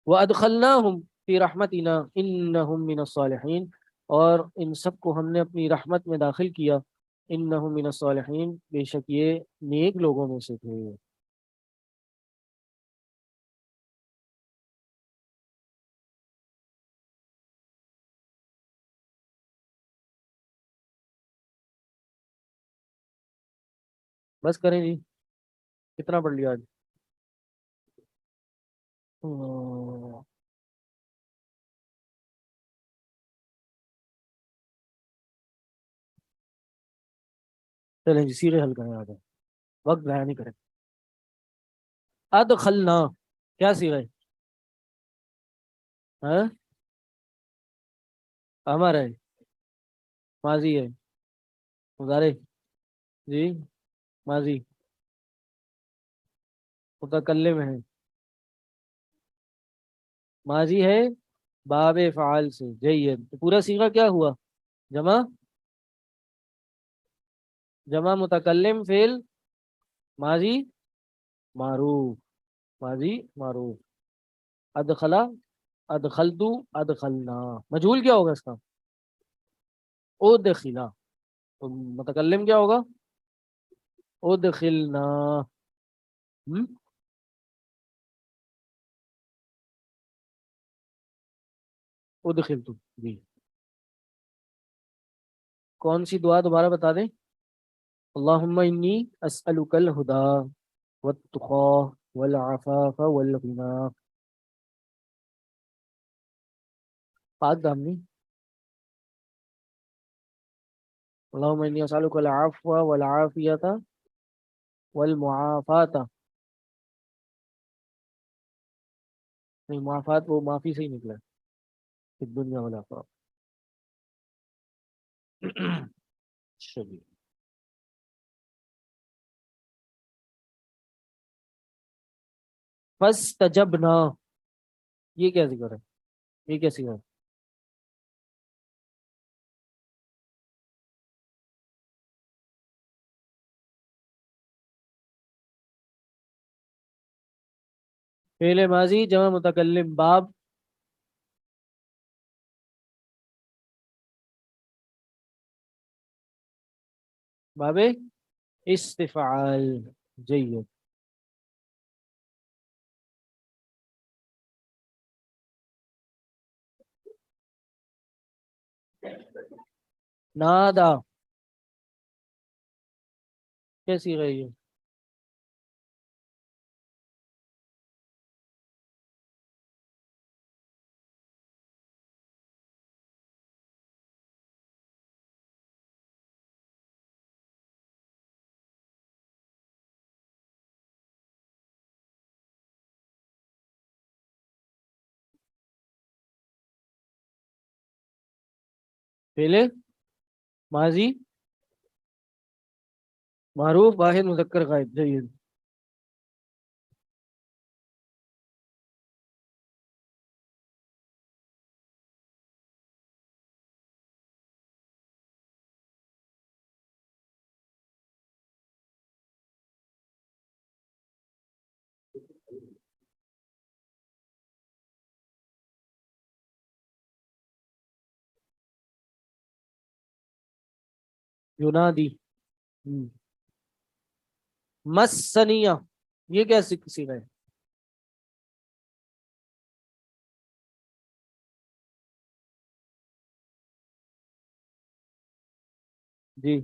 وَأَدْخَلْنَاهُمْ فِي رَحْمَتِنَا إِنَّهُمْ مِنَ الصَّالِحِينَ، اور ان سب کو ہم نے اپنی رحمت میں داخل کیا، إِنَّهُمْ مِنَ الصَّالِحِينَ، بے شک یہ نیک لوگوں میں سے تھے۔ بس کریں جی، کتنا پڑھ لیا آج؟ چلیں جی سیرے حل کریں، آ جائیں، وقت ضائع نہیں کریں۔ ادخلنا کیا سیرہ ہے؟ ہاں امر ہے، ماضی ہے، مضارع جی، ماضی، متکلم ہے، ماضی ہے باب فعال سے، جید، تو پورا صیغہ کیا ہوا؟ جمع متکلم فعل ماضی معروف، ماضی معروف، ادخلا، ادخلتو، ادخلنا، مجہول کیا ہوگا اس کا؟ ادخلا، تو متکلم کیا ہوگا؟ ادخلنا ادخلتم جی. کون سی دعا دوبارہ بتا دیں؟ اللہم انی اسألک الہدا والتقا والعفاف والغنا. پاک دامنی. اللہم انی اسألک العفو والعافیت والمعافات. نہیں، معافات وہ معافی سے ہی نکلا ہے، دنیا والآخرہ. چلیے فاستجبنا، یہ کیا ذکر ہے؟ یہ کیا ذکر ہے؟ فعل ماضی جمع متکلم باب. باب استفعال. جید. نادا کیسی گئی ہے؟ فعل ماضی معروف واحد مذکر غائب. جید. ینادی. مسنیہ، یہ کیا سیکھا ہے؟ جی.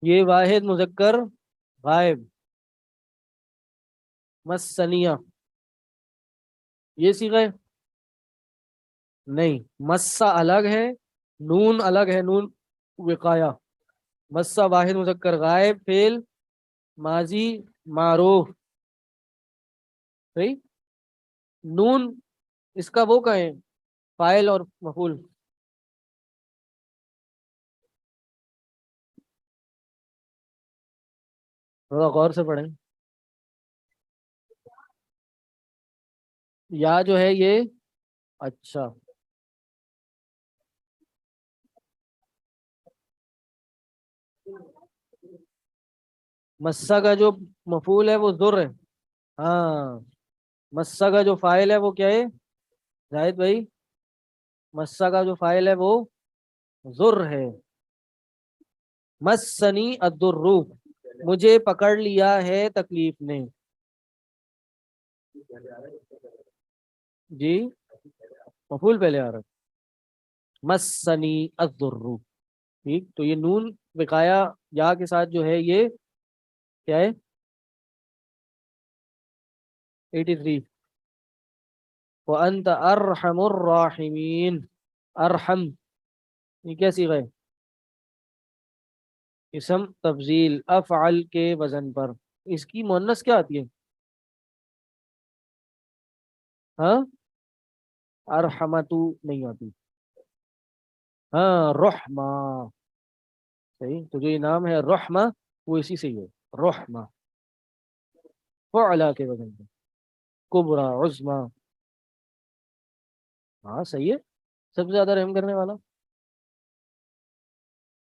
یہ واحد مذکر غائب. مسنیہ یہ سیکھا ہے؟ نہیں، مسا الگ ہے، نون الگ ہے، نون وقایا. مسا واحد مذکر غائب، فعل ماضی معروف. صحیح. نون اس کا وہ کہیں فاعل اور مفعول. تھوڑا غور سے پڑھیں. یا جو ہے یہ، اچھا مسا کا جو مفعول ہے وہ ذر ہے. ہاں، مسا کا جو فاعل ہے وہ کیا ہے زاہد بھائی؟ مسا کا جو فاعل ہے وہ ذر ہے. مسنی الضر، مجھے پکڑ لیا ہے تکلیف نے. جی، مفعول پہلے آ رہا ہے. مسنی الضر. ٹھیک، تو یہ نون وقایا یا کے ساتھ جو ہے یہ کیا ہے؟ 83. وَأَنْتَ أَرْحَمُ الرَّاحِمِينَ. ارحم یہ کیا صیغہ ہے؟ اسم تفضیل افعل کے وزن پر. اس کی مؤنث کیا آتی ہے؟ ہاں، ارحمتو نہیں آتی. ہاں، رحمہ. صحیح، تو جو یہ نام ہے رحمہ وہ اسی سے ہی ہے، رحمہ. فعلا کے وزن پر. کبرا، عظما. ہاں صحیح ہے، سب سے زیادہ رحم کرنے والا.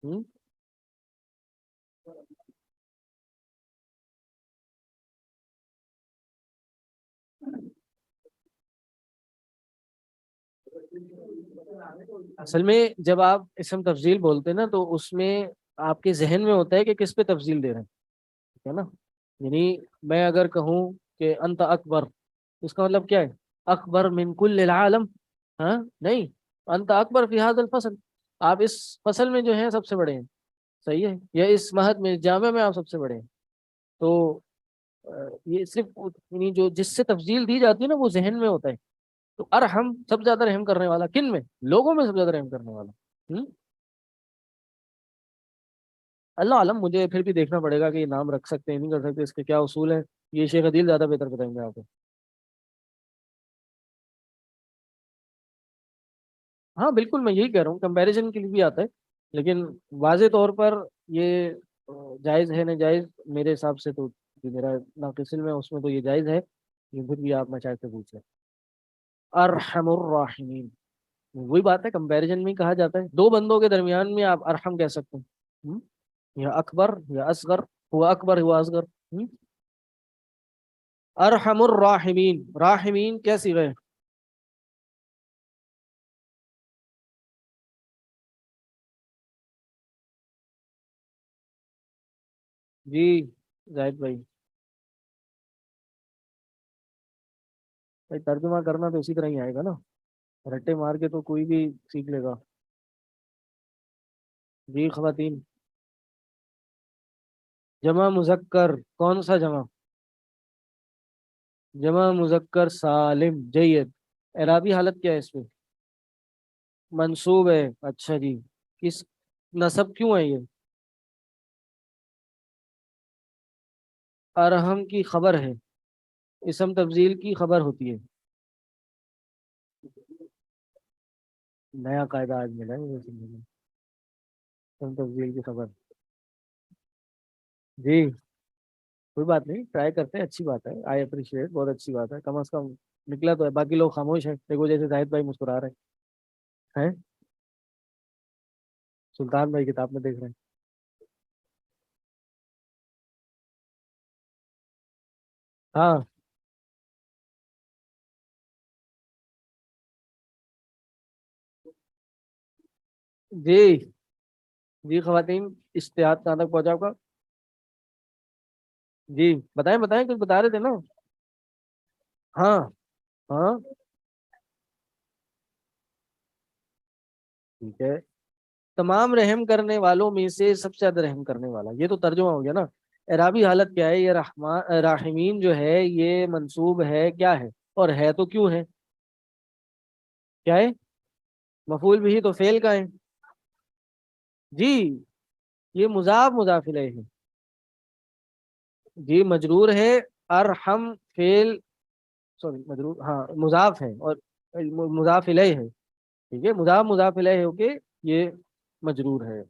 ہوں اصل میں جب آپ اسم تفضیل بولتے ہیں نا تو اس میں آپ کے ذہن میں ہوتا ہے کہ کس پہ تفضیل دے رہے ہیں، ٹھیک ہے نا. یعنی میں اگر کہوں کہ انت اکبر، اس کا مطلب کیا ہے؟ اکبر من کل العالم؟ ہاں نہیں، انت اکبر فی هذا الفصل، آپ اس فصل میں جو ہیں سب سے بڑے ہیں، صحیح ہے، یا اس مہد میں جامع میں آپ سب سے بڑے ہیں. تو یہ صرف یعنی جو جس سے تفضیل دی جاتی ہے نا وہ ذہن میں ہوتا ہے. تو ارحم سب سے زیادہ رحم کرنے والا کن میں؟ لوگوں میں سب سے زیادہ رحم کرنے والا. اللہ عالم، مجھے پھر بھی دیکھنا پڑے گا کہ یہ نام رکھ سکتے ہیں نہیں کر سکتے، اس کے کیا اصول ہیں، یہ شیخ عدیل زیادہ بہتر بتائیں گے آپ کو. ہاں بالکل، میں یہی کہہ رہا ہوں، کمپیریزن کے لیے بھی آتا ہے، لیکن واضح طور پر یہ جائز ہے ناجائز میرے حساب سے تو جو میرا ناقص علم ہے اس میں تو یہ جائز ہے، لیکن پھر بھی آپ مشاہد سے پوچھ لیں. ارحم الراحمین، وہی بات ہے، کمپیریزن میں ہی کہا جاتا ہے، دو بندوں کے درمیان میں آپ ارحم کہہ سکتے ہیں، یا اکبر یا اصغر، ہوا اکبر ہوا اصغر. ارحم الراحمین، راحمین کیسی گئے؟ جی زاہد بھائی ترجمہ کرنا تو اسی طرح ہی آئے گا نا، رٹے مار کے تو کوئی بھی سیکھ لے گا. جی خواتین، جمع مذکر کون سا جمع؟ جمع مذکر سالم، جید. اعرابی حالت کیا ہے اس پہ؟ منصوب ہے. اچھا جی، کس نصب کیوں ہے یہ؟ ارحم کی خبر ہے، اسم تفضیل کی خبر ہوتی ہے. نیا قاعدہ آج ملا ہے مجھے سمجھ میں. اسم تفضیل کی خبر، جی کوئی بات نہیں، ٹرائی کرتے ہیں، اچھی بات ہے، آئی اپریشیٹ، بہت اچھی بات ہے، کم از کم نکلا تو ہے. باقی لوگ خاموش ہیں، دیکھو جیسے زاہد بھائی مسکرا رہے ہیں، سلطان بھائی کتاب میں دیکھ رہے ہیں. ہاں جی جی خواتین، اشتہاد کہاں تک پہنچا آپ کا؟ جی بتائیں بتائیں، کچھ بتا رہے تھے نا. ہاں ہاں ٹھیک ہے، تمام رحم کرنے والوں میں سے سب سے زیادہ رحم کرنے والا، یہ تو ترجمہ ہو گیا نا. اعرابی حالت کیا ہے؟ یہ راحمین جو ہے یہ منصوب ہے، کیا ہے اور ہے تو کیوں ہے؟ کیا ہے؟ مفعول بھی تو فعل کا ہے. جی یہ مضاف مضاف الیہ ہے. جی مجرور ہے، ارحم فعل، سوری مجرور، ہاں مضاف ہے، اور مضاف الیہ ہے، ٹھیک ہے، مضاف مضاف الیہ ہو کے یہ مجرور ہے.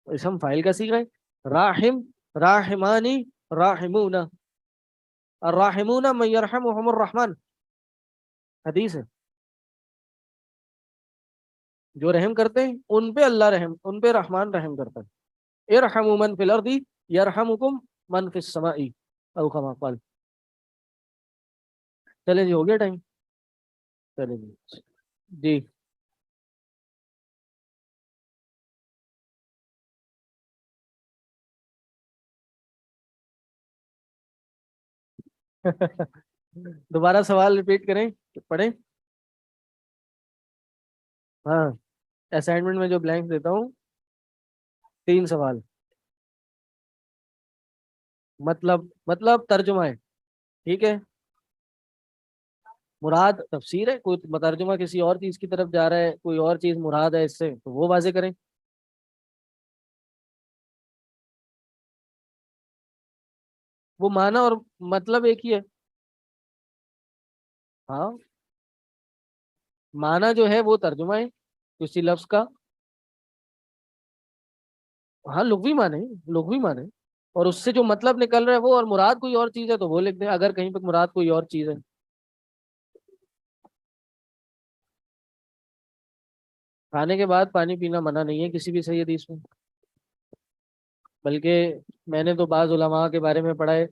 اسم فاعل کا صیغہ ہے. راحم، راحمانی، راحمون، الراحمون من يرحمهم الرحمن، حدیث ہے. جو رحم کرتے ہیں ان پہ اللہ رحم، ان پہ رحمان رحم کرتا ہے. ارحموا من فی الارض یرحمکم من فی السماء، او کما قال. چلے جی، ہو گیا ٹائم. چلے جی جی دوبارہ سوال ریپیٹ کریں، پڑھیں. ہاں اسائنمنٹ میں جو بلینک دیتا ہوں، 3 سوال. مطلب ترجمہ ہے، ٹھیک ہے، مراد تفسیر ہے، کوئی ترجمہ کسی اور چیز کی طرف جا رہا ہے، کوئی اور چیز مراد ہے اس سے تو وہ واضح کریں. وہ معنی اور مطلب ایک ہی ہے. ہاں معنی جو ہے وہ ترجمہ ہے کسی لفظ کا. ہاں لغوی معنی، لغوی معنی، اور اس سے جو مطلب نکل رہا ہے وہ، اور مراد کوئی اور چیز ہے تو وہ لکھ دیں اگر کہیں پہ مراد کوئی اور چیز ہے. کھانے کے بعد پانی پینا منع نہیں ہے کسی بھی صحیح حدیث میں، بلکہ میں نے تو بعض علماء کے بارے میں پڑھا ہے،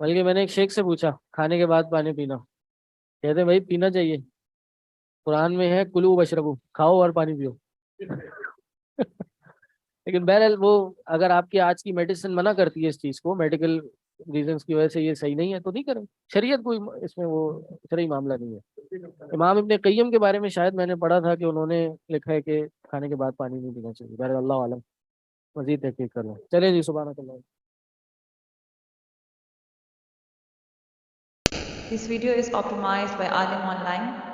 بلکہ میں نے ایک شیخ سے پوچھا کھانے کے بعد پانی پینا، کہتے ہیں بھائی پینا چاہیے. قرآن میں ہے کلو بشربو، کھاؤ اور پانی پیو. لیکن بہرحال وہ اگر آپ کی آج کی میڈیسن منع کرتی ہے اس چیز کو، میڈیکل ریزنس کی وجہ سے یہ صحیح نہیں ہے تو نہیں کریں. شریعت کوئی اس میں وہ شرعی معاملہ نہیں ہے. امام ابن قیم کے بارے میں شاید میں نے پڑھا تھا کہ انہوں نے لکھا ہے کہ کھانے کے بعد پانی نہیں پینا چاہیے. بہرحال اللہ عالم، مزید تحقیق کر لیں. چلیں جی، سبحانک اللہ. This video is optimized by Alim Online.